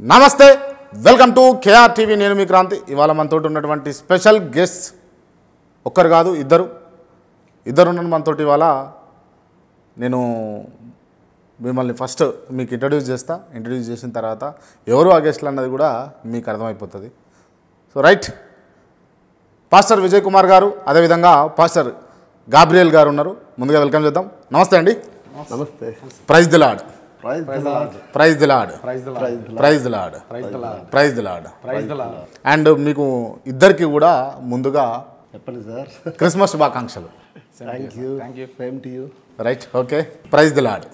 నమస్తే welcome to KR TV నేను మీ క్రాంతి ఇవాళ మనతోటి ఉన్నటువంటి స్పెషల్ గెస్ట్ ఒక్కరు కాదు ఇద్దరు ఉన్నారు మనతోటి ఇవాళ నేను మిమ్మల్ని ఫస్ట్ మీకు ఇంట్రడ్యూస్ చేసిన తర్వాత ఎవరు ఆ గెస్ట్లు అన్నది కూడా మీకు అర్థమైపోతుంది so right pastor Vijay Kumar గారు అదేవిధంగా పాస్టర్ గాబ్రియల్ గారు ఉన్నారు ముందుగా వెల్కమ్ చేద్దాం నమస్తే అండి నమస్తే praise the lord praise the lord and మీకు ఇద్దరికి కూడా ముందుగా చెప్పండి సార్ క్రిస్మస్ శుభాకాంక్షలు thank you same to you right okay praise the lord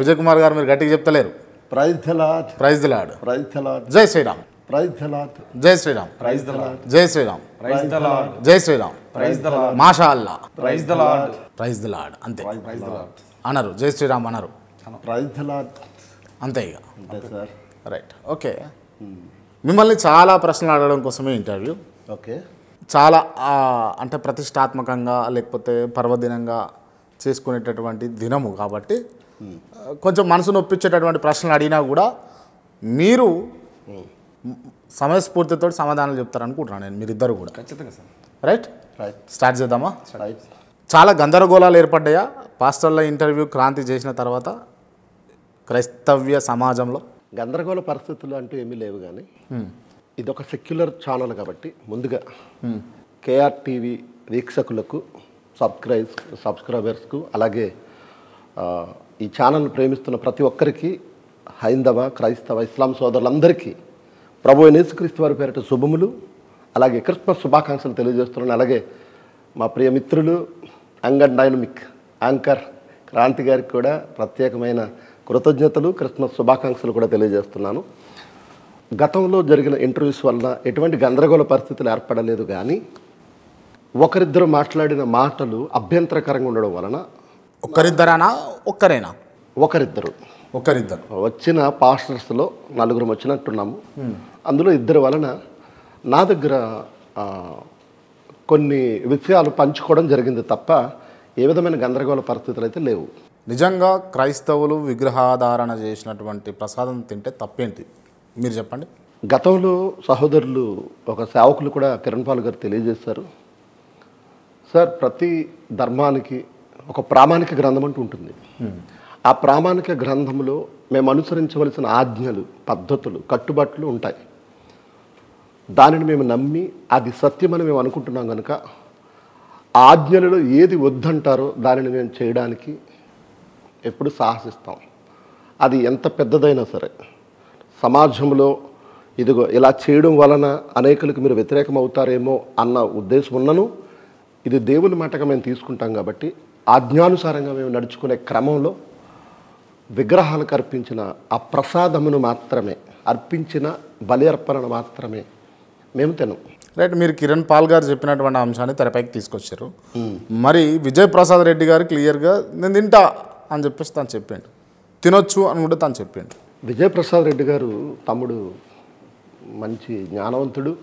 Vijay Kumar గారు మీరు గట్టిగా చెప్తలేరు praise the lord praise the lord praise the lord జై శ్రీరామ్ ప్రైజ్ ది లార్డ్ జై శ్రీరామ్ ప్రైజ్ ది లార్డ్ జై శ్రీరామ్ ప్రైజ్ ది లార్డ్ జై శ్రీరామ్ ప్రైజ్ ది లార్డ్ మాషా అల్లా praise the lord praise the lord అంతే ప్రైజ్ ది లార్డ్ అనరు జై శ్రీరామ్ అనరు ప్రైజ్ ది లార్డ్ అంతే ఇక అంతే సార్ రైట్ ఓకే మిమ్మల్ని చాలా ప్రశ్నలు అడగడం కోసమే ఇంటర్వ్యూ ఓకే చాలా అంటే ప్రతిష్టాత్మకంగా లేకపోతే పర్వదినంగా చేసుకునేటటువంటి దినము కాబట్టి కొంచెం మనసు నొప్పించేటటువంటి ప్రశ్నలు అడిగినా కూడా మీరు సమయస్ఫూర్తితో సమాధానాలు చెప్తారనుకుంటున్నాను నేను మీరిద్దరు కూడా ఖచ్చితంగా సార్ రైట్ రైట్ స్టార్ట్ చేద్దామా రైట్ చాలా గందరగోళాలు ఏర్పడ్డాయా పాస్టర్ల ఇంటర్వ్యూ క్రాంతి చేసిన తర్వాత క్రైస్తవ్య సమాజంలో గందరగోళ పరిస్థితులు అంటూ ఏమీ లేవు కానీ ఇది ఒక సెక్యులర్ ఛానల్ కాబట్టి ముందుగా కేఆర్ టీవీ వీక్షకులకు సబ్స్క్రైబర్స్కు అలాగే ఈ ఛానల్ ప్రేమిస్తున్న ప్రతి ఒక్కరికి హైందవ క్రైస్తవ ఇస్లాం సోదరులందరికీ ప్రభు యేసుక్రీస్తు వారి పేరిట శుభములు అలాగే క్రిస్మస్ శుభాకాంక్షలు తెలియజేస్తున్నాను. అలాగే మా ప్రియ మిత్రులు young and dynamic anchor Kranthi గారికి కూడా ప్రత్యేకమైన కృతజ్ఞతలు క్రిస్మస్ శుభాకాంక్షలు కూడా తెలియజేస్తున్నాను. గతంలో జరిగిన ఇంటర్వ్యూస్ వల్ల ఎటువంటి గందరగోళ పరిస్థితులు ఏర్పడలేదు కానీ ఒకరిద్దరు మాట్లాడిన మాటలు అభ్యంతరకరంగా ఉండడం వలన ఒక్కరిద్దరేనా ఒక్కరేనా ఒకరిద్దరు వచ్చిన పాస్టర్స్లో నలుగురు వచ్చినట్టున్నాము. అందులో ఇద్దరు వలన నా దగ్గర కొన్ని విషయాలు పంచుకోవడం జరిగింది తప్ప ఏ విధమైన గందరగోళ పరిస్థితులు అయితే లేవు. నిజంగా క్రైస్తవులు విగ్రహాధారణ చేసినటువంటి ప్రసాదం తింటే తప్పేంటి మీరు చెప్పండి. గతంలో సహోదరులు ఒక సేవకులు కూడా కిరణ్ పాల్ గారు తెలియజేశారు. సార్ ప్రతి ధర్మానికి ఒక ప్రామాణిక గ్రంథం అంటూ ఉంటుంది. ఆ ప్రామాణిక గ్రంథంలో మేము అనుసరించవలసిన ఆజ్ఞలు పద్ధతులు కట్టుబాట్లు ఉంటాయి. దానిని మేము నమ్మి అది సత్యమని మేము అనుకుంటున్నాం కనుక ఆజ్ఞలలో ఏది వద్దంటారో దానిని మేము చేయడానికి ఎప్పుడు సాహసిస్తాం. అది ఎంత పెద్దదైనా సరే సమాజంలో ఇదిగో ఇలా చేయడం వలన అనేకులకు మీరు వ్యతిరేకం అవుతారేమో అన్న ఉద్దేశం ఉన్నను ఇది దేవుని మాటగా మేము తీసుకుంటాం కాబట్టి ఆజ్ఞానుసారంగా మేము నడుచుకునే క్రమంలో విగ్రహాలకు అర్పించిన ఆ ప్రసాదమును మాత్రమే అర్పించిన బలి అర్పణను మాత్రమే మేము తినం. రైట్ మీరు కిరణ్ పాల్ గారు చెప్పినటువంటి అంశాన్ని తెరపైకి తీసుకొచ్చారు. మరి విజయ్ ప్రసాద్ రెడ్డి గారు క్లియర్గా నేను తింటా అని చెప్పేసి తను చెప్పిండు తినొచ్చు అని కూడా తను చెప్పిండు. విజయ్ ప్రసాద్ రెడ్డి గారు తమ్ముడు మంచి జ్ఞానవంతుడు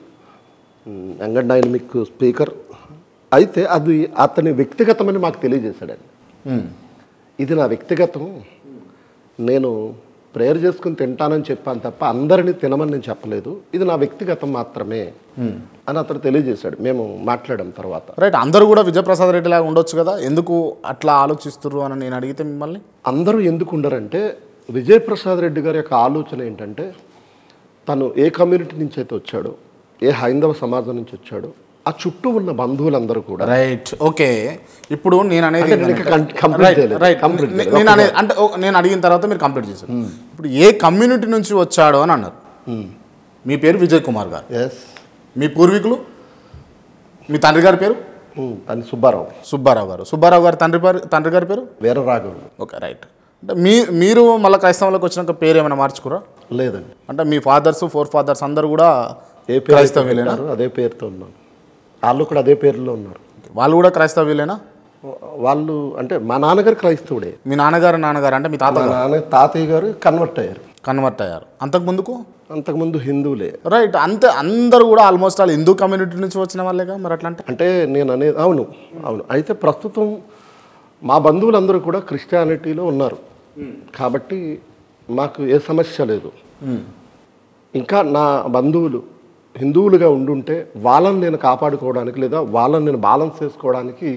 యంగ్ అండ్ డైనమిక్ స్పీకర్. అయితే అది అతని వ్యక్తిగతమని మాకు తెలియజేశాడండి. ఇది నా వ్యక్తిగతం, నేను ప్రేయర్ చేసుకుని తింటానని చెప్పాను తప్ప అందరినీ తినమని నేను చెప్పలేదు, ఇది నా వ్యక్తిగతం మాత్రమే అని అతను తెలియజేశాడు. మేము మాట్లాడాం తర్వాత. రైట్ అందరూ కూడా విజయప్రసాద్ రెడ్డి లాగా ఉండొచ్చు కదా, ఎందుకు అట్లా ఆలోచిస్తున్నారు అని నేను అడిగితే మిమ్మల్ని అందరూ ఎందుకు ఉండరంటే విజయప్రసాద్ రెడ్డి గారి యొక్క ఆలోచన ఏంటంటే తను ఏ కమ్యూనిటీ నుంచి అయితే వచ్చాడో ఏ హైందవ సమాజం నుంచి వచ్చాడో ఆ చుట్టూ ఉన్న బంధువులందరూ కూడా రైట్ ఓకే. ఇప్పుడు నేను అనేది అంటే నేను అడిగిన తర్వాత మీరు కంప్లీట్ చేశారు. ఇప్పుడు ఏ కమ్యూనిటీ నుంచి వచ్చాడో అని అన్నారు. మీ పేరు విజయ్ కుమార్ గారు, మీ పూర్వీకులు మీ తండ్రి గారి పేరు సుబ్బారావు గారు తండ్రి గారి పేరు వీరరాఘవులు. Okay right. అంటే మీరు మళ్ళీ క్రైస్తవంలోకి వచ్చినాక పేరు ఏమైనా మార్చుకురా? లేదండి. అంటే మీ ఫోర్ ఫాదర్స్ అందరూ కూడా క్రైస్తవులేనా? అదే పేరుతో ఉన్నారు. వాళ్ళు కూడా అదే పేరులో ఉన్నారు. వాళ్ళు కూడా క్రైస్తవులేనా? వాళ్ళు అంటే మా నాన్నగారు క్రైస్తవుడే. మీ నాన్నగారు అంటే మీ తాతయ్య గారు కన్వర్ట్ అయ్యారు. అంతకుముందు హిందువులే. రైట్. అంతే అందరూ కూడా ఆల్మోస్ట్ వాళ్ళు హిందూ కమ్యూనిటీ నుంచి వచ్చిన వాళ్ళేగా మరి అట్లా అంటే నేను అనేది అవును. అయితే ప్రస్తుతం మా బంధువులందరూ కూడా క్రిస్టియానిటీలో ఉన్నారు. కాబట్టి మాకు ఏ సమస్య లేదు. ఇంకా నా బంధువులు హిందువులుగా ఉండుంటే వాళ్ళని నేను కాపాడుకోవడానికి లేదా వాళ్ళని నేను బ్యాలెన్స్ చేసుకోవడానికి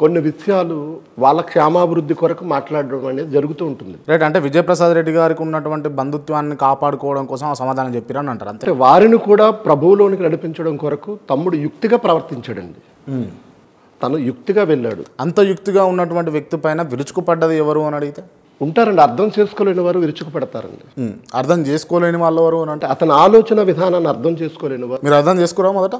కొన్ని విషయాలు వాళ్ళ క్షేమాభివృద్ధి కొరకు మాట్లాడడం అనేది జరుగుతూ ఉంటుంది. రైట్. అంటే విజయప్రసాద్ రెడ్డి గారికి ఉన్నటువంటి బంధుత్వాన్ని కాపాడుకోవడం కోసం ఆ సమాధానం చెప్పారని అంటారు అంతే. అంటే వారిని కూడా ప్రభువులోనికి నడిపించడం కొరకు తమ్ముడు యుక్తిగా ప్రవర్తించాడండి. తను యుక్తిగా వెళ్ళాడు. అంత యుక్తిగా ఉన్నటువంటి వ్యక్తి పైన విరుచుకుపడ్డది ఎవరు అని అడిగితే ఉంటారండి. అర్థం చేసుకోలేని వారు విరుచుకుపడతారండి. అర్థం చేసుకోలేని వాళ్ళు ఎవరు అని అంటే అంటే అతని ఆలోచన విధానాన్ని అర్థం చేసుకోలేని వారు. మీరు అర్థం చేసుకురా మొదట?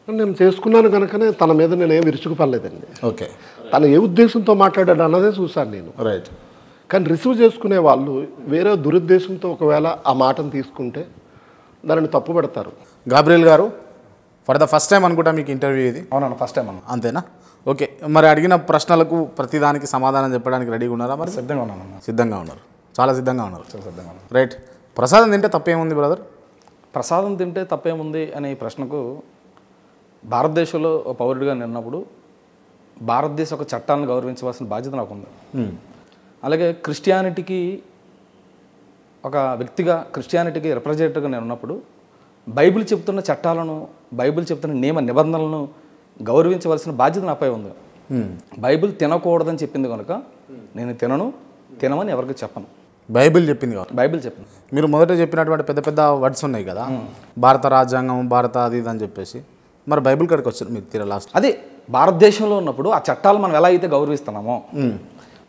నేను చేసుకున్నాను కనుకనే తన మీద నేనేం విరుచుకుపడలేదండి. ఓకే. తను ఏ ఉద్దేశంతో మాట్లాడాడు అన్నదే చూశాను నేను. రైట్. కానీ రిసీవ్ చేసుకునే వాళ్ళు వేరే దురుద్దేశంతో ఒకవేళ ఆ మాటను తీసుకుంటే దానిని తప్పు పెడతారు. గాబ్రియల్ గారు, ఫర్ ద ఫస్ట్ టైం అనుకుంటా మీకు ఇంటర్వ్యూ ఇది? అవునన్నా, ఫస్ట్ టైం అన్న. అంతేనా? ఓకే. మరి అడిగిన ప్రశ్నలకు ప్రతిదానికి సమాధానం చెప్పడానికి రెడీగా ఉన్నారా? మరి సిద్ధంగా ఉన్నానన్న. సిద్ధంగా ఉన్నారు, చాలా సిద్ధంగా ఉన్నారు. చాలా సిద్ధంగా ఉన్నాను. రైట్. ప్రసాదం తింటే తప్పేముంది బ్రదర్? ప్రసాదం తింటే తప్పేముంది అనే ఈ ప్రశ్నకు భారతదేశంలో ఒక పౌరుడిగా నిన్నప్పుడు భారతదేశ ఒక చట్టాలను గౌరవించవలసిన బాధ్యత నాకు ఉంది. అలాగే క్రిస్టియానిటీకి ఒక వ్యక్తిగా, క్రిస్టియానిటీకి రిప్రజెంటేటివ్గా నేను ఉన్నప్పుడు బైబిల్ చెప్తున్న చట్టాలను, బైబిల్ చెప్తున్న నియమ నిబంధనలను గౌరవించవలసిన బాధ్యత నాపై ఉంది. బైబిల్ తినకూడదని చెప్పింది కనుక నేను తినమని ఎవరికి చెప్పను. బైబిల్ చెప్పింది కాదు, బైబిల్ చెప్పింది. మీరు మొదట చెప్పినటువంటి పెద్ద పెద్ద వర్డ్స్ ఉన్నాయి కదా, భారత రాజ్యాంగం, భారత అది ఇది అని చెప్పేసి, మరి బైబిల్ కాడికి వచ్చారు మీరు తీరా లాస్ట్. అదే భారతదేశంలో ఉన్నప్పుడు ఆ చట్టాలు మనం ఎలా అయితే గౌరవిస్తున్నామో,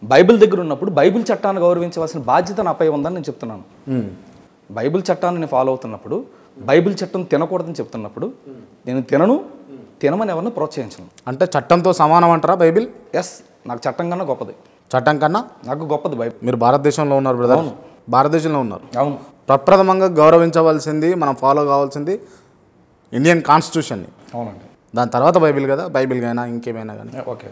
బైబిల్ దగ్గర ఉన్నప్పుడు బైబిల్ చట్టాన్ని గౌరవించవలసిన బాధ్యత నాపై ఉందని నేను చెప్తున్నాను. బైబిల్ చట్టాన్ని నేను ఫాలో అవుతున్నప్పుడు, బైబిల్ చట్టం తినకూడదని చెప్తున్నప్పుడు నేను తినమని ఎవరిని ప్రోత్సహించను. అంటే చట్టంతో సమానం అంటారా బైబిల్? ఎస్, నాకు చట్టం కన్నా గొప్పది. చట్టం కన్నా నాకు గొప్పది బైబిల్. మీరు భారతదేశంలో ఉన్నారు బ్రదర్, భారతదేశంలో ఉన్నారు. అవును. ప్రప్రథమంగా గౌరవించవలసింది, మనం ఫాలో కావాల్సింది ఇండియన్ కాన్స్టిట్యూషన్ని. అవునండి. దాని తర్వాత బైబిల్ కదా, బైబిల్ అయినా ఇంకేమైనా కానీ. ఓకే.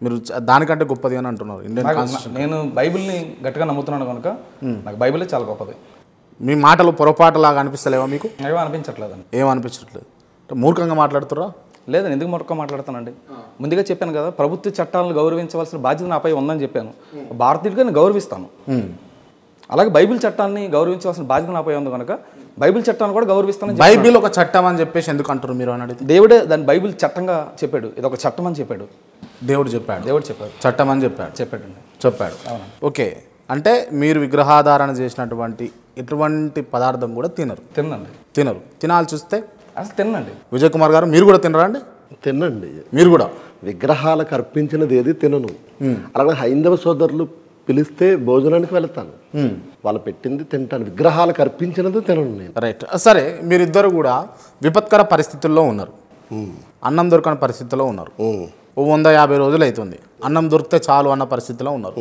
మీరు దానికంటే గొప్పది అని అంటున్నారు ఇండియన్ కాన్స్టిట్యూషన్. నేను బైబిల్ని గట్టిగా నమ్ముతున్నాను కనుక నాకు బైబిలే చాలా గొప్పది. మీ మాటలు పొరపాటులాగా అనిపిస్తలేవా మీకు? ఏమో అనిపించట్లేదండి. ఏమనిపించట్లేదు? మూర్ఖంగా మాట్లాడుతురా? లేదండి, ఎందుకు మొరక మాట్లాడతానండి? ముందుగా చెప్పాను కదా, ప్రభుత్వ చట్టాలను గౌరవించవలసిన బాధ్యత నాపై ఉందని చెప్పాను. భారతీయుడిగా నేను గౌరవిస్తాను. అలాగే బైబిల్ చట్టాన్ని గౌరవించవలసిన బాధ్యత నాపై ఉంది కనుక బైబిల్ చట్టాన్ని కూడా గౌరవిస్తాను. బైబిల్ ఒక చట్టం అని చెప్పేసి ఎందుకు అంటారు మీరు అని అడిగితే? దేవుడే దాన్ని బైబిల్ చట్టంగా చెప్పాడు. ఇది ఒక చట్టం అని చెప్పాడు. దేవుడు చెప్పాడు, దేవుడు చెప్పాడు, చట్టం అని చెప్పాడు. చెప్పాడు. ఓకే. అంటే మీరు విగ్రహాధారణ చేసినటువంటి ఎటువంటి పదార్థం కూడా తినరు. తినాలి చూస్తే అసలు తినండి. విజయ్ కుమార్ గారు, మీరు కూడా తినరా అండి? తినండి. మీరు కూడా విగ్రహాలకు అర్పించినది ఏది తినను. అలాగే హైందవ సోదరులు పిలిస్తే భోజనానికి వెళ్తాను, వాళ్ళు పెట్టింది తింటాను. విగ్రహాలకు అర్పించినది తినను నేను. రైట్. సరే, మీరిద్దరు కూడా విపత్కర పరిస్థితుల్లో ఉన్నారు, అన్నం దొరకని పరిస్థితిలో ఉన్నారు. 150 రోజులు అవుతుంది, అన్నం దొరికితే చాలు అన్న పరిస్థితిలో ఉన్నారు.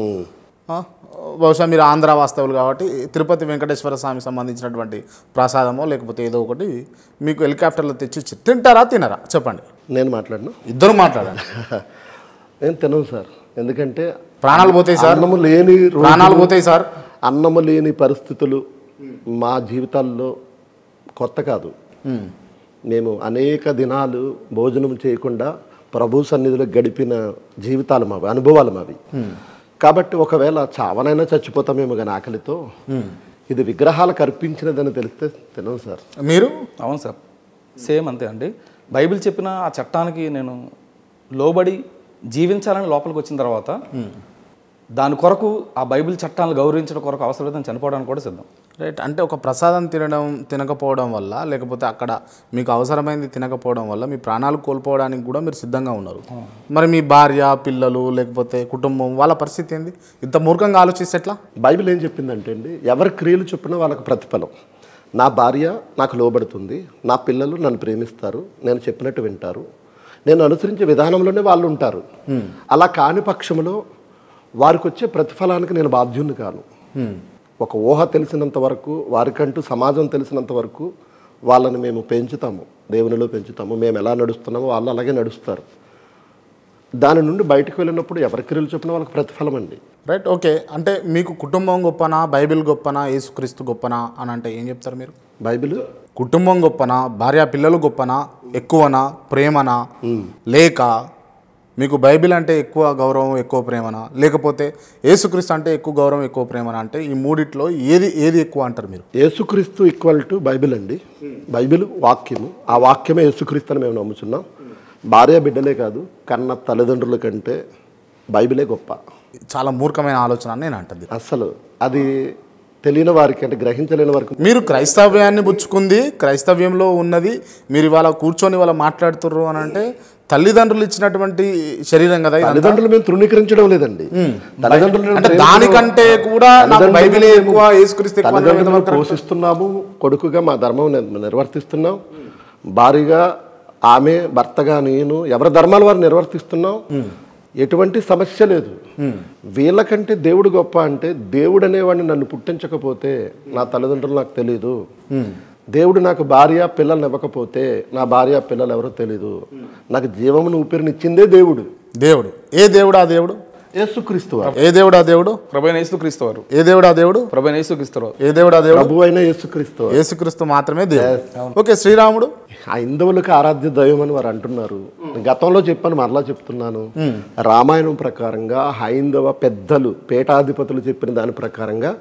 బహుశా మీరు ఆంధ్ర వాస్తవులు కాబట్టి తిరుపతి వెంకటేశ్వర స్వామికి సంబంధించినటువంటి ప్రసాదమో లేకపోతే ఏదో ఒకటి మీకు హెలికాప్టర్లో తెచ్చి తింటారా తినరా చెప్పండి. నేను మాట్లాడను, ఇద్దరు మాట్లాడండి. నేను తినను సార్. ఎందుకంటే ప్రాణాలు పోతాయి సార్. ప్రాణాలు పోతాయి సార్. అన్నము లేని పరిస్థితులు మా జీవితాల్లో కొత్త కాదు. మేము అనేక దినాలు భోజనం చేయకుండా ప్రభు సన్నిధిలో గడిపిన జీవితాలు మావి, అనుభవాలు మావి. కాబట్టి ఒకవేళ చావనైనా చచ్చిపోతామేమో కానీ ఆకలితో, ఇది విగ్రహాలకు అర్పించినదని తెలిస్తే తినను సార్. మీరు? అవును సార్, సేమ్ అంతే అండి. బైబిల్ చెప్పిన ఆ చట్టానికి నేను లోబడి జీవించాలని లోపలికి వచ్చిన తర్వాత దాని కొరకు, ఆ బైబిల్ చట్టాలను గౌరవించడం కొరకు అవసరమైతే చనిపోవడానికి కూడా సిద్ధం. రైట్. అంటే ఒక ప్రసాదం తినకపోవడం వల్ల, లేకపోతే అక్కడ మీకు అవసరమైంది తినకపోవడం వల్ల మీ ప్రాణాలు కోల్పోవడానికి కూడా మీరు సిద్ధంగా ఉన్నారు. మరి మీ భార్య, పిల్లలు, లేకపోతే కుటుంబం, వాళ్ళ పరిస్థితి ఏంది? ఇంత మూర్ఖంగా ఆలోచిస్తే ఎట్లా? బైబిల్ ఏం చెప్పిందంటే అండి, ఎవరి క్రియలు చొప్పున వాళ్ళకి ప్రతిఫలం. నా భార్య నాకు లోబడుతుంది, నా పిల్లలు నన్ను ప్రేమిస్తారు, నేను చెప్పినట్టు వింటారు, నేను అనుసరించే విధానంలోనే వాళ్ళు ఉంటారు. అలా కాని పక్షంలో వారికి వచ్చే ప్రతిఫలానికి నేను బాధ్యుని కాను. ఒక ఊహ తెలిసినంత వరకు, వారికంటూ సమాజం తెలిసినంత వరకు వాళ్ళని మేము పెంచుతాము, దేవునిలో పెంచుతాము. మేము ఎలా నడుస్తున్నామో వాళ్ళు అలాగే నడుస్తారు. దాని నుండి బయటకు వెళ్ళినప్పుడు ఎవరి క్రియలు చొప్పున వాళ్ళకి ప్రతిఫలం అండి. రైట్. ఓకే. అంటే మీకు కుటుంబం గొప్పనా, బైబిల్ గొప్పనా, యేసుక్రీస్తు గొప్పనా అని అంటే ఏం చెప్తారు మీరు? బైబిల్. కుటుంబం గొప్పనా, భార్య పిల్లలు గొప్పనా, ఎక్కువనా, ప్రేమనా, లేక మీకు బైబిల్ అంటే ఎక్కువ గౌరవం ఎక్కువ ప్రేమనా, లేకపోతే యేసుక్రీస్తు అంటే ఎక్కువ గౌరవం ఎక్కువ ప్రేమనా? అంటే ఈ మూడిట్లో ఏది ఎక్కువ అంటారు మీరు? యేసుక్రీస్తు ఈక్వల్ టు బైబిల్ అండి. బైబిల్ వాక్యము, ఆ వాక్యమే యేసుక్రీస్తు అని మేము నమ్ముతున్నాం. భార్య బిడ్డలే కాదు, కన్న తల్లిదండ్రుల కంటే బైబిలే గొప్ప. చాలా మూర్ఖమైన ఆలోచన అని నేను అంటుంది. అసలు అది తెలియని వారికి, అంటే గ్రహించలేని వారికి. మీరు క్రైస్తవ్యాన్ని పుచ్చుకుంది, క్రైస్తవ్యంలో ఉన్నది మీరు ఇవాళ కూర్చొని వాళ్ళ మాట్లాడుతుర్రు అని అంటే తల్లిదండ్రులు ఇచ్చినటువంటి శరీరం కదా. తల్లిదండ్రులు మేము తృణీకరించడం లేదండి. అంటే దానికంటే కూడా నాకు బైబిలే ఎక్కువ, యేసుక్రీస్తు ఎక్కువ. తల్లిదండ్రులను పోషిస్తున్నాము, కొడుకుగా మా ధర్మం నిర్వర్తిస్తున్నాం, భార్యగా ఆమె, భర్తగా నేను, ఎవరి ధర్మాలు వారు నిర్వర్తిస్తున్నాం. ఎటువంటి సమస్య లేదు. వీళ్ళకంటే దేవుడు గొప్ప అంటే, దేవుడు అనేవాడిని నన్ను పుట్టించకపోతే నా తల్లిదండ్రులు నాకు తెలీదు. దేవుడు నాకు భార్య పిల్లల్ని ఇవ్వకపోతే నా భార్య పిల్లలు ఎవరో తెలీదు. నాకు జీవమును ఊపిరినిచ్చిందే దేవుడు. దేవుడు ఏ దేవుడు? ఆ దేవుడు యేసుక్రీస్తు వారు. ఏ దేవుడు? ఆ దేవుడు ప్రభువైన యేసుక్రీస్తు వారు. ఏ దేవుడు? ఆ దేవుడు ప్రభువైన యేసుక్రీస్తు వారు. ఏ దేవుడు? ఆ దేవుడు ప్రభు అయిన యేసుక్రీస్తు వారు. యేసుక్రీస్తు మాత్రమే దేవుడు. ఓకే, శ్రీరాముడు హైందవులకు ఆరాధ్య దైవం అని వారు అంటున్నారు. గతంలో చెప్పాను, మరలా చెప్తున్నాను. రామాయణం ప్రకారంగా హైందవ పెద్దలు, పీఠాధిపతులు చెప్పిన దాని ప్రకారంగా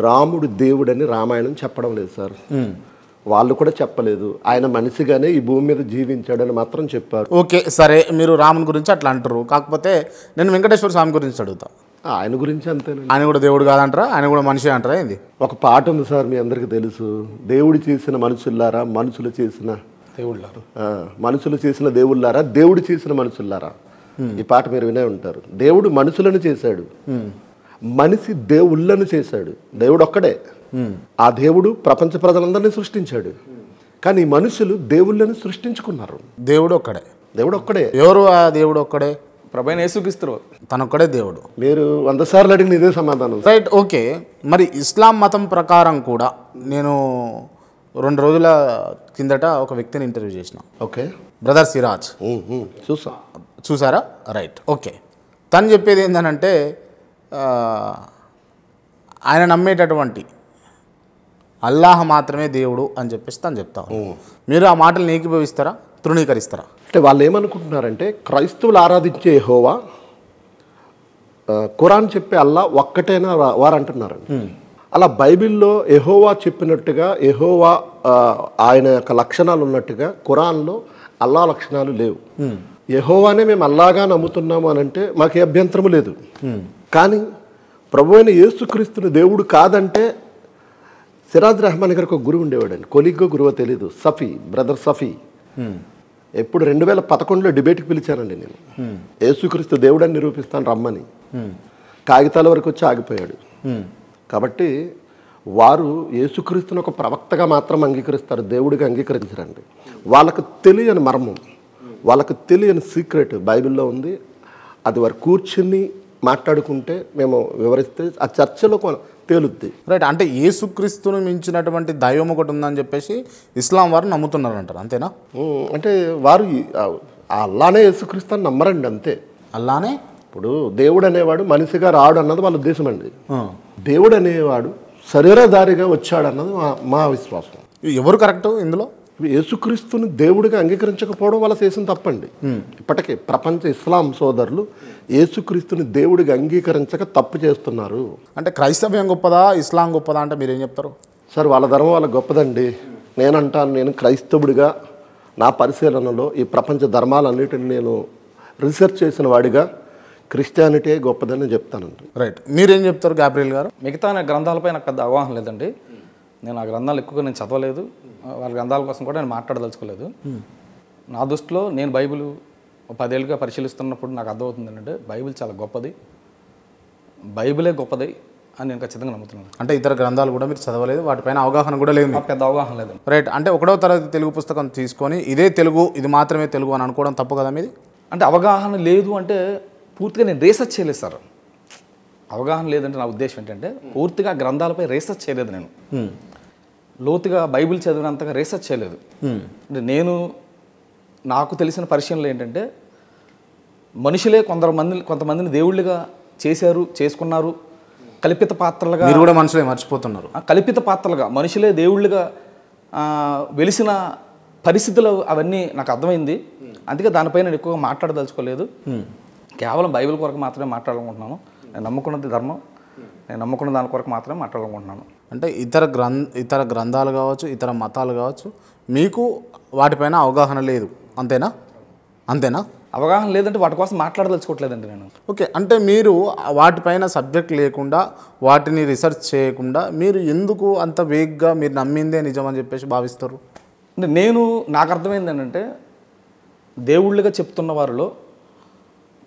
రాముడు దేవుడని రామాయణం చెప్పడం లేదు సార్. వాళ్ళు కూడా చెప్పలేదు. ఆయన మనిషిగానే ఈ భూమి మీద జీవించాడని మాత్రం చెప్పారు. ఓకే, సరే, మీరు రాముని గురించి అట్లా అంటారు. కాకపోతే నేను వెంకటేశ్వర స్వామి గురించి అడుగుతా. ఆయన గురించి అంతేనండి. ఆయన కూడా దేవుడు కాదంటారా? ఆయన కూడా మనిషి అంటారా? ఏంది? ఒక పాట ఉంది సార్, మీ అందరికీ తెలుసు. దేవుడు చేసిన మనుషుల్లారా, మనుషులు చేసిన దేవుళ్ళారు, మనుషులు చేసిన దేవుళ్ళారా, దేవుడు చేసిన మనుషుల్లారా. ఈ పాట మీరు వినే ఉంటారు. దేవుడు మనుషులను చేశాడు, మనిషి దేవుళ్ళను చేశాడు. దేవుడు ఒక్కడే. ఆ దేవుడు ప్రపంచ ప్రజలందరినీ సృష్టించాడు. కానీ మనుషులు దేవుళ్ళని సృష్టించుకున్నారు. దేవుడు ఒక్కడే. దేవుడు ఒక్కడే. ఎవరు ఆ దేవుడు ఒక్కడే? ప్రభువైన యేసుక్రీస్తు తనొక్కడే దేవుడు. మీరు 100 సార్లు అడిగిన ఇదే సమాధానం. Right, okay. మరి ఇస్లాం మతం ప్రకారం కూడా నేను 2 రోజుల కిందట ఒక వ్యక్తిని ఇంటర్వ్యూ చేసిన. Okay, brother Siraj. చూసారా? Right, okay. తను చెప్పేది ఏంటంటే ఆయన నమ్మేటటువంటి అల్లాహ్ మాత్రమే దేవుడు అని చెప్పేసి తను చెప్తాను. మీరు ఆ మాటలు ఏకీభవిస్తారా, తృణీకరిస్తారా? అంటే వాళ్ళు ఏమనుకుంటున్నారంటే, క్రైస్తవులు ఆరాధించే యెహోవా, ఖురాన్ చెప్పే అల్లా ఒక్కటేనా వారు అంటున్నారండి. అలా బైబిల్లో యెహోవా చెప్పినట్టుగా, యెహోవా ఆయన యొక్క లక్షణాలు ఉన్నట్టుగా ఖురాన్లో అల్లా లక్షణాలు లేవు. యెహోవానే మేము అల్లాగా నమ్ముతున్నాము అని అంటే మాకు అభ్యంతరము లేదు. కానీ ప్రభు అయిన యేసుక్రీస్తుని దేవుడు కాదంటే, సిరాజ్ రెహమాన్ గారికి ఒక గురువు ఉండేవాడండి, కొలిగ్గో గురువో తెలీదు, సఫీ, బ్రదర్ సఫీ. ఎప్పుడు 2011లో డిబేట్కి పిలిచానండి నేను. యేసుక్రీస్తు దేవుడని నిరూపిస్తాను రమ్మని. కాగితాల వరకు వచ్చి ఆగిపోయాడు. కాబట్టి వారు యేసుక్రీస్తుని ఒక ప్రవక్తగా మాత్రం అంగీకరిస్తారు, దేవుడిగా అంగీకరించరండి. వాళ్ళకు తెలియని మర్మం, వాళ్ళకు తెలియని సీక్రెట్ బైబిల్లో ఉంది. అది వారు కూర్చుని మాట్లాడుకుంటే, మేము వివరిస్తే ఆ చర్చలో తేలుద్ది. రైట్, అంటే యేసుక్రీస్తుని మించినటువంటి దైవం ఒకటి ఉందని చెప్పేసి ఇస్లాం వారు నమ్ముతున్నారు అంటారు, అంతేనా? అంటే వారు అల్లానే యేసుక్రీస్తు అని నమ్మరండి, అంతే. అల్లానే. ఇప్పుడు దేవుడు అనేవాడు మనిషిగా రాడు అన్నది వాళ్ళ ఉద్దేశం అండి. దేవుడు అనేవాడు శరీరధారిగా వచ్చాడు అన్నది మా విశ్వాసం. ఎవరు కరెక్ట్ ఇందులో? యేసుక్రీస్తుని దేవుడిగా అంగీకరించకపోవడం వల్ల చేసిన తప్పండి. ఇప్పటికే ప్రపంచ ఇస్లాం సోదరులు యేసుక్రీస్తుని దేవుడిగా అంగీకరించక తప్పు చేస్తున్నారు. అంటే క్రైస్తవ్యం గొప్పదా, ఇస్లాం గొప్పదా అంటే మీరేం చెప్తారు? సార్, వాళ్ళ ధర్మం వాళ్ళ గొప్పదండి. నేనంటాను, నేను క్రైస్తవుడిగా నా పరిశీలనలో ఈ ప్రపంచ ధర్మాలన్నిటిని నేను రీసెర్చ్ చేసిన వాడిగా క్రిస్టియానిటీ గొప్పదని చెప్తానండి. రైట్, మీరేం చెప్తారు గాబ్రియల్ గారు? మిగతా గ్రంథాలపై నాకు పెద్ద అవగాహన లేదండి. నేను ఆ గ్రంథాలు ఎక్కువగా నేను చదవలేదు, వాళ్ళ గ్రంథాల కోసం కూడా నేను మాట్లాడదలుచుకోలేదు. నా దృష్టిలో నేను బైబిల్ 10 ఏళ్ళుగా పరిశీలిస్తున్నప్పుడు నాకు అర్థమవుతుంది ఏంటంటే, బైబిల్ చాలా గొప్పది, బైబిలే గొప్పది అని నేను ఖచ్చితంగా నమ్ముతున్నాను. అంటే ఇతర గ్రంథాలు కూడా మీరు చదవలేదు, వాటిపైన అవగాహన కూడా లేదు, పెద్ద అవగాహన లేదు. రైట్, అంటే 1వ తరగతి తెలుగు పుస్తకం తీసుకొని ఇదే తెలుగు, ఇది మాత్రమే తెలుగు అని అనుకోవడం తప్పు కదా మీది? అంటే అవగాహన లేదు అంటే పూర్తిగా నేను రీసెర్చ్ చేయలేదు సార్. అవగాహన లేదంటే నా ఉద్దేశం ఏంటంటే, పూర్తిగా గ్రంథాలపై రీసెర్చ్ చేయలేదు నేను. లోతుగా బైబిల్ చదివినంతగా రీసెర్చ్ చేయలేదు. అంటే నాకు తెలిసిన పరిశీలనలు ఏంటంటే, మనుషులే కొంతమందిని దేవుళ్ళుగా చేశారు, చేసుకున్నారు, కల్పిత పాత్రలుగా. మీరు కూడా మనుషులే మర్చిపోతున్నారు. కల్పిత పాత్రలుగా మనుషులే దేవుళ్ళుగా వెలిసిన పరిస్థితులు అవన్నీ నాకు అర్థమైంది. అందుకే దానిపైన నేను ఎక్కువగా మాట్లాడదలుచుకోలేదు. కేవలం బైబిల్ కొరకు మాత్రమే మాట్లాడాలనుకుంటున్నాను. నేను నమ్ముకున్నది ధర్మం, నేను నమ్ముకున్న దాని కొరకు మాత్రమే మాట్లాడాలనుకుంటున్నాను. అంటే ఇతర గ్రంథాలు కావచ్చు, ఇతర మతాలు కావచ్చు, మీకు వాటిపైన అవగాహన లేదు, అంతేనా? అవగాహన లేదంటే వాటి కోసం మాట్లాడదలుచుకోవట్లేదండి నేను. ఓకే, అంటే మీరు వాటిపైన సబ్జెక్ట్ లేకుండా, వాటిని రీసెర్చ్ చేయకుండా మీరు ఎందుకు అంత వేగ్గా మీరు నమ్మిందే నిజం అని చెప్పేసి భావిస్తారు? అంటే నాకు అర్థమైంది ఏంటంటే, దేవుళ్ళుగా చెప్తున్న వారిలో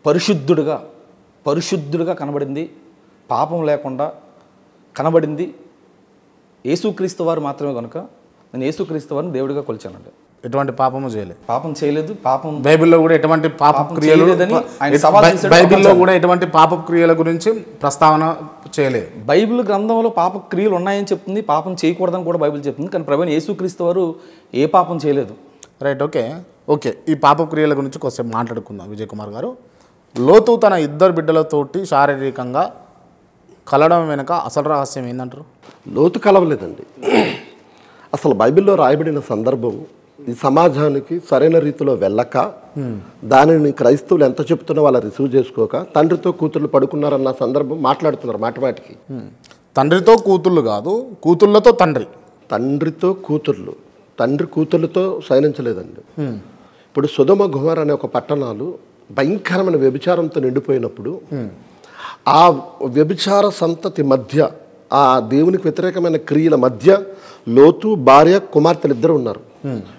పరిశుద్ధుడిగా కనబడింది, పాపం లేకుండా కనబడింది యేసుక్రీస్తు వారు మాత్రమే కనుక నేను యేసుక్రీస్తు వారిని దేవుడిగా కొలిచానండి. ఎటువంటి పాపము చేయలేదు, పాపం చేయలేదు. బైబిల్లో కూడా ఎటువంటి పాప క్రియలు, బైబిల్లో కూడా ఎటువంటి పాప క్రియల గురించి ప్రస్తావన చేయలేదు. బైబిల్ గ్రంథంలో పాప క్రియలు ఉన్నాయని చెప్తుంది, పాపం చేయకూడదని కూడా బైబిల్ చెప్తుంది. కానీ ప్రభువైన యేసుక్రీస్తు వారు ఏ పాపం చేయలేదు. Right, okay. ఈ పాప క్రియల గురించి కొంచెం మాట్లాడుకుందాం. విజయ్ కుమార్ గారు, లోతు తన 2 బిడ్డలతోటి శారీరకంగా కలవడం వెనుక అసలు రహస్యం ఏందంటారు? లోతు కలవలేదండి. అసలు బైబిల్లో రాయబడిన సందర్భం ఈ సమాజానికి సరైన రీతిలో వెళ్ళక, దానిని క్రైస్తవులు ఎంత చెప్తున్నా వాళ్ళు రిసీవ్ చేసుకోక తండ్రితో కూతుర్లు పడుకున్నారన్న సందర్భం మాట్లాడుతున్నారు మాటిమాటికి. తండ్రితో కూతుళ్ళు కాదు, కూతుళ్ళతో తండ్రితో కూతుర్లు, తండ్రి కూతుర్లతో సైనించలేదండి. ఇప్పుడు సొదొమ గొమొర్రా అనే ఒక పట్టణాలు భయంకరమైన వ్యభిచారంతో నిండిపోయినప్పుడు ఆ వ్యభిచార సంతతి మధ్య, ఆ దేవునికి వ్యతిరేకమైన క్రియల మధ్య లోతు భార్య కుమార్తెలు ఇద్దరు ఉన్నారు.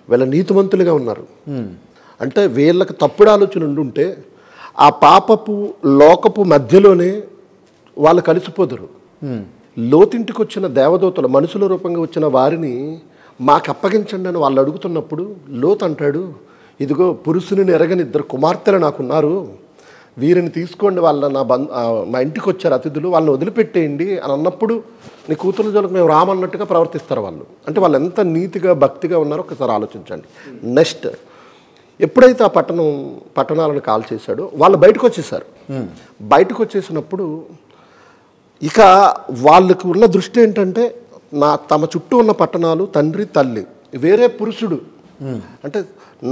వీళ్ళ నీతిమంతులుగా ఉన్నారు. అంటే వీళ్ళకి తప్పుడు ఆలోచన ఉండుంటే ఆ పాపపు లోకపు మధ్యలోనే వాళ్ళు కలిసిపోదురు. లోతింటికి వచ్చిన దేవదూతలు మనుషుల రూపంగా వచ్చిన వారిని మాకు అప్పగించండి అని వాళ్ళు అడుగుతున్నప్పుడు లోతు అంటాడు, ఇదిగో పురుషుని ఎరగని 2 కుమార్తెలు నాకున్నారు, వీరిని తీసుకోండి, వాళ్ళ మా ఇంటికి వచ్చారు అతిథులు, వాళ్ళని వదిలిపెట్టేయండి అని అన్నప్పుడు నీ కూతురు జోలికి మేము రామన్నట్టుగా ప్రవర్తిస్తారు వాళ్ళు. అంటే వాళ్ళు ఎంత నీతిగా భక్తిగా ఉన్నారో ఒకసారి ఆలోచించండి. నెక్స్ట్, ఎప్పుడైతే ఆ పట్టణాలను కాల్ చేశాడో వాళ్ళు బయటకు వచ్చేసారు. బయటకు వచ్చేసినప్పుడు ఇక వాళ్ళకు ఉన్న దృష్టి ఏంటంటే, తమ చుట్టూ ఉన్న పట్టణాలు, తండ్రి తల్లి, వేరే పురుషుడు, అంటే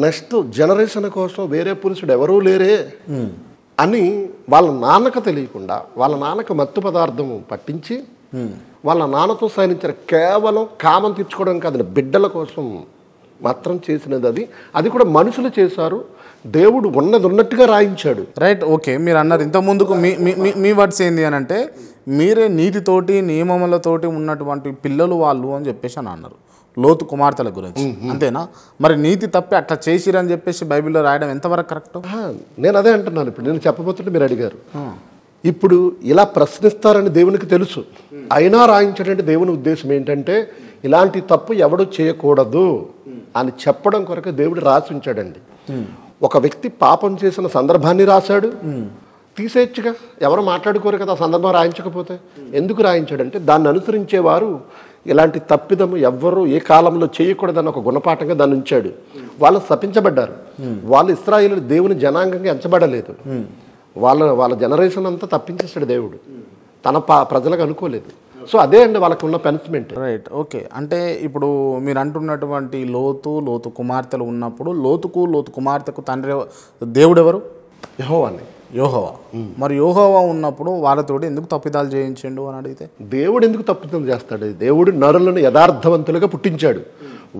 నెక్స్ట్ జనరేషన్ కోసం వేరే పురుషుడు ఎవరూ లేరే అని వాళ్ళ నాన్నకు తెలియకుండా, వాళ్ళ నాన్నకు మత్తు పదార్థం పట్టించి వాళ్ళ నాన్నతో సైనించారు. కేవలం కామం తీర్చుకోవడం కాదు, బిడ్డల కోసం మాత్రం చేసినది. అది కూడా మనుషులు చేశారు. దేవుడు ఉన్నట్టుగా రాయించాడు. Right, okay. మీరు అన్నారు ఇంతకుముందుకు మీ వర్డ్స్ ఏంది అని అంటే, మీరే నీతితోటి నియమములతోటి ఉన్నటువంటి పిల్లలు వాళ్ళు అని చెప్పేసి అని అన్నారు లోతు కుమార్తెల గురించి, అంతేనా? మరి నీతి తప్పి అట్లా చేసిరని చెప్పేసి బైబిల్లో రాయడం ఎంతవరకు కరెక్ట్? నేను అదే అంటున్నాను. ఇప్పుడు నేను చెప్పబోతుంటే మీరు అడిగారు. ఇప్పుడు ఇలా ప్రశ్నిస్తారని దేవునికి తెలుసు, అయినా రాయించడంటే దేవుని ఉద్దేశం ఏంటంటే ఇలాంటి తప్పు ఎవడు చేయకూడదు అని చెప్పడం కొరకు దేవుడు రాసి ఉంచాడండి. ఒక వ్యక్తి పాపం చేసిన సందర్భాన్ని రాశాడు, తీసేయచ్చుగా, ఎవరు మాట్లాడుకోరు కదా ఆ సందర్భం రాయించకపోతే. ఎందుకు రాయించాడంటే దాన్ని అనుసరించేవారు ఇలాంటి తప్పిదము ఎవ్వరూ ఏ కాలంలో చేయకూడదని ఒక గుణపాఠంగా దాన్ని ఉంచాడు. వాళ్ళు శపించబడ్డారు. వాళ్ళు ఇశ్రాయేలు దేవుని జనాంగంగా ఎంచబడలేదు. వాళ్ళ జనరేషన్ అంతా తప్పించేస్తాడు దేవుడు, తన ప్రజలకు అనుకోలేదు. సో అదే అండి వాళ్ళకు ఉన్న పనిష్మెంట్. Right, okay. అంటే ఇప్పుడు మీరు అంటున్నటువంటి లోతు కుమార్తెలు ఉన్నప్పుడు లోతు కుమార్తెకు తండ్రి దేవుడు ఎవరు? యెహోవా. మరి యెహోవా ఉన్నప్పుడు వాళ్ళతోటి ఎందుకు తప్పిదాలు చేయించండు అని అడిగితే, దేవుడు ఎందుకు తప్పిదం చేస్తాడు? దేవుడు నరులను యథార్థవంతులుగా పుట్టించాడు.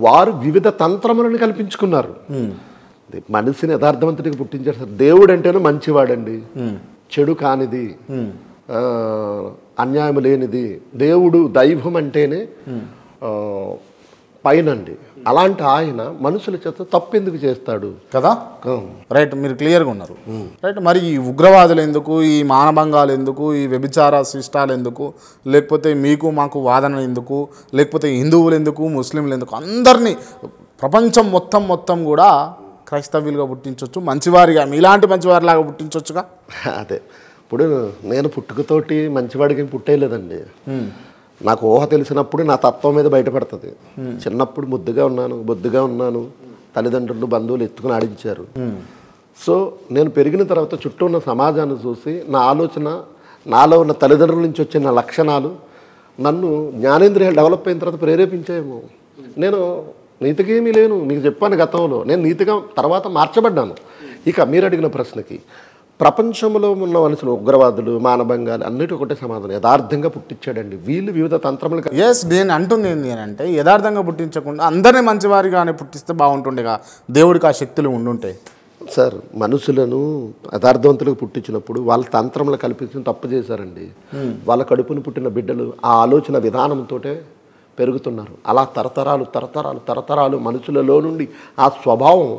వారు వివిధ తంత్రములను కల్పించుకున్నారు. మనిషిని యథార్థవంతుడిగా పుట్టించాడు. దేవుడు అంటేనే మంచివాడండి, చెడు కానిది, అన్యాయం లేనిది. దేవుడు దైవం అంటేనే పైనండి. అలాంటి ఆయన మనుషుల చేత తప్పు ఎందుకు చేస్తాడు కదా? రైట్, మీరు క్లియర్గా ఉన్నారు. రైట్, మరి ఈ ఉగ్రవాదులు ఎందుకు, ఈ మానభంగాలు ఎందుకు, ఈ వ్యభిచార శిష్టాలు ఎందుకు, లేకపోతే మీకు మాకు వాదన ఎందుకు, లేకపోతే హిందువులు ఎందుకు, ముస్లింలు ఎందుకు, అందరినీ ప్రపంచం మొత్తం కూడా క్రైస్తవ్యులుగా పుట్టించవచ్చు, మంచివారిగా మీలాంటి మంచివారిలాగా పుట్టించవచ్చుగా? అదే, ఇప్పుడు నేను పుట్టుకతోటి మంచివాడికి పుట్టేయలేదండి. నాకు ఊహ తెలిసినప్పుడు నా తత్వం మీద బయటపడుతుంది. చిన్నప్పుడు బొద్దుగా ఉన్నాను, తల్లిదండ్రులు బంధువులు ఎత్తుకుని ఆడించారు. సో నేను పెరిగిన తర్వాత చుట్టూ ఉన్న సమాజాన్ని చూసి నా ఆలోచన, నాలో ఉన్న తల్లిదండ్రుల నుంచి వచ్చిన లక్షణాలు నన్ను జ్ఞానేంద్రియాలు డెవలప్ అయిన తర్వాత ప్రేరేపించాయేమో. నీతికి ఏమీ లేను. మీకు చెప్పాను గతంలో, నేను నీతిగా తర్వాత మార్చబడ్డాను. ఇక మీరు అడిగిన ప్రశ్నకి, ప్రపంచంలో ఉన్న మనుషులు ఉగ్రవాదులు, మానభంగాలు అన్నిటి ఒకటే సమాధానం, యథార్థంగా పుట్టించాడండి. వీళ్ళు వివిధ తంత్రములు. ఎస్, నేను అంటుంది ఏంటి అని అంటే యథార్థంగా పుట్టించకుండా అందరినీ మంచివారిగానే పుట్టిస్తే బాగుంటుండేగా, దేవుడికి ఆ శక్తులు ఉండుంటాయి. సార్, మనుషులను యథార్థవంతులకు పుట్టించినప్పుడు వాళ్ళ తంత్రములు కల్పించిన తప్పు చేశారండి. వాళ్ళ కడుపును పుట్టిన బిడ్డలు ఆ ఆలోచన విధానంతో పెరుగుతున్నారు. అలా తరతరాలు మనుషులలో నుండి ఆ స్వభావం,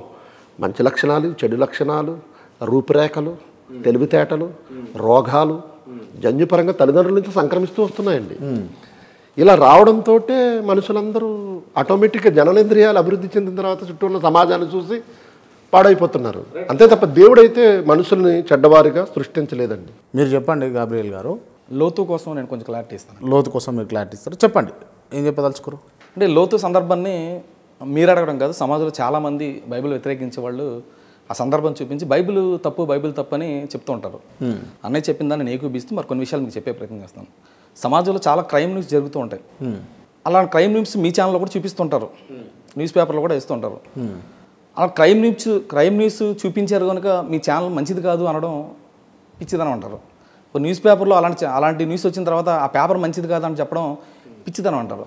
మంచి లక్షణాలు, చెడు లక్షణాలు, రూపురేఖలు, తెలివితేటలు, రోగాలు జన్యుపరంగా తల్లిదండ్రుల నుంచి సంక్రమిస్తూ వస్తున్నాయండి. ఇలా రావడంతో మనుషులందరూ ఆటోమేటిక్గా జననేంద్రియాలు అభివృద్ధి చెందిన తర్వాత చుట్టూ ఉన్న సమాజాన్ని చూసి పాడైపోతున్నారు. అంతే తప్ప దేవుడైతే మనుషుల్ని చెడ్డవారిగా సృష్టించలేదండి. మీరు చెప్పండి గాబ్రియల్ గారు. లోతు కోసం నేను కొంచెం క్లారిటీ ఇస్తాను. లోతు కోసం మీరు క్లారిటీ ఇస్తారు, చెప్పండి. ఏం చెప్పదలుచుకోరు? అంటే లోతు సందర్భాన్ని మీరు అడగడం కాదు, సమాజంలో చాలామంది బైబిల్ వ్యతిరేకించే వాళ్ళు ఆ సందర్భం చూపించి బైబిల్ తప్పు అని చెప్తూ ఉంటారు. అన్నయ్య చెప్పిన దాన్ని ఏకీభవిస్తూ మరి కొన్ని విషయాలు మీకు చెప్పే ప్రయత్నం చేస్తాను. సమాజంలో చాలా క్రైమ్ న్యూస్ జరుగుతూ ఉంటాయి. అలాంటి క్రైమ్ న్యూస్ మీ ఛానల్లో కూడా చూపిస్తుంటారు, న్యూస్ పేపర్లో కూడా వేస్తుంటారు. అలా క్రైమ్ న్యూస్ చూపించారు కనుక మీ ఛానల్ మంచిది కాదు అనడం పిచ్చిదనం అంటారు. న్యూస్ పేపర్లో అలాంటి న్యూస్ వచ్చిన తర్వాత ఆ పేపర్ మంచిది కాదు అని చెప్పడం పిచ్చిదనం అంటారు.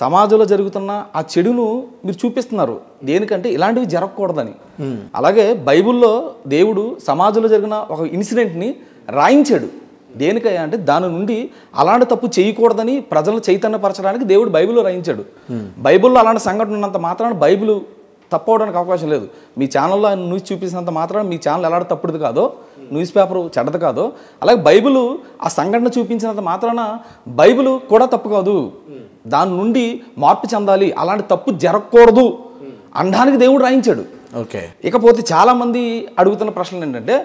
సమాజంలో జరుగుతున్న ఆ చెడును మీరు చూపిస్తున్నారు, దేనికంటే ఇలాంటివి జరగకూడదని. అలాగే బైబిల్లో దేవుడు సమాజంలో జరిగిన ఒక ఇన్సిడెంట్ని రాయించాడు. దేనికయ్యా అంటే దాని నుండి అలాంటి తప్పు చేయకూడదని ప్రజలను చైతన్యపరచడానికి దేవుడు బైబిల్లో రాయించాడు. బైబిల్లో అలాంటి సంఘటన ఉన్నంత మాత్రాన బైబిల్ తప్పవడానికి అవకాశం లేదు. మీ ఛానల్లో ఆయన న్యూస్ చూపించినంత మాత్రం మీ ఛానల్ ఎలాంటి తప్పుడుది కాదో, న్యూస్ పేపర్ చెడ్డది కాదో, అలాగే బైబిల్ ఆ సంఘటన చూపించినంత మాత్రాన బైబిల్ కూడా తప్పు కాదు, దాని నుండి మార్పు చెందాలి, అలాంటి తప్పు జరగకూడదు అనడానికి దేవుడు రాయించాడు. ఓకే. ఇకపోతే చాలామంది అడుగుతున్న ప్రశ్నలు ఏంటంటే,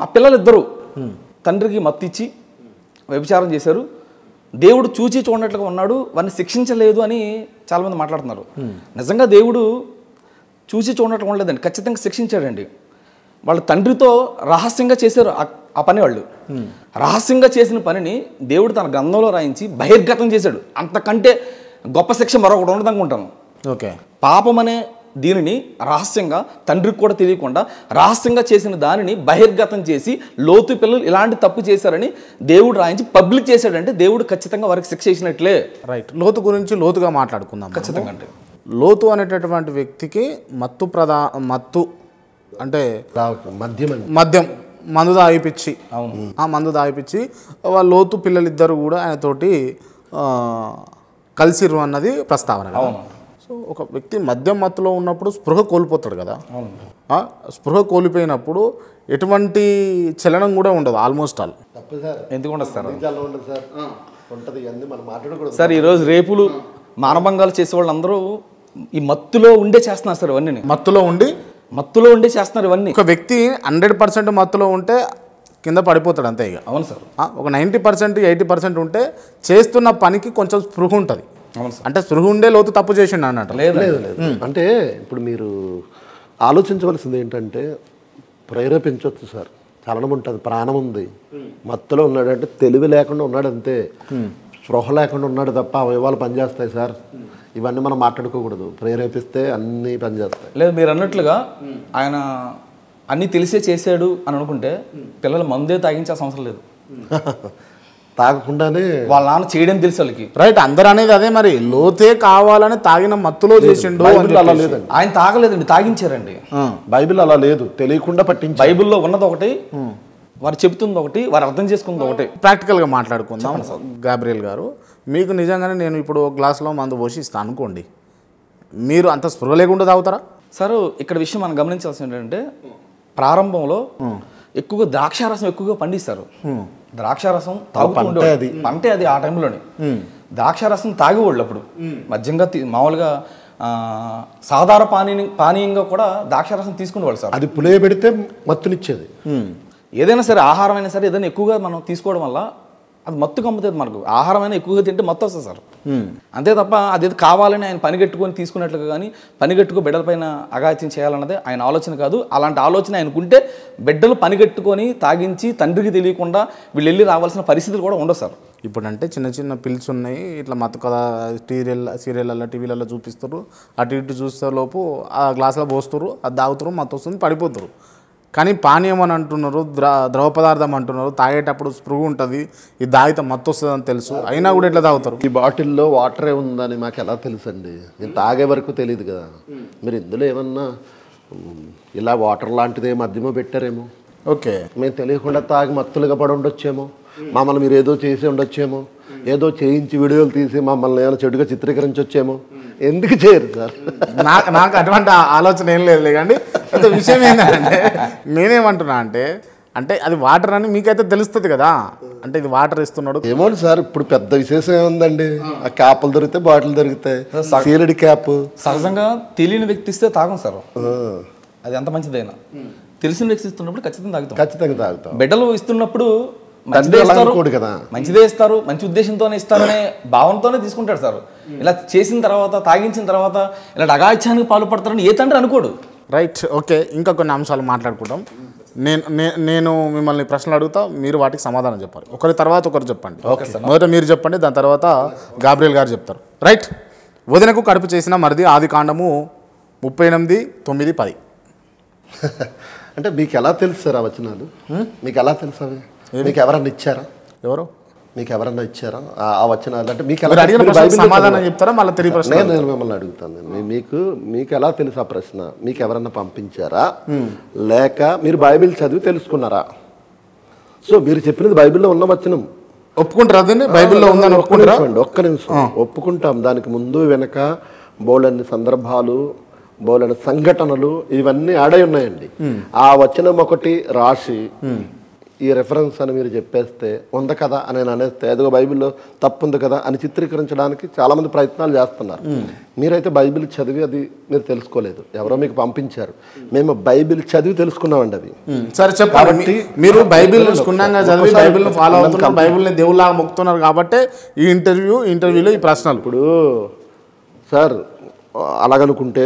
ఆ పిల్లలిద్దరూ తండ్రికి మత్తు ఇచ్చి వ్యభిచారం చేశారు, దేవుడు చూచి చూడనట్లుగా ఉన్నాడు, వారిని శిక్షించలేదు అని చాలామంది మాట్లాడుతున్నారు. నిజంగా దేవుడు చూసి చూడనట్లు ఉండలేదండి, ఖచ్చితంగా శిక్షించాడండి. వాళ్ళ తండ్రితో రహస్యంగా చేశారు ఆ పని. వాళ్ళు రహస్యంగా చేసిన పనిని దేవుడు తన గ్రంథంలో రాయించి బహిర్గతం చేశాడు. అంతకంటే గొప్ప శిక్ష మరొకటి ఉండదనుకుంటాను. ఓకే. పాపం అనే దీనిని రహస్యంగా తండ్రికి కూడా తెలియకుండా రహస్యంగా చేసిన దానిని బహిర్గతం చేసి లోతు పిల్లలు ఇలాంటి తప్పు చేశారని దేవుడు రాయించి పబ్లిక్ చేశాడంటే దేవుడు ఖచ్చితంగా వారికి శిక్ష చేసినట్లే. రైట్. లోతు గురించి లోతుగా మాట్లాడుకుందాం. ఖచ్చితంగా. అంటే లోతు అనేటటువంటి వ్యక్తికి మత్తు అంటే మద్యం మందు తాగిపిచ్చి, ఆ మందు తాగిపిచ్చి వాళ్ళ లోతు పిల్లలిద్దరు కూడా ఆయనతోటి కలిసిరు అన్నది ప్రస్తావన. సో ఒక వ్యక్తి మద్యం మత్తులో ఉన్నప్పుడు స్పృహ కోల్పోతాడు కదా. స్పృహ కోల్పోయినప్పుడు ఎటువంటి చలనం కూడా ఉండదు ఆల్మోస్ట్ ఆల్. ఎందుకు ఉండదు సార్? ఈరోజు రేపులు మానభంగాలు చేసే వాళ్ళు అందరూ ఈ మత్తులో ఉండే చేస్తున్నారు సార్. ఇవన్నీ మత్తులో ఉండే చేస్తున్నారు ఇవన్నీ. ఒక వ్యక్తి 100% మత్తులో ఉంటే కింద పడిపోతాడు అంతే ఇక. అవును సార్. ఒక 90% 80% ఉంటే చేస్తున్న పనికి కొంచెం స్పృహ ఉంటుంది. అంటే స్పృహ ఉండే లోతు తప్పు చేసిండు అన్నట్టు. లేదు. అంటే ఇప్పుడు మీరు ఆలోచించవలసింది ఏంటంటే, ప్రేరేపించవచ్చు సార్, చలనం ఉంటుంది, ప్రాణం ఉంది. మత్తులో ఉన్నాడంటే తెలివి లేకుండా ఉన్నాడు అంతే, స్పృహ లేకుండా ఉన్నాడు తప్ప అవయవాలు పనిచేస్తాయి సార్. ఇవన్నీ మనం మాట్లాడుకోకూడదు. ప్రేరేపిస్తే అన్నీ పనిచేస్తాయి. లేదు, మీరు అన్నట్లుగా ఆయన అన్నీ తెలిసే చేశాడు అని అనుకుంటే పిల్లలు మందే తాగించాల్సిన అవసరం లేదు. తాగకుండానే వాళ్ళ నాన్న చేయడం తెలుసు వాళ్ళకి. రైట్. అందరూ అనేది అదే. మరి లోతే కావాలని తాగిన మత్తులో చేసిండు. అలా లేదండి, ఆయన తాగలేదండి, తాగించారండి. బైబిల్ అలా లేదు, తెలియకుండా పట్టించి. బైబిల్లో ఉన్నది ఒకటి, వారు చెబుతుంది ఒకటి, వారు అర్థం చేసుకుంది ఒకటి. ప్రాక్టికల్గా మాట్లాడుకుందాం. గాబ్రియల్ గారు, మీకు నిజంగానే నేను ఇప్పుడు ఒక గ్లాసులో మందు పోసి ఇస్తాను అనుకోండి, మీరు అంత స్పృహ లేకుండా తాగుతారా? సార్, ఇక్కడ విషయం మనం గమనించాల్సింది ఏంటంటే, ప్రారంభంలో ఎక్కువగా ద్రాక్షారసం ఎక్కువగా పండిస్తారు. ద్రాక్షారసం పంటే అది ఆ టైంలోనే ద్రాక్షారసం తాగేవాళ్ళు. అప్పుడు మధ్యంగా మామూలుగా సాధారణ పానీయంగా కూడా ద్రాక్షారసం తీసుకునేవాళ్ళు సార్. అది పులియబెడితే మత్తునిచ్చేది. ఏదైనా సరే, ఆహారం అయినా సరే, ఏదైనా ఎక్కువగా మనం తీసుకోవడం వల్ల అది మత్తు కమ్ముతుంది. మనకు ఆహారం అయినా ఎక్కువగా తింటే మత్తు వస్తుంది సార్. అంతే తప్ప అదేదో కావాలని ఆయన పనిగట్టుకొని తీసుకున్నట్లుగా కానీ పనిగట్టుకో బిడ్డలపైన అఘాయిత్యం చేయాలన్నదే ఆయన ఆలోచన కాదు. అలాంటి ఆలోచన ఆయనకుంటే బిడ్డలు పనిగట్టుకొని తాగించి తండ్రికి తెలియకుండా వీళ్ళు వెళ్ళి రావాల్సిన పరిస్థితులు కూడా ఉండవు సార్. ఇప్పుడంటే చిన్న చిన్న పిల్స్ ఉన్నాయి, ఇట్లా మత్తు కథ సీరియళ్ళల్లో టీవీలలో చూపిస్తారు, అటు ఇటు చూస్తే లోపు ఆ గ్లాసులో పోస్తారు, అది తాగుతారు, మత్తు వస్తుంది, పడిపోతారు. కానీ పానీయం అని అంటున్నారు, ద్రవ పదార్థం అంటున్నారు, తాగేటప్పుడు స్ప్రూ ఉంటుంది, ఇది తాగితే మత్తు వస్తుంది అని తెలుసు, అయినా కూడా ఎట్లా తాగుతారు? ఈ బాటిల్లో వాటరే ఉందని మాకు ఎలా తెలుసు అండి? నేను తాగే వరకు తెలియదు కదా. మీరు ఇందులో ఏమన్నా ఇలా వాటర్ లాంటిదే మద్యమో పెట్టారేమో, ఓకే, మేము తెలియకుండా తాగి మత్తులుగా పడి ఉండొచ్చేమో, మమ్మల్ని మీరు ఏదో చేసి ఉండొచ్చేమో, ఏదో చేయించి వీడియోలు తీసి మమ్మల్ని ఏమైనా చెడుగా చిత్రీకరించొచ్చేమో. ఎందుకు చేయరు సార్? నాకు అటువంటి ఆలోచన ఏం లేదు కానీ అయితే విషయం ఏంటంటే నేనేమంటున్నా అంటే అది వాటర్ అని మీకైతే తెలుస్తుంది కదా, అంటే ఇది వాటర్ ఇస్తున్నాడు ఏమో సార్. ఇప్పుడు పెద్ద విశేషం ఏముందండి, ఆ క్యాపులు దొరికితే బాటిల్ దొరుకుతాయి, సీలడి క్యాప్. సహజంగా తెలియని వ్యక్తి ఇస్తే తాగం సార్, అది ఎంత మంచిదైనా. తెలిసిన వ్యక్తి ఇస్తున్నప్పుడు ఖచ్చితంగా తాగుతాం. బిడ్డలు ఇస్తున్నప్పుడు మంచిదే ఇస్తారు, మంచి ఉద్దేశంతోనే ఇస్తారనే భావంతోనే తీసుకుంటాడు సార్. ఇలా చేసిన తర్వాత, తాగించిన తర్వాత ఇలాంటి అగాధ్యానికి పాల్పడతారని ఏ తండ్రి అనుకోడు. Right, okay. ఇంకా కొన్ని అంశాలు మాట్లాడుకుంటాం. నేను మిమ్మల్ని ప్రశ్నలు అడుగుతా, మీరు వాటికి సమాధానం చెప్పాలి. ఒకరి తర్వాత ఒకరు చెప్పండి. మొదట మీరు చెప్పండి, దాని తర్వాత గాబ్రియల్ గారు చెప్తారు. రైట్. వదినకు కడుపు చేసిన మరిది ఆదికాండము 38:9-10. అంటే మీకు ఎలా తెలుసు సార్ ఆ వచనాలు? మీకు ఎలా తెలుసు అవి? మీకు ఎవరన్నా ఇచ్చారా? ఎవరు మీకు ఎవరన్నా ఇచ్చారా ఆ వచనాలు? అంటే మీకు సమాధానం చెప్తారా? మళ్ళీ తిరిగి ప్రశ్న నేను మిమ్మల్ని అడుగుతాను. మీకు ఎలా తెలుసు ఆ ప్రశ్న? మీకు ఎవరన్నా పంపించారా, లేక మీరు బైబిల్ చదివి తెలుసుకున్నారా? సో మీరు చెప్పినది బైబిల్లో ఉన్న వచనం ఒప్పుకుంటారా? అదండి బైబిల్లో ఉందని ఒప్పుకుంటారా? ఒక్క నిమిషం, ఒప్పుకుంటాం. దానికి ముందు వెనక బోలెన్ని సందర్భాలు, బోలెన్ని సంఘటనలు ఇవన్నీ ఆడై ఉన్నాయండి. ఆ వచనం ఒకటి రాసి ఈ రెఫరెన్స్ అని మీరు చెప్పేస్తే ఉంది కదా అని నేను అనేస్తే ఏదో బైబిల్లో తప్పు ఉంది కదా అని చిత్రీకరించడానికి చాలామంది ప్రయత్నాలు చేస్తున్నారు. మీరైతే బైబిల్ చదివి అది మీరు తెలుసుకోలేదు, ఎవరో మీకు పంపించారు. మేము బైబిల్ చదివి తెలుసుకున్నామండి అది. సరే చెప్పండి, మీరు బైబిల్ చదివి బైబిల్ ఫాలో అవుతున్నారు, బైబిల్ని దేవుళ్ళగా మొక్కుతున్నారు కాబట్టి ఈ ఇంటర్వ్యూలో ఈ ప్రశ్నలు. ఇప్పుడు సార్ అలాగనుకుంటే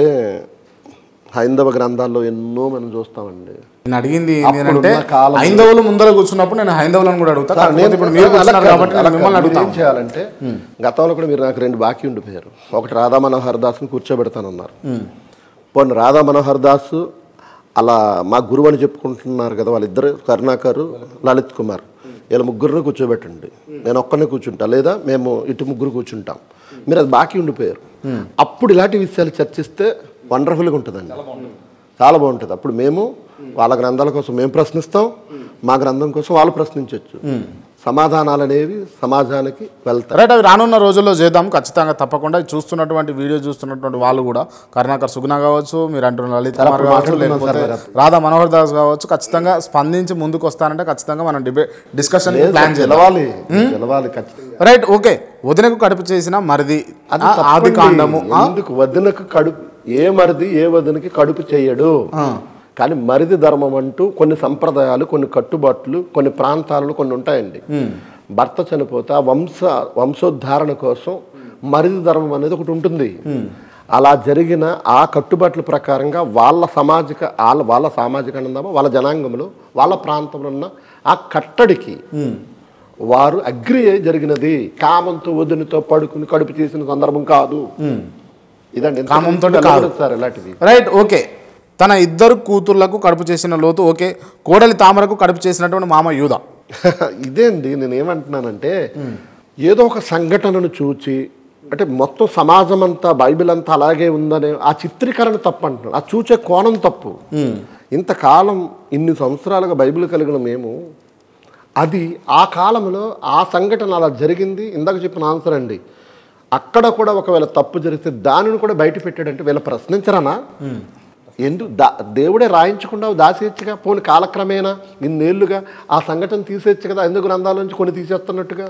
హైందవ గ్రంథాల్లో ఎన్నో మనం చూస్తామండి. నేను అడిగింది ఏంటంటే హైందవులు ముందర కూర్చున్నప్పుడు నేను హైందవులను కూడా అడుగుతా. ఏం చేయాలంటే గతంలో కూడా మీరు నాకు 2 బాకీ ఉండిపోయారు. ఒకటి రాధా మనోహర్ దాస్ని కూర్చోబెడతానన్నారు. పోనీ రాధా మనోహర్ దాస్ అలా మా గురువు అని చెప్పుకుంటున్నారు కదా, వాళ్ళిద్దరు కరుణాకర్, లలిత్ కుమార్, వీళ్ళ ముగ్గురిని కూర్చోబెట్టండి, నేను ఒక్కరినే కూర్చుంటా, లేదా మేము ఇటు ముగ్గురు కూర్చుంటాం. మీరు అది బాకీ ఉండిపోయారు. అప్పుడు ఇలాంటి విషయాలు చర్చిస్తే వండర్ఫుల్గా ఉంటుందండి, చాలా బాగుంటుంది. అప్పుడు మేము వాళ్ళ గ్రంథాల కోసం మేము ప్రశ్నిస్తాం, మా గ్రంథం కోసం వాళ్ళు ప్రశ్నించవచ్చు. సమాధానాలు అనేవి సమాజానికి వెళ్తాయి. రైట్, అవి రానున్న రోజుల్లో చేద్దాం ఖచ్చితంగా, తప్పకుండా. చూస్తున్నటువంటి వీడియో చూస్తున్నటువంటి వాళ్ళు కూడా కరుణాకర్ సుగుణ కావచ్చు, మీరు అంటున్న లలిత్ కుమార్ కావచ్చు, లేకపోతే రాధా మనోహర్ దాస్ కావచ్చు, ఖచ్చితంగా స్పందించి ముందుకు వస్తానంటే ఖచ్చితంగా మనం డిస్కషన్ ప్లాన్ చేయాలి. Right, okay. వదినకు కడుపు చేసిన మరిది ఆదికాండము. వదినకు కడుపు ఏ మరిది ఏ వదినకి కడుపు చేయడు, కానీ మరిది ధర్మం అంటూ కొన్ని సంప్రదాయాలు, కొన్ని కట్టుబాట్లు, కొన్ని ప్రాంతాలలో కొన్ని ఉంటాయండి. భర్త చనిపోతే ఆ వంశోద్ధారణ కోసం మరిది ధర్మం అనేది ఒకటి ఉంటుంది. అలా జరిగిన ఆ కట్టుబాట్ల ప్రకారంగా వాళ్ళ సామాజిక అందామా, వాళ్ళ జనాంగంలో, వాళ్ళ ప్రాంతంలో ఉన్న ఆ కట్టడికి వారు అగ్రి అయి జరిగినది. కామంతో వదినతో పడుకుని కడుపు చేసిన సందర్భం కాదు ఇదండి. సార్ ఇలాంటివి. Right, okay. తన 2 కూతుర్లకు కడుపు చేసిన లోతు, ఓకే. కోడలి తామరకు కడుపు చేసినటువంటి మామ యూదా. ఇదే అండి నేను ఏమంటున్నానంటే, ఏదో ఒక సంఘటనను చూచి, అంటే మొత్తం సమాజం అంతా బైబిల్ అంతా అలాగే ఉందనే ఆ చిత్రీకరణ తప్పు అంటున్నాను, ఆ చూచే కోణం తప్పు. ఇంతకాలం ఇన్ని సంవత్సరాలుగా బైబిల్ కలిగిన మేము అది ఆ కాలంలో ఆ సంఘటన అలా జరిగింది. ఇందాక చెప్పిన ఆన్సర్ అండి. అక్కడ కూడా ఒకవేళ తప్పు జరిగితే దానిని కూడా బయట పెట్టాడంటే వీళ్ళ ప్రశ్నించరానా? దేవుడే రాయించకుండా దాసేయచ్చుగా, పోని కాలక్రమేణా ఇన్నేళ్లుగా ఆ సంఘటన తీసేయచ్చు కదా, ఎందుకు గ్రంథాల నుంచి కొన్ని తీసేస్తున్నట్టుగా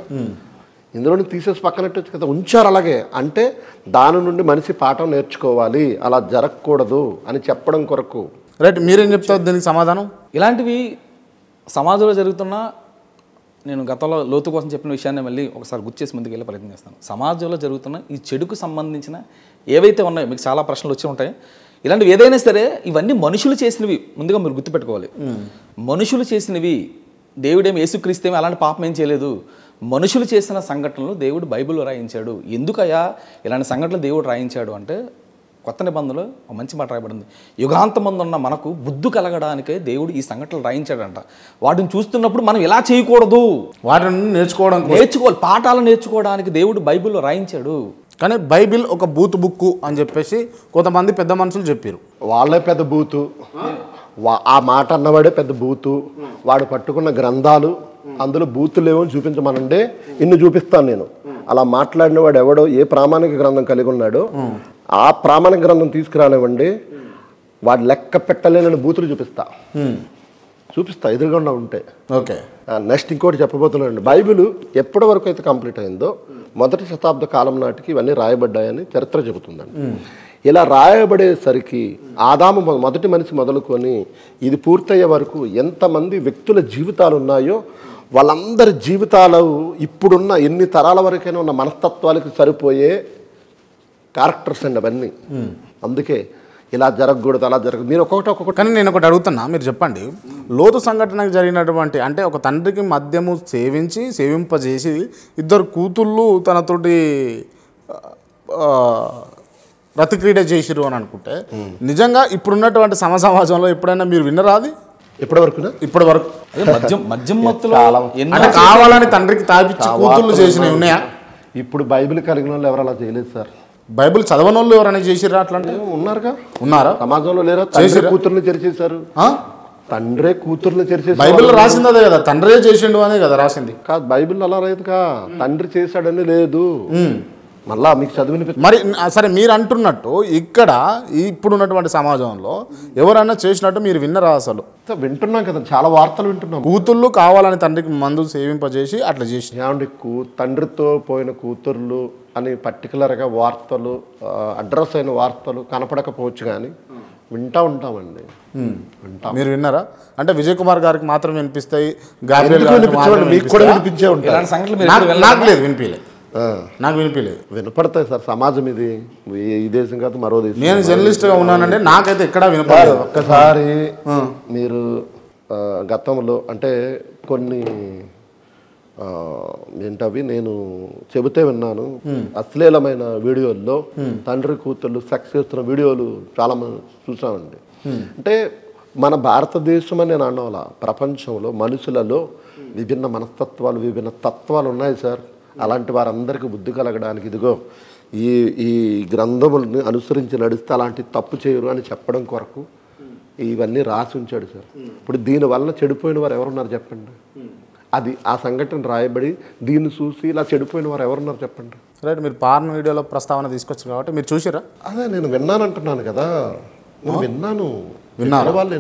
ఇందులోని తీసేసి పక్కనట్టచ్చు కదా, ఉంచారు అలాగే. అంటే దాని నుండి మనిషి పాఠం నేర్చుకోవాలి, అలా జరగకూడదు అని చెప్పడం కొరకు. రైట్, మీరేం చెప్తారు దీనికి సమాధానం? ఇలాంటివి సమాజంలో జరుగుతున్న, నేను గతంలో లోతు కోసం చెప్పిన విషయాన్ని మళ్ళీ ఒకసారి గుర్తు చేసి ముందుకు వెళ్ళే ప్రయత్నం చేస్తాను. సమాజంలో జరుగుతున్న ఈ చెడుకు సంబంధించిన ఏవైతే ఉన్నాయో, మీకు చాలా ప్రశ్నలు వచ్చి ఉంటాయి. ఇలాంటివి ఏదైనా సరే ఇవన్నీ మనుషులు చేసినవి ముందుగా మీరు గుర్తుపెట్టుకోవాలి. మనుషులు చేసినవి. దేవుడేమి యేసుక్రీస్తేమి అలాంటి పాపం ఏం చేయలేదు. మనుషులు చేసిన సంఘటనలు దేవుడు బైబిల్లో రాయించాడు. ఎందుకయ్యా ఇలాంటి సంఘటనలు దేవుడు రాయించాడు అంటే, కొత్త నిబంధనలో ఒక మంచి మాట రాయబడింది. యుగాంతమందు ఉన్న మనకు బుద్ధి కలగడానికే దేవుడు ఈ సంఘటనలు రాయించాడంట. వాటిని చూస్తున్నప్పుడు మనం ఇలా చేయకూడదు, వాటిని నేర్చుకోవాలి, పాఠాలు నేర్చుకోవడానికి దేవుడు బైబిల్లో రాయించాడు. కానీ బైబిల్ ఒక బూత్ బుక్ అని చెప్పేసి కొంతమంది పెద్ద మనుషులు చెప్పారు. వాళ్ళే పెద్ద బూతు, ఆ మాట అన్నవాడే పెద్ద బూతు. వాడు పట్టుకున్న గ్రంథాలు అందులో బూతులు లేవో చూపించమనంటే ఇన్ని చూపిస్తాను నేను. అలా మాట్లాడిన వాడు ఎవడో ఏ ప్రామాణిక గ్రంథం కలిగి ఉన్నాడో ఆ ప్రామాణిక గ్రంథం తీసుకురానివ్వండి, వాడు లెక్క పెట్టలేని బూతులు చూపిస్తా ఎదురుగా ఉంటే. ఓకే, నెక్స్ట్ ఇంకోటి చెప్పబోతున్నానండి. బైబిల్ ఎప్పటి వరకు అయితే కంప్లీట్ అయిందో మొదటి శతాబ్ద కాలం నాటికి ఇవన్నీ రాయబడ్డాయని చరిత్ర చెబుతుందండి. ఇలా రాయబడేసరికి ఆదాము మొదటి మనిషి మొదలుకొని ఇది పూర్తయ్యే వరకు ఎంతమంది వ్యక్తుల జీవితాలు ఉన్నాయో వాళ్ళందరి జీవితాలు ఇప్పుడున్న ఎన్ని తరాల వరకైనా ఉన్న మనస్తత్వాలకు సరిపోయే క్యారెక్టర్స్ అండి అవన్నీ. అందుకే ఇలా జరగకూడదు, అలా జరగదు. మీరు ఒక్కొక్కటి. కానీ నేను ఒకటి అడుగుతున్నా, మీరు చెప్పండి. లోతు సంఘటనకు జరిగినటువంటి, అంటే ఒక తండ్రికి మద్యము సేవింపజేసి ఇద్దరు కూతుళ్ళు తనతోటి రతిక్రీడ చేసిరు అని అనుకుంటే, నిజంగా ఇప్పుడున్నటువంటి సమాజంలో ఎప్పుడైనా మీరు విన్నరా అది? ఇప్పటి వరకు మద్యం మత్తులో అంటే కావాలని తండ్రికి తాగిచ్చి కూతుళ్ళు చేసినవి ఉన్నాయా? ఇప్పుడు బైబిల్ కలిగిన వాళ్ళు ఎవరు అలా చేయలేదు సార్. బైబిల్ చదవని వాళ్ళు ఎవరైనా చేసిరా అట్లాంటి? ఉన్నారా సమాజంలో లేరా? కూతుర్ని చేసేసారు, తండ్రే కూతుర్ని చేసేసారు. బైబిల్ రాసింది అదే కదా, తండ్రే చేసిండు అనే కదా రాసింది. కాదు, బైబిల్ అలా లేదుగా, తండ్రి చేశాడని లేదు. మళ్ళా మీకు చదివిన మరి సరే, మీరు అంటున్నట్టు ఇక్కడ ఇప్పుడున్నటువంటి సమాజంలో ఎవరైనా చేసినట్టు మీరు విన్నరా? అసలు వింటున్నాం కదా, చాలా వార్తలు వింటున్నాం. కూతుళ్ళు కావాలని తండ్రికి మందు సేవింపజేసి అట్లా చేసి ఏమండి, తండ్రితో పోయిన కూతుర్లు అని పర్టికులర్గా వార్తలు, అడ్రస్ అయిన వార్తలు కనపడకపోవచ్చు, కానీ వింటా ఉంటామండి. మీరు విన్నారా? అంటే విజయ్ కుమార్ గారికి మాత్రం వినిపిస్తాయి, మీకు కూడా వినిపించే ఉంటాయి. నాకు లేదు, వినిపించలేదు, నాకు వినిపించలేదు. వినపడతాయి సార్, సమాజం ఇది, ఈ దేశం కాదు మరో దేశం. నేను జర్నలిస్ట్గా ఉన్నానంటే నాకైతే ఎక్కడా వినపడలేదు. ఒక్కసారి మీరు గతంలో అంటే కొన్ని ఏంటవి నేను చెబితే విన్నాను, అశ్లీలమైన వీడియోల్లో తండ్రి కూతుళ్ళు సెక్స్ చేస్తున్న వీడియోలు చాలా చూసామండి. అంటే మన భారతదేశం అని నేను అన్నవాళ్ళ, ప్రపంచంలో మనుషులలో విభిన్న మనస్తత్వాలు, విభిన్న తత్వాలు ఉన్నాయి సార్. అలాంటి వారందరికీ బుద్ధి కలగడానికి ఇదిగో ఈ గ్రంథములను అనుసరించి నడిస్తే అలాంటి తప్పు చేయరు అని చెప్పడం కొరకు ఇవన్నీ రాసి ఉంచాడు సార్. ఇప్పుడు దీనివల్ల చెడిపోయిన వారు ఎవరున్నారు చెప్పండి? అది ఆ సంఘటన రాయబడి దీన్ని చూసి ఇలా చెడిపోయిన వారు ఎవరున్నారు చెప్పండి? రైట్, మీరు పార్న్ వీడియోలో ప్రస్తావన తీసుకొచ్చారు కాబట్టి మీరు చూసారా? అదే నేను విన్నాను అంటున్నాను కదా, విన్నాను. వాళ్ళు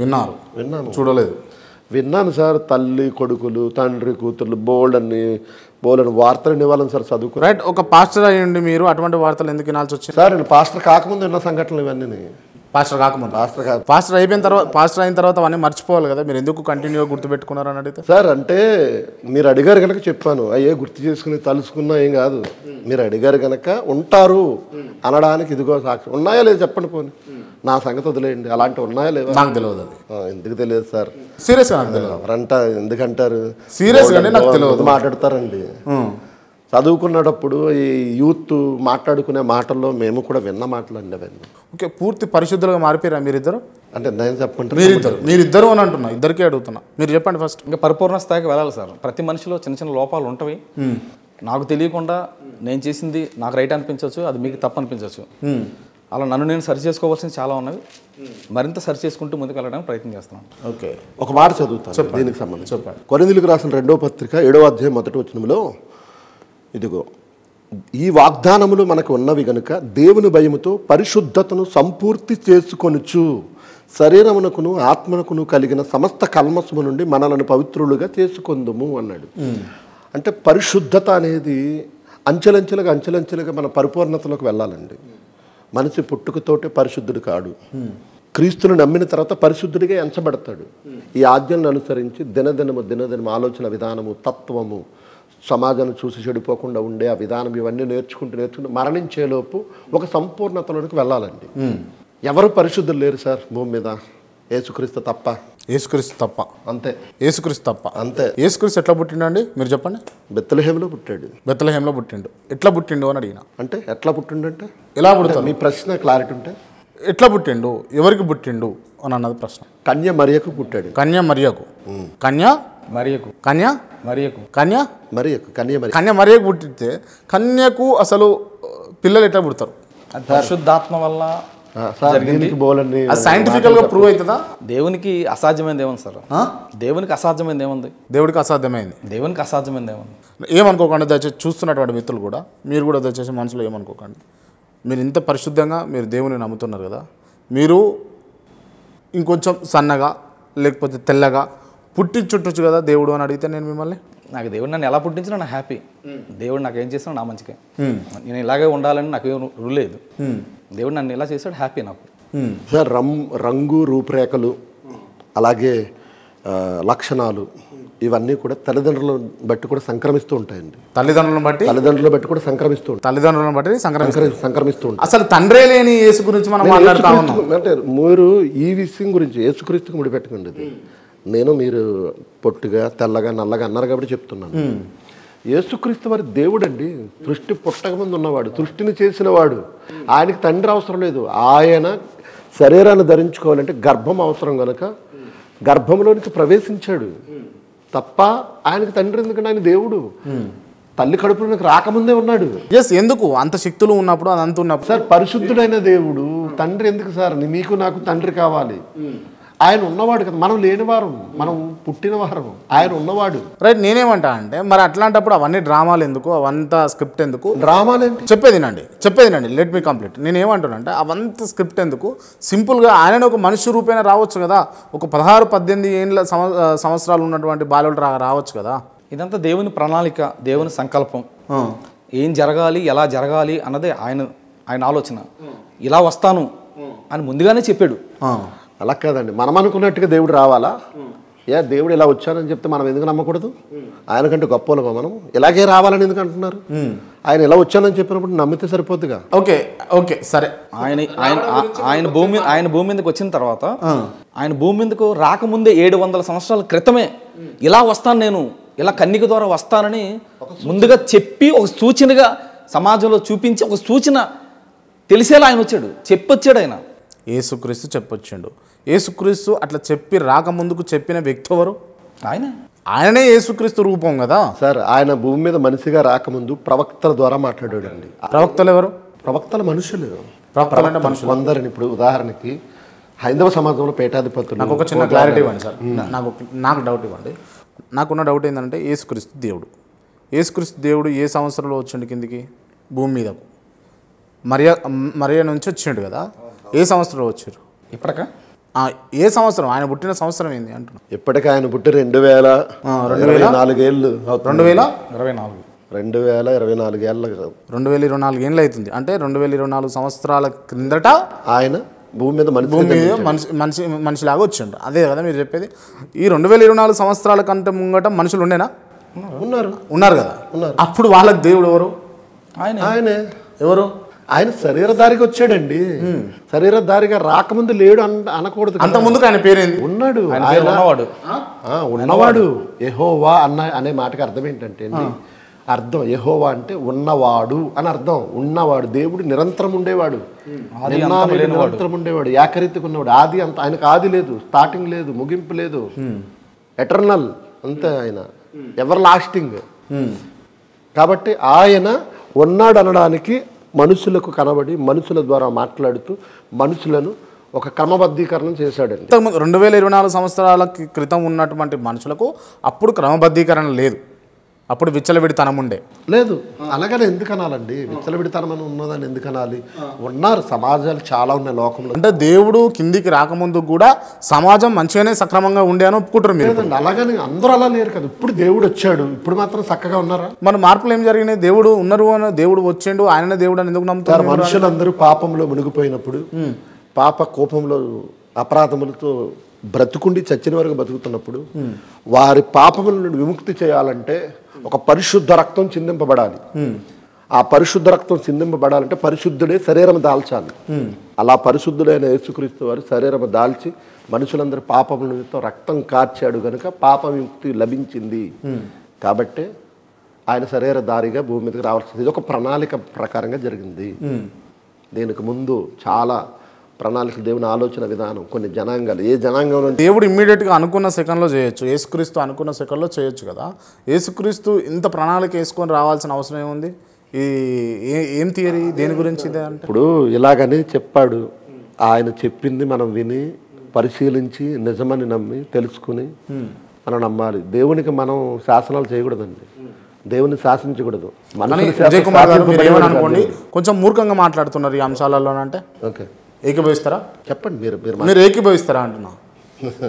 విన్నాను, చూడలేదు. విన్నాను సార్. తల్లి కొడుకులు, తండ్రి కూతుర్లు, బోల్డని వార్తలు వినేవాళ్ళని సార్ చదువుకు. రైట్, ఒక పాస్టర్ అయ్యండి మీరు అటువంటి వార్తలు ఎందుకు వినాల్సి వచ్చింది సార్? నేను పాస్టర్ కాకముందు విన్న సంఘటనలు ఇవన్నీ. పాస్టర్ కాకముందు? పాస్టర్ అయిపోయిన తర్వాత, పాస్టర్ అయిన తర్వాత అవన్నీ మర్చిపోవాలి కదా, మీరు ఎందుకు కంటిన్యూగా గుర్తుపెట్టుకున్నారు అని అడిగితే? సార్ అంటే మీరు అడిగారు కనుక చెప్పాను, అయ్యే గుర్తు చేసుకుని తలుసుకున్నా ఏం కాదు. మీరు అడిగారు కనుక ఉంటారు అనడానికి ఇదిగో సాక్షి. ఉన్నాయా లేదు చెప్పండి, పోనీ నా సంగతి వదిలేయండి. అలాంటివి ఉన్నాయా లేదా? నాకు తెలియదు. అది ఎందుకు తెలియదు సార్? సీరియస్గా నాకు తెలియదు. ఎవరంట ఎందుకంటారు? సీరియస్గా నాకు తెలియదు. మాట్లాడతారండి. చదువుకున్నప్పుడు ఈ యూత్ మాట్లాడుకునే మాటల్లో మేము కూడా విన్న మాటలు అండి అవన్నీ. ఓకే, పూర్తి పరిశుద్ధులుగా మారిపోయారా మీరిద్దరు? అంటే నేను చెప్పండి, మీరిద్దరు అని అంటున్నా, ఇద్దరికే అడుగుతున్నా, మీరు చెప్పండి ఫస్ట్. ఇంకా పరిపూర్ణ స్థాయికి వెళ్ళాలి సార్. ప్రతి మనిషిలో చిన్న చిన్న లోపాలు ఉంటాయి. నాకు తెలియకుండా నేను చేసింది నాకు రైట్ అనిపించవచ్చు, అది మీకు తప్పు అనిపించవచ్చు. అలా నన్ను నేను సరి చేసుకోవాల్సింది చాలా ఉన్నవి. మరింత సరి చేసుకుంటూ ముందుకు వెళ్ళడానికి ప్రయత్నం చేస్తున్నాను. ఓకే, ఒక మాట చదువుతాను దీనికి సంబంధించి. చెప్పండి. కొరింథీయులకు రాసిన 2వ పత్రిక 7వ అధ్యాయం 1వ వచనంలో ఇదిగో ఈ వాగ్దానములు మనకు ఉన్నవి గనుక దేవుని భయముతో పరిశుద్ధతను సంపూర్తి చేసుకొనుచు శరీరమునకును ఆత్మనకును కలిగిన సమస్త కల్మషము నుండి మనలను పవిత్రులుగా చేసుకొందుము అన్నాడు. అంటే పరిశుద్ధత అనేది అంచెలంచెలుగా మన పరిపూర్ణతలోకి వెళ్ళాలండి. మనిషి పుట్టుకతోటే పరిశుద్ధుడు కాడు, క్రీస్తును నమ్మిన తర్వాత పరిశుద్ధుడిగా ఎంచబడతాడు. ఈ ఆజ్ఞలను అనుసరించి దినదినము ఆలోచన విధానము, తత్వము, సమాజాన్ని చూసి చెడిపోకుండా ఉండే ఆ విధానం ఇవన్నీ నేర్చుకుంటూ మరణించేలోపు ఒక సంపూర్ణతలోకి వెళ్ళాలండి. ఎవరు పరిశుద్ధులు లేరు సార్ భూమి మీద. యేసుక్రీస్తు తప్ప. యేసుక్రీస్తు తప్ప. అంతే. యేసుక్రీస్తు తప్ప. అంతే. యేసుక్రీస్తు ఎట్లా పుట్టిండండి మీరు చెప్పండి. బెత్లెహేంలో పుట్టాడు. బెత్లెహేంలో పుట్టిండు. ఎట్లా పుట్టిండు అని అడిగిన. అంటే ఎట్లా పుట్టిండంటే ఎలా పుడతాడు? మీ ప్రశ్న క్లారిటీ ఉంటే ఎట్లా పుట్టిండు, ఎవరికి పుట్టిండు అని అన్నది ప్రశ్న. కన్య మరియకు పుట్టాడు. కన్య మరియకు. కన్య మరియకు. కన్య మరియకు. కన్య మరియకు. కన్య మరి కన్య మరియకు పుట్టితే కన్యకు అసలు పిల్లలు ఎట్లా పుడతారు? అది పరిశుద్ధాత్మ వల్ల దీనికి బోలని అది సైంటిఫికల్గా ప్రూవ్ అవుతుందా? దేవునికి అసాధ్యమైనది ఏముంది సార్? దేవునికి అసాధ్యమైనది ఏముంది? దేవుడికి అసాధ్యమైంది. దేవునికి అసాధ్యమైనది ఏముంది? ఏమనుకోకండి, దయచేసి చూస్తున్నటువంటి మిత్రులు కూడా, మీరు కూడా దయచేసి మనసులో ఏమనుకోకండి. మీరు ఇంత పరిశుద్ధంగా మీరు దేవుని నమ్ముతున్నారు కదా, మీరు ఇంకొంచెం సన్నగా లేకపోతే తెల్లగా పుట్టించుంటొచ్చు కదా దేవుడు అని అడిగితే నేను మిమ్మల్ని, నాకు దేవుడు నన్ను ఎలా పుట్టించినా నాకు హ్యాపీ. దేవుడు నాకు ఏం చేసినా నా మంచిగా. నేను ఇలాగే ఉండాలని నాకు ఏం రూల్ లేదు. దేవుడు నన్ను ఎలా చేశాడు, హ్యాపీ నాకు. సార్ రంగు రూపురేఖలు అలాగే లక్షణాలు ఇవన్నీ కూడా తల్లిదండ్రులను బట్టి కూడా సంక్రమిస్తూ ఉంటాయండి. తల్లిదండ్రులను బట్టి కూడా సంక్రమిస్తూ ఉంటాయి. తల్లిదండ్రులను బట్టి సంక్రమిస్తూ ఉంటాయి. అసలు తండ్రే లేని యేసు గురించి మనం మాట్లాడుతా ఉన్నాం. అంటే మీరు ఈ విషయం గురించి యేసుక్రీస్తుకి ముడిపెట్టకండి. ఇది నేను మీరు పొట్టుగా తెల్లగా నల్లగా అన్నారు కాబట్టి చెప్తున్నాను. యేసుక్రీస్తు వారి దేవుడు అండి. సృష్టి పుట్టక ముందు ఉన్నవాడు, సృష్టిని చేసిన వాడు. ఆయనకి తండ్రి అవసరం లేదు. ఆయన శరీరాన్ని ధరించుకోవాలంటే గర్భం అవసరం కనుక గర్భంలోనికి ప్రవేశించాడు తప్ప ఆయనకి తండ్రి ఎందుకంటే ఆయన దేవుడు. తల్లి కడుపులోకి రాకముందే ఉన్నాడు. ఎస్, ఎందుకు అంత శక్తులు ఉన్నప్పుడు అదంతా ఉన్నప్పుడు సార్ పరిశుద్ధుడైన దేవుడు తండ్రి ఎందుకు సార్? మీకు నాకు తండ్రి కావాలి. ఆయన ఉన్నవాడు కదా, మనం లేనివారం, మనం పుట్టిన వారం, ఆయన ఉన్నవాడు. రైట్. నేనేమంటా అంటే మరి అట్లాంటప్పుడు అవన్నీ డ్రామాలు ఎందుకు, అవంతా స్క్రిప్ట్ ఎందుకు? డ్రామాలేంటి? చెప్పేదినండి లెట్ మీ కంప్లీట్. నేను ఏమంటున్నానంటే అవంతా స్క్రిప్ట్ ఎందుకు? సింపుల్గా ఆయన ఒక మనిషి రూపేణ రావచ్చు కదా, ఒక 16-18 ఏళ్ళ సంవత్సరాలు ఉన్నటువంటి బాలుడు రావచ్చు కదా. ఇదంతా దేవుని ప్రణాళిక, దేవుని సంకల్పం. ఏం జరగాలి, ఎలా జరగాలి అన్నదే ఆయన ఆలోచన. ఇలా వస్తాను అని ముందుగానే చెప్పాడు. అలా కాదండి, మనం అనుకున్నట్టుగా దేవుడు రావాలా? దేవుడు ఇలా వచ్చానని చెప్తే మనం ఎందుకు నమ్మకూడదు? ఆయనకంటే గొప్పలుగా మనం ఇలాగే రావాలని ఎందుకు అంటున్నారు? ఆయన ఇలా వచ్చానని చెప్పినప్పుడు నమ్మితే సరిపోద్దుగా. ఓకే సరే. ఆయన భూమి మీదకి వచ్చిన తర్వాత, ఆయన భూమి మీదకు రాకముందే 700 సంవత్సరాల క్రితమే ఇలా వస్తాను, నేను ఇలా కన్యక ద్వారా వస్తానని ముందుగా చెప్పి ఒక సూచనగా సమాజంలో చూపించి ఒక సూచన తెలిసేలా ఆయన వచ్చాడు, చెప్పొచ్చాడు. ఆయన యేసుక్రీస్తు చెప్పొచ్చాడు. యేసుక్రీస్తు అట్లా చెప్పి రాకముందుకు చెప్పిన వ్యక్తి ఎవరు? ఆయననే యేసుక్రీస్తు రూపం కదా సార్. ఆయన భూమి మీద మనిషిగా రాకముందు ప్రవక్తల ద్వారా మాట్లాడాడు అండి. ప్రవక్తలు ఎవరు? ప్రవక్తల మనుషులు. ప్రవక్తలు మనుషులు అందరిని ఇప్పుడు ఉదాహరణకి హైందవ సమాజంలో పీఠాధిపతులు. నాకు ఒక చిన్న క్లారిటీ ఇవ్వండి సార్. నాకు డౌట్ ఇవ్వండి. నాకున్న డౌట్ ఏంటంటే యేసుక్రీస్తు దేవుడు ఏ సంవత్సరంలో వచ్చిండు కిందికి భూమి మీదకు? మరియా నుంచి వచ్చిండు కదా, ఏ సంవత్సరంలో వచ్చారు? ఇప్పటికా ఏ సంవత్సరం? ఆయన పుట్టిన సంవత్సరం ఏంది అంటున్నా. ఇప్పటికీ ఆయన పుట్టి 2024 ఏళ్ళు. 2024 ఏళ్ళ 2024 ఏళ్ళు అవుతుంది. అంటే 2024 సంవత్సరాల క్రిందట ఆయన భూమి మీద మనిషిలాగా వచ్చిండు. అదే కదా మీరు చెప్పేది? ఈ 2024 సంవత్సరాల కంటే ముంగట మనుషులు ఉండేనా? ఉన్నారు కదా. అప్పుడు వాళ్ళకి దేవుడు ఎవరు? ఆయనే. ఎవరు? ఆయన శరీరధారికి వచ్చాడండి. శరీరధారిగా రాకముందు లేడు అనకూడదు. అంత ముందుకు ఆయన పేరేంది? ఉన్నాడు. ఉన్నవాడు. యెహోవా అనే మాటకి అర్థం ఏంటంటే అర్థం యెహోవా అంటే ఉన్నవాడు అని అర్థం. ఉన్నవాడు దేవుడు నిరంతరం ఉండేవాడు, నిరంతరం ఉండేవాడు, ఏకరీతిగా ఉన్నవాడు. ఆది అంత ఆయనకు ఆది లేదు, స్టార్టింగ్ లేదు, ముగింపు లేదు, ఎటర్నల్ అంతే. ఆయన ఎవర్ లాస్టింగ్. కాబట్టి ఆయన ఉన్నాడు అనడానికి మనుషులకు కనబడి మనుషుల ద్వారా మాట్లాడుతూ మనుషులను ఒక క్రమబద్ధీకరణం చేశాడండి. 2024 సంవత్సరాల క్రితం ఉన్నటువంటి మనుషులకు అప్పుడు క్రమబద్ధీకరణ లేదు, అప్పుడు విచ్చలవిడితనం ఉండే లేదు. అలాగనే ఎందుకు అనాలండి? విచ్చలవిడితనం అని ఉన్నదని ఎందుకు అనాలి? ఉన్నారు, సమాజాలు చాలా ఉన్నాయి లోకంలో. అంటే దేవుడు కిందికి రాకముందు కూడా సమాజం మంచిగానే సక్రమంగా ఉండే అని ఒప్పుకుంటారు మీరు. అలాగని అందరూ అలా లేరు కదా. ఇప్పుడు దేవుడు వచ్చాడు, ఇప్పుడు మాత్రం చక్కగా ఉన్నారా? మన మార్పులు ఏం జరిగినాయి? దేవుడు ఉన్నారు అని, దేవుడు వచ్చిండు, ఆయననే దేవుడు అని ఎందుకు నమ్ముతారు? మనుషులందరూ పాపంలో మునిగిపోయినప్పుడు, పాప కోపంలో అపరాధములతో బ్రతుకుండి చచ్చిన వరకు బతుకుతున్నప్పుడు వారి పాపముల నుండి విముక్తి చేయాలంటే ఒక పరిశుద్ధ రక్తం చిందింపబడాలి. ఆ పరిశుద్ధ రక్తం చిందింపబడాలంటే పరిశుద్ధుడే శరీరం దాల్చాలి. అలా పరిశుద్ధుడైన యేసుక్రీస్తు వారు శరీరం దాల్చి మనుషులందరి పాపముల నిమిత్తం రక్తం కార్చాడు కనుక పాప విముక్తి లభించింది. కాబట్టి ఆయన శరీరధారిగా భూమి మీదకి రావాల్సింది. ఇది ఒక ప్రణాళిక ప్రకారంగా జరిగింది. దీనికి ముందు చాలా ప్రణాళిక, దేవుని ఆలోచన విధానం, కొన్ని జనాంగాలు, ఏ జనాంగంలో దేవుడు ఇమ్మీడియట్గా అనుకున్న సెకండ్లో చేయొచ్చు, యేసుక్రీస్తు అనుకున్న సెకండ్లో చేయొచ్చు కదా. యేసుక్రీస్తు ఇంత ప్రణాళిక వేసుకొని రావాల్సిన అవసరం ఏముంది? ఏం థియరీ దేని గురించి ఇదే అంటే? ఇప్పుడు ఇలాగని చెప్పాడు, ఆయన చెప్పింది మనం విని పరిశీలించి నిజమని నమ్మి తెలుసుకుని మనం నమ్మాలి. దేవునికి మనం శాసనాలు చేయకూడదండి, దేవుని శాసించకూడదు. విజయ్ కుమార్ గారు మీరు ఏమనుకోండి, కొంచెం మూర్ఖంగా మాట్లాడుతున్నారు ఈ అంశాలలో అంటే. ఓకే, ఏకీభవిస్తారా? చెప్పండి. మీరు ఏకీభవిస్తారా అంటున్నా.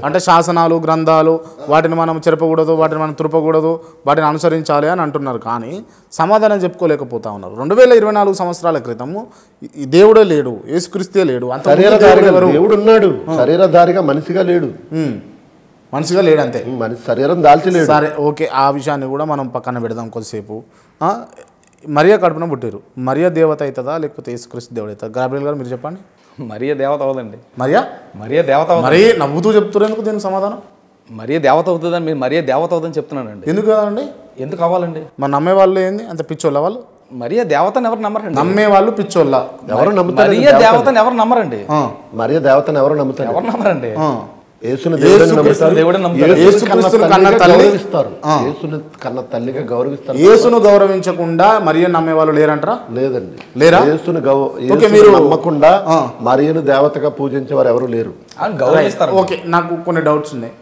అంటే శాసనాలు, గ్రంథాలు, వాటిని మనం చెరపకూడదు, వాటిని మనం తురపకూడదు, వాటిని అనుసరించాలి అని అంటున్నారు. కానీ సమాధానం చెప్పుకోలేకపోతా ఉన్నారు. 2024 సంవత్సరాల క్రితము ఈ దేవుడే లేడు, యేసుక్రీస్తే లేడు, దేవుడు ఉన్నాడు, శరీరధారిగా మనిషిగా లేడు, మనిషిగా లేడు అంతే, మనిషి శరీరం దాల్చలేడు. సరే ఓకే, ఆ విషయాన్ని కూడా మనం పక్కన పెడదాం కొద్దిసేపు. మరియా కడుపున పుట్టారు, మరియా దేవత అవుతుందా లేకపోతే యేసుక్రీస్తు దేవుడు అవుతుందా? గాబ్రియల్ గారు మీరు చెప్పండి. మరియా దేవత అవుదండి. మరియా దేవత అవుతుంది. మరీ నవ్వుతూ చెప్తారు ఎందుకు దీనికి సమాధానం? మరియా దేవత అవుతుందని మీరు మరియా దేవత అవుతుందని చెప్తున్నానండి. ఎందుకు కాదండి? ఎందుకు అవ్వాలండి? మరి నమ్మే వాళ్ళు ఏంది అంత పిచ్చోళ్ళ వాళ్ళు? మరియా దేవతని ఎవరు నమ్మరండి. నమ్మే వాళ్ళు పిచ్చోళ్ళ, ఎవరు నమ్ముతారు? మరియా దేవతని ఎవరు నమ్మరండి. మరియా దేవతను ఎవరు నమ్ముతారు? ఎవరు నమ్మరండి? యేసును గౌరవించకుండా మరియను నమ్మే వాళ్ళు లేరంటారా? లేదండి, లేరా? మీరు నమ్మకుండా మరియను దేవతగా పూజించే వారు ఎవరు లేరు. ఓకే, నాకు కొన్ని డౌట్స్ ఉన్నాయి.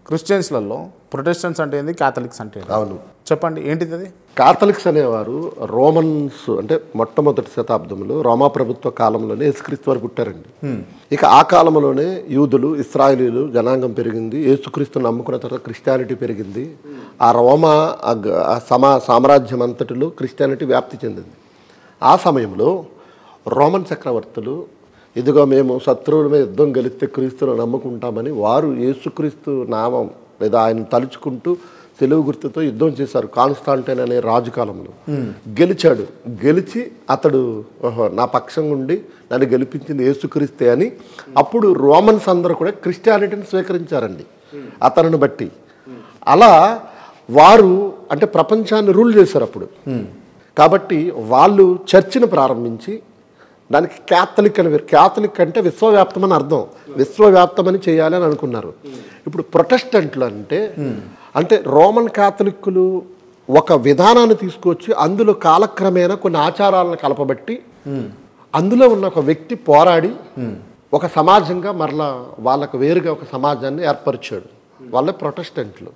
క్రిస్టియన్స్లలో ప్రొటెస్టెంట్స్ అంటే ఏంది, క్యాథలిక్స్ అంటే ఏంది? అవును, చెప్పండి ఏంటిది అది? కాథలిక్స్ అనేవారు రోమన్స్ అంటే మొట్టమొదటి శతాబ్దంలో రోమా ప్రభుత్వ కాలంలోనే యేసుక్రీస్తు వారు పుట్టారండి. ఇక ఆ కాలంలోనే యూదులు, ఇస్రాయేలీలు జనాంగం పెరిగింది. యేసుక్రీస్తుని నమ్ముకున్న తర్వాత క్రిస్టియానిటీ పెరిగింది. ఆ రోమా సామ్రాజ్యం అంతటిలో క్రిస్టియానిటీ వ్యాప్తి చెందింది. ఆ సమయంలో రోమన్ చక్రవర్తులు ఇదిగో మేము శత్రువుల మీద యుద్ధం గెలిస్తే క్రీస్తును నమ్ముకుంటామని వారు యేసుక్రీస్తు నామం లేదా ఆయన తలుచుకుంటూ తెలుగు గుర్తుతో యుద్ధం చేశారు. కాన్స్టాంటైన్ అనే రాజు కాలంలో గెలిచాడు. గెలిచి అతడు నా పక్షం ఉండి నన్ను గెలిపించింది యేసుక్రీస్తే అని అప్పుడు రోమన్స్ అందరూ కూడా క్రిస్టియానిటీని స్వీకరించారండి అతనిని బట్టి. అలా వారు అంటే ప్రపంచాన్ని రూల్ చేశారు అప్పుడు. కాబట్టి వాళ్ళు చర్చిని ప్రారంభించి దానికి క్యాథలిక్ అని పేరు. క్యాథలిక్ అంటే విశ్వవ్యాప్తం అని అర్థం, విశ్వవ్యాప్తమని చేయాలి అని అనుకున్నారు. ఇప్పుడు ప్రొటెస్టెంట్లు అంటే రోమన్ క్యాథలిక్కులు ఒక విధానాన్ని తీసుకొచ్చి అందులో కాలక్రమేణా కొన్ని ఆచారాలను కలపబట్టి అందులో ఉన్న ఒక వ్యక్తి పోరాడి ఒక సమాజంగా మరలా వాళ్ళకు వేరుగా ఒక సమాజాన్ని ఏర్పరిచాడు. వాళ్ళే ప్రొటెస్టెంట్లు.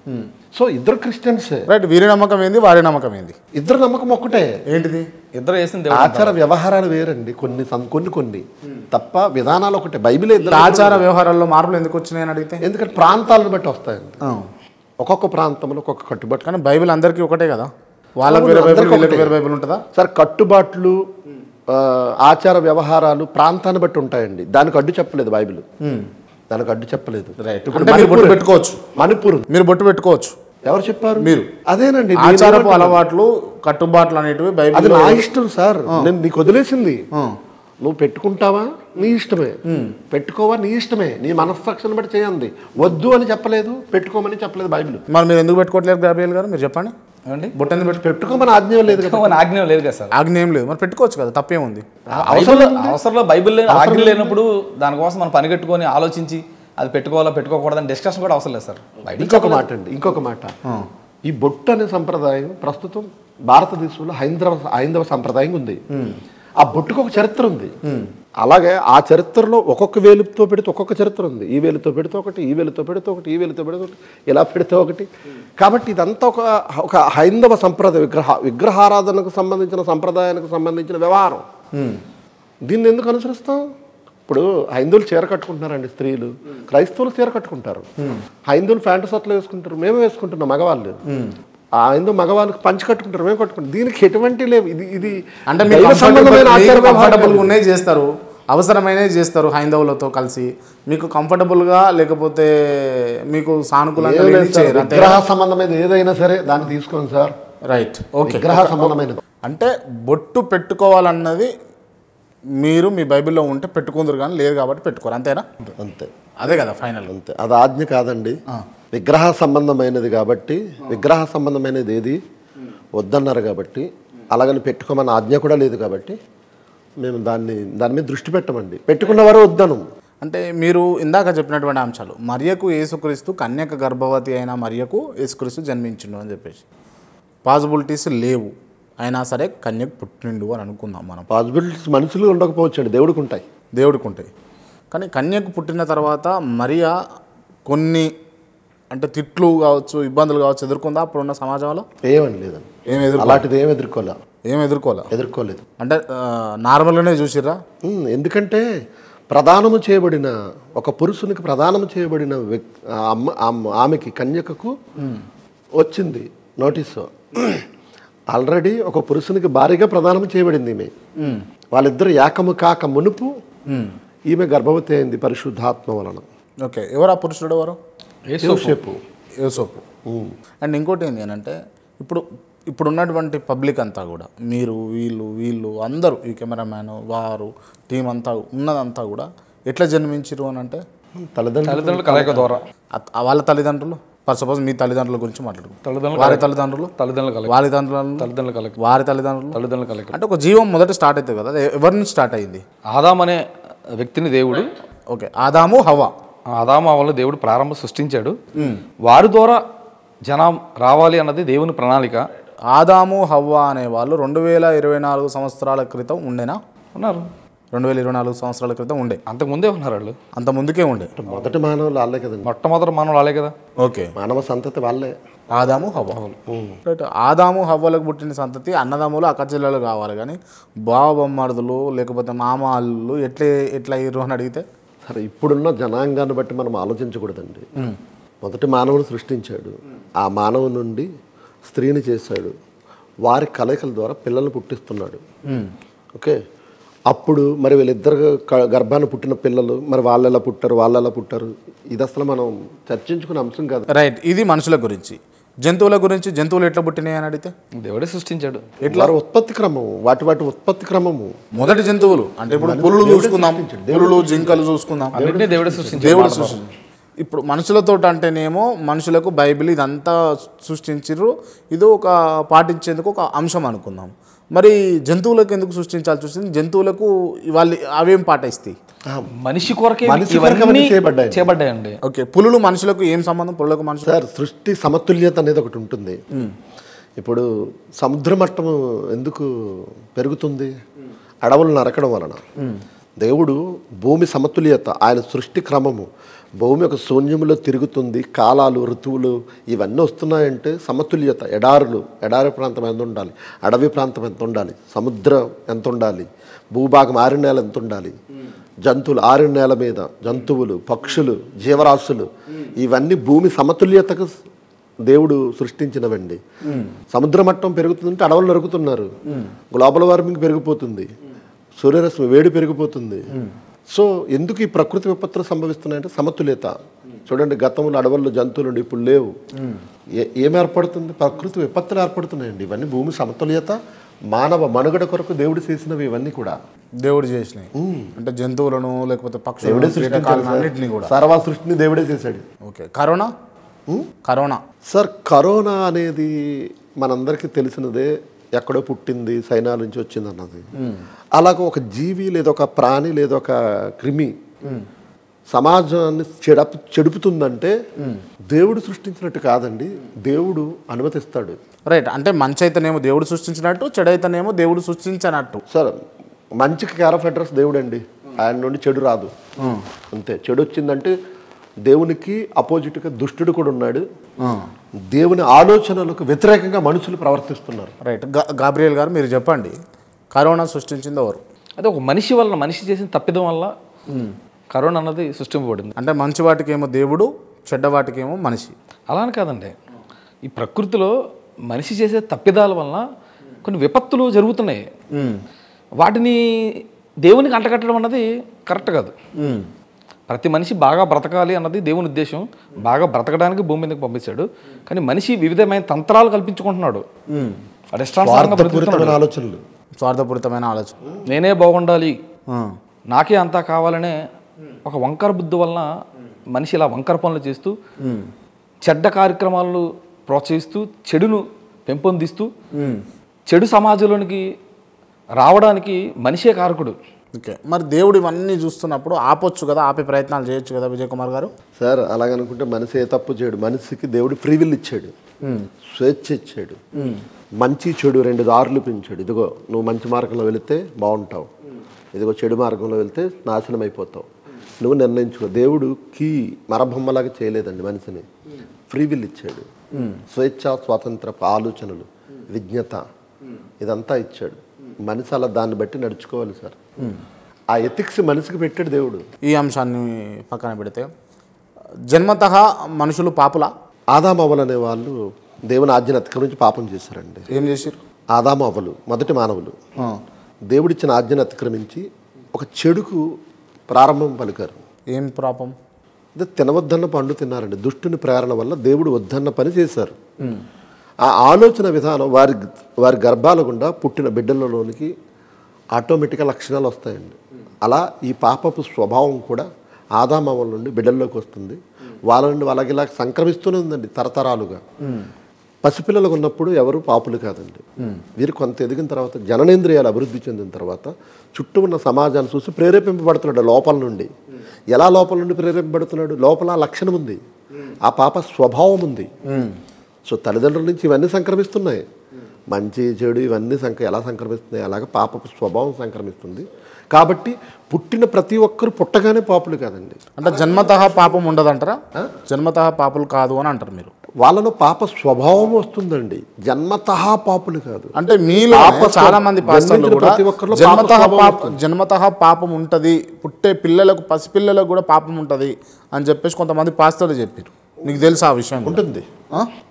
సో ఇద్దరు క్రిస్టియన్సే. రైట్, వీరి నమ్మకం ఏంది, వారి నమ్మకం ఏంది? ఇద్దరు నమ్మకం ఒక్కటే. ఏంటిది? ఇద్దరు వేసింది ఆచార వ్యవహారాలు వేరండి, కొన్ని తప్ప విధానాలు ఒకటే. బైబిల్ ఆచార వ్యవహారాల్లో మార్పులు ఎందుకు వచ్చినాయని అడిగితే, ఎందుకంటే ప్రాంతాలను బట్టి వస్తాయండి. ఒక్కొక్క ప్రాంతంలో ఒక్కొక్క కట్టుబాటు. కానీ బైబిల్ అందరికీ ఒకటే కదా, వాళ్ళకి వేరే బైబిల్ వీళ్ళకి వేరే బైబిల్ ఉంటుందా? సార్, కట్టుబాట్లు ఆచార వ్యవహారాలు ప్రాంతాన్ని బట్టి ఉంటాయండి. దానికి అడ్డు చెప్పలేదు బైబిల్, దానికి అడ్డు చెప్పలేదు. బొట్టు పెట్టుకోవచ్చు, మణిపూర్ మీరు బొట్టు పెట్టుకోవచ్చు. ఎవరు చెప్పారు? మీరు. అదేనండి ఆచారపు అలవాట్లు, కట్టుబాట్లు అనేటివి బైబిల్. అది నా ఇష్టం సార్, నేను నీకు వదిలేసింది. నువ్వు పెట్టుకుంటావా నీ ఇష్టమే, పెట్టుకోవా నీ ఇష్టమే, నీ మనస్సాక్షిని బట్టి చేయండి. వద్దు అని చెప్పలేదు, పెట్టుకోమని చెప్పలేదు బైబిల్. మరి మీరు ఎందుకు పెట్టుకోవట్లేదు గాబ్రియల్ గారు? మీరు చెప్పండి. బొట్టని పెట్టుకోమని ఆజ్ఞ లేదు కదా. ఆజ్ఞ లేదు కదా సార్. ఆజ్ఞ ఏం లేదు, మరి పెట్టుకోవచ్చు కదా, తప్పేముంది? అవసరంలో బైబిల్ ఆజ్ఞ లేనప్పుడు దానికోసం మనం పనిగట్టుకొని ఆలోచించి అది పెట్టుకోవాలా పెట్టుకోకూడదని డిస్కషన్ కూడా అవసరం లేదు సార్. ఇంకొక మాట ఈ బొట్టు అనే సంప్రదాయం ప్రస్తుతం భారతదేశంలో హైందవ సంప్రదాయం ఉంది. ఆ బొట్టుకు ఒక చరిత్ర ఉంది. అలాగే ఆ చరిత్రలో ఒక్కొక్క వేలుతో పెడితే ఒక్కొక్క చరిత్ర ఉంది. ఈ వేలుతో పెడితే ఒకటి, ఈ వేలుతో పెడితే ఒకటి, ఈ వేలుతో పెడితే ఒకటి, ఇలా పెడితే ఒకటి. కాబట్టి ఇదంతా ఒక హైందవ సంప్రదాయ విగ్రహారాధనకు సంబంధించిన సంప్రదాయానికి సంబంధించిన వ్యవహారం. దీన్ని ఎందుకు అనుసరిస్తాం? ఇప్పుడు హైందువులు చీర కట్టుకుంటున్నారండి స్త్రీలు, క్రైస్తవులు చీర కట్టుకుంటారు. హైందువులు ప్యాంటు షర్ట్లు వేసుకుంటారు, మేము వేసుకుంటున్నాం మగవాళ్ళు. ఆ హైందవు మగవాళ్ళకి పంచి కట్టుకుంటారు, మేము కట్టుకుంటాం. దీనికి ఎటువంటి లేవు. ఇది అంటే చేస్తారు, అవసరమైనవి చేస్తారు హైందవులతో కలిసి. మీకు కంఫర్టబుల్గా లేకపోతే మీకు సానుకూలంగా విగ్రహ సంబంధమైన ఏదైనా సరే దాన్ని తీసుకోండి సార్. Right, okay. విగ్రహ సంబంధమైనది అంటే బొట్టు పెట్టుకోవాలన్నది మీరు మీ బైబిల్లో ఉంటే పెట్టుకుందరు కానీ లేదు కాబట్టి పెట్టుకోరు, అంతేనా? అంతే అదే కదా ఫైనల్. అంతే, అది ఆజ్ఞ కాదండి. విగ్రహ సంబంధమైనది కాబట్టి, విగ్రహ సంబంధమైనది ఏది వద్దన్నారు కాబట్టి, అలాగని పెట్టుకోమని ఆజ్ఞ కూడా లేదు కాబట్టి మేము దాని మీద దృష్టి పెట్టమండి. పెట్టుకున్నవారు వద్దను. అంటే మీరు ఇందాక చెప్పినటువంటి అంశాలు, మరియకు యేసుక్రీస్తు కన్యక గర్భవతి అయిన మరియకు యేసుక్రీస్తు జన్మించిండు అని చెప్పేసి పాసిబిలిటీస్ లేవు, అయినా సరే కన్యకు పుట్టిండు అని అనుకుందాం మనం. పాసిబిలిటీస్ మనుషులు ఉండకపోవచ్చు అండి, దేవుడికి ఉంటాయి. దేవుడికి ఉంటాయి. కానీ కన్యకు పుట్టిన తర్వాత మరియా కొన్ని అంటే తిట్లు కావచ్చు, ఇబ్బందులు కావచ్చు ఎదుర్కొందా అప్పుడున్న సమాజంలో? ఏమని లేదండి, అలాంటిది ఏం ఎదుర్కోలేదు. అంటే నార్మల్గానే చూసిర్రా? ఎందుకంటే ప్రదానము చేయబడిన ఒక పురుషునికి ప్రదానము చేయబడిన ఆమెకి కన్యకకు వచ్చింది నోటీసు. ఆల్రెడీ ఒక పురుషునికి భారీగా ప్రదానం చేయబడింది ఈమె. వాళ్ళిద్దరు ఏకము కాక మునుపు ఈమె గర్భవతి అయింది పరిశుద్ధాత్మ వలన. ఓకే, ఎవరు ఆ పురుషుడు? ఎవరు? యోసేపు. అండ్ ఇంకోటి ఏంటి అని అంటే ఇప్పుడు ఉన్నటువంటి పబ్లిక్ అంతా కూడా మీరు వీళ్ళు అందరూ ఈ కెమెరామ్యాన్ వారు టీం అంతా ఉన్నదంతా కూడా ఎట్లా జన్మించారు అని అంటే తల్లిదండ్రుల కలయిక ద్వారా. వాళ్ళ తల్లిదండ్రులు, ఫర్ సపోజ్ మీ తల్లిదండ్రుల గురించి మాట్లాడుకుంటారు, వారి తల్లిదండ్రులు అంటే ఒక జీవం మొదట స్టార్ట్ అవుతుంది కదా, ఎవరి నుంచి స్టార్ట్ అయింది? ఆదాం అనే వ్యక్తిని దేవుడు, ఓకే, ఆదాము హవ్వను దేవుడు ప్రారంభం సృష్టించాడు. వారి ద్వారా జనం రావాలి అన్నది దేవుని ప్రణాళిక. ఆదాము హవ్వ అనే వాళ్ళు 2024 సంవత్సరాల క్రితం ఉండేనా? ఉన్నారు. 2024 సంవత్సరాల క్రితం ఉండే. అంతకుముందే ఉన్నారు వాళ్ళు. అంత ముందుకే ఉండే. మొదటి మానవులు వాళ్ళే కదండి. మొట్టమొదటి మానవులు వాళ్ళే కదా. ఓకే, మానవ సంతతి వాళ్ళే ఆదాము హవ్వ. రైట్. ఆదాము హవ్వలకు పుట్టిన సంతతి అన్నదమ్ములు అక్కచెల్లెలు కావాలి, కానీ బావబొమ్మడుదులు లేకపోతే మామాళ్ళు ఎట్లా అయ్యారు అని అడిగితే సరే, ఇప్పుడున్న జనాంగాన్ని బట్టి మనం ఆలోచించకూడదండి. మొదటి మానవుని సృష్టించాడు, ఆ మానవు నుండి స్త్రీని చేశాడు, వారి కలయికల ద్వారా పిల్లల్ని పుట్టిస్తున్నాడు. ఓకే, అప్పుడు మరి వీళ్ళిద్దరు గర్భాన్ని పుట్టిన పిల్లలు మరి వాళ్ళు ఎలా పుట్టారు, ఇది అసలు మనం చర్చించుకునే అంశం కాదు. రైట్. ఇది మనుషుల గురించి. జంతువుల గురించి, జంతువులు ఎట్లా పుట్టినాయి అని అడిగితే దేవుడే సృష్టించాడు. ఎట్లా ఉత్పత్తి క్రమము, వాటి ఉత్పత్తి క్రమము. మొదటి జంతువులు అంటే ఇప్పుడు పులులు చూసుకుందాం, పులులు జింకలు చూసుకుందాం, దేవుడే సృష్టించాడు. ఇప్పుడు మనుషులతో అంటేనేమో మనుషులకు బైబిల్ ఇదంతా సృష్టించారు, ఇది ఒక పాటించేందుకు ఒక అంశం అనుకుందాం. మరి జంతువులకు ఎందుకు సృష్టించాల్సి వచ్చింది? జంతువులకు వాళ్ళు అవేం పాటిస్తాయి? మనిషి కొరకే చేయబడ్డాయండి. ఓకే, పులులు మనుషులకు ఏం సంబంధం? పులులకు మనుషులు సార్, సృష్టి సమతుల్యత అనేది ఒకటి ఉంటుంది. ఇప్పుడు సముద్ర మట్టం ఎందుకు పెరుగుతుంది? అడవులు నరకడం వలన. దేవుడు భూమి సమతుల్యత, ఆయన సృష్టి క్రమము, భూమి ఒక శూన్యములో తిరుగుతుంది, కాలాలు ఋతువులు ఇవన్నీ వస్తున్నాయంటే సమతుల్యత. ఎడారి ప్రాంతం ఎంత ఉండాలి, అడవి ప్రాంతం ఎంత ఉండాలి, సముద్రం ఎంత ఉండాలి, భూభాగం ఆరిన నేల ఎంత ఉండాలి, జంతువులు ఆరిన నేల మీద జంతువులు, పక్షులు, జీవరాశులు, ఇవన్నీ భూమి సమతుల్యతకు దేవుడు సృష్టించినవండి. సముద్ర మట్టం పెరుగుతుందంటే అడవులు నరుకుతున్నారు, గ్లోబల్ వార్మింగ్ పెరిగిపోతుంది, సూర్యరశ్మి వేడి పెరిగిపోతుంది. సో ఎందుకు ఈ ప్రకృతి విపత్తులు సంభవిస్తున్నాయంటే సమతుల్యత. చూడండి, గతంలో అడవుల్లో జంతువులు ఇప్పుడు లేవు. ఏమి ఏర్పడుతుంది? ప్రకృతి విపత్తులు ఏర్పడుతున్నాయండి. ఇవన్నీ భూమి సమతుల్యత, మానవ మనుగడ కొరకు దేవుడు చేసినవి. ఇవన్నీ కూడా దేవుడు చేసినాయి. అంటే జంతువులను లేకపోతే పక్షులను, కీటకాలన్నిటిని కూడా సర్వ సృష్టిని దేవుడే చేశాడు. ఓకే, కరోనా సార్, కరోనా అనేది మనందరికీ తెలిసినదే. ఎక్కడో పుట్టింది, సైనాల నుంచి వచ్చింది అన్నది. అలాగ ఒక జీవి లేదా ఒక ప్రాణి లేదా ఒక క్రిమి సమాజాన్ని చెడుపుతుందంటే దేవుడు సృష్టించినట్టు కాదండి, దేవుడు అనుమతిస్తాడు. రైట్. అంటే మంచి అయితేనేమో దేవుడు సృష్టించినట్టు, చెడైతేనేమో దేవుడు సృష్టించినట్టు. సార్, మంచికి కేర్ ఆఫ్ అడ్రస్ దేవుడు అండి, ఆయన నుండి చెడు రాదు. అంతే. చెడు వచ్చిందంటే దేవునికి అపోజిట్గా దుష్టుడు కూడా ఉన్నాడు. దేవుని ఆలోచనలకు వ్యతిరేకంగా మనుషులు ప్రవర్తిస్తున్నారు. రైట్. గాబ్రియల్ గారు మీరు చెప్పండి, కరోనా సృష్టించింది ఎవరు? అదే ఒక మనిషి వల్ల, మనిషి చేసిన తప్పిదం వల్ల కరోనా అన్నది సృష్టింపబడింది. అంటే మంచి వాటికేమో దేవుడు, చెడ్డ వాటికేమో మనిషి. అలా అని కాదండి, ఈ ప్రకృతిలో మనిషి చేసే తప్పిదాల వల్ల కొన్ని విపత్తులు జరుగుతున్నాయి. వాటిని దేవునికి అంటగట్టడం అన్నది కరెక్ట్ కాదు. ప్రతి మనిషి బాగా బ్రతకాలి అన్నది దేవుని ఉద్దేశం. బాగా బ్రతకడానికి భూమి మీదకి పంపించాడు. కానీ మనిషి వివిధమైన తంత్రాలు కల్పించుకుంటున్నాడు. స్వార్థపూరితమైన ఆలోచనలు, స్వార్థపూరితమైన ఆలోచన. నేనే బాగుండాలి, నాకే అంతా కావాలనే ఒక వంకర బుద్ధి వలన మనిషి ఇలా వంకర పనులు చేస్తూ చెడ్డ కార్యక్రమాలను ప్రోత్సహిస్తూ చెడును పెంపొందిస్తూ చెడు సమాజంలోనికి రావడానికి మనిషే కారకుడు. ఓకే, మరి దేవుడు ఇవన్నీ చూస్తున్నప్పుడు ఆపొచ్చు కదా, ఆపే ప్రయత్నాలు చేయొచ్చు కదా విజయ్ కుమార్ గారు? సార్ అలాగనుకుంటే మనిషి ఏ తప్పు చేయడు. మనిషికి దేవుడు ఫ్రీ విల్ ఇచ్చాడు, స్వేచ్ఛ ఇచ్చాడు, మంచి చెడు 2 దారులు పెంచాడు. ఇదిగో నువ్వు మంచి మార్గంలో వెళితే బాగుంటావు, ఇదిగో చెడు మార్గంలో వెళితే నాశనం అయిపోతావు, నువ్వు నిర్ణయించుకో. దేవుడుకి మరబొమ్మలాగా చేయలేదండి మనిషిని, ఫ్రీ విల్ ఇచ్చాడు. స్వేచ్ఛ, స్వాతంత్రపు ఆలోచనలు, విజ్ఞత ఇదంతా ఇచ్చాడు. మనిషి అలా దాన్ని బట్టి నడుచుకోవాలి సార్. ఆ ఎథిక్స్ మనిషికి పెట్టాడు దేవుడు. ఈ అంశాన్ని పక్కన పెడితే జన్మతః మనుషులు పాపులా? ఆదాము అవ్వలు అనే వాళ్ళు దేవుని ఆజ్ఞను అతిక్రమించి పాపం చేశారండి. ఏం చేశారు? ఆదాము అవ్వలు మొదటి మానవులు దేవుడిచ్చిన ఆజ్ఞను అతిక్రమించి ఒక చెడుకు ప్రారంభం పలికారు. ఏం పాపం? అదే తినవద్దన్న పండు తిన్నారండి. దుష్టుని ప్రేరణ వల్ల దేవుడు వద్దన్న పని చేశారు. ఆ ఆలోచన విధానం వారి గర్భాల గుండా పుట్టిన బిడ్డలలోనికి ఆటోమేటిక్గా లక్షణాలు వస్తాయండి. అలా ఈ పాపపు స్వభావం కూడా ఆదామవ్వల నుండి బిడ్డల్లోకి వస్తుంది. వాళ్ళ నుండి వాళ్ళకి ఇలా సంక్రమిస్తూనే ఉందండి తరతరాలుగా. పసిపిల్లలకు ఉన్నప్పుడు ఎవరు పాపులు కాదండి. వీరు కొంత ఎదిగిన తర్వాత జననేంద్రియాలు అభివృద్ధి చెందిన తర్వాత చుట్టూ ఉన్న సమాజాన్ని చూసి ప్రేరేపింపబడుతున్నాడు లోపల నుండి. ఎలా లోపల నుండి ప్రేరేపింపబడుతున్నాడు? లోపల లక్షణం ఉంది, ఆ పాప స్వభావం ఉంది. సో తల్లిదండ్రుల నుంచి ఇవన్నీ సంక్రమిస్తున్నాయి. మంచి చెడు ఇవన్నీ ఎలా సంక్రమిస్తున్నాయి? అలాగే పాపపు స్వభావం సంక్రమిస్తుంది. కాబట్టి పుట్టిన ప్రతి ఒక్కరు పుట్టగానే పాపులు కాదండి. అంటే జన్మతః పాపం ఉండదంటారా? జన్మతః పాపులు కాదు అని అంటారు మీరు. వాళ్ళలో పాప స్వభావం వస్తుందండి, జన్మతః పాపులు కాదు. అంటే మీలో చాలా మంది పాస్టర్లు కూడా జన్మతః పాపం ఉంటుంది, పుట్టే పిల్లలకు పసిపిల్లలకు కూడా పాపం ఉంటుంది అని చెప్పేసి కొంతమంది పాస్టర్లు చెప్పారు. నీకు తెలుసా ఆ విషయం?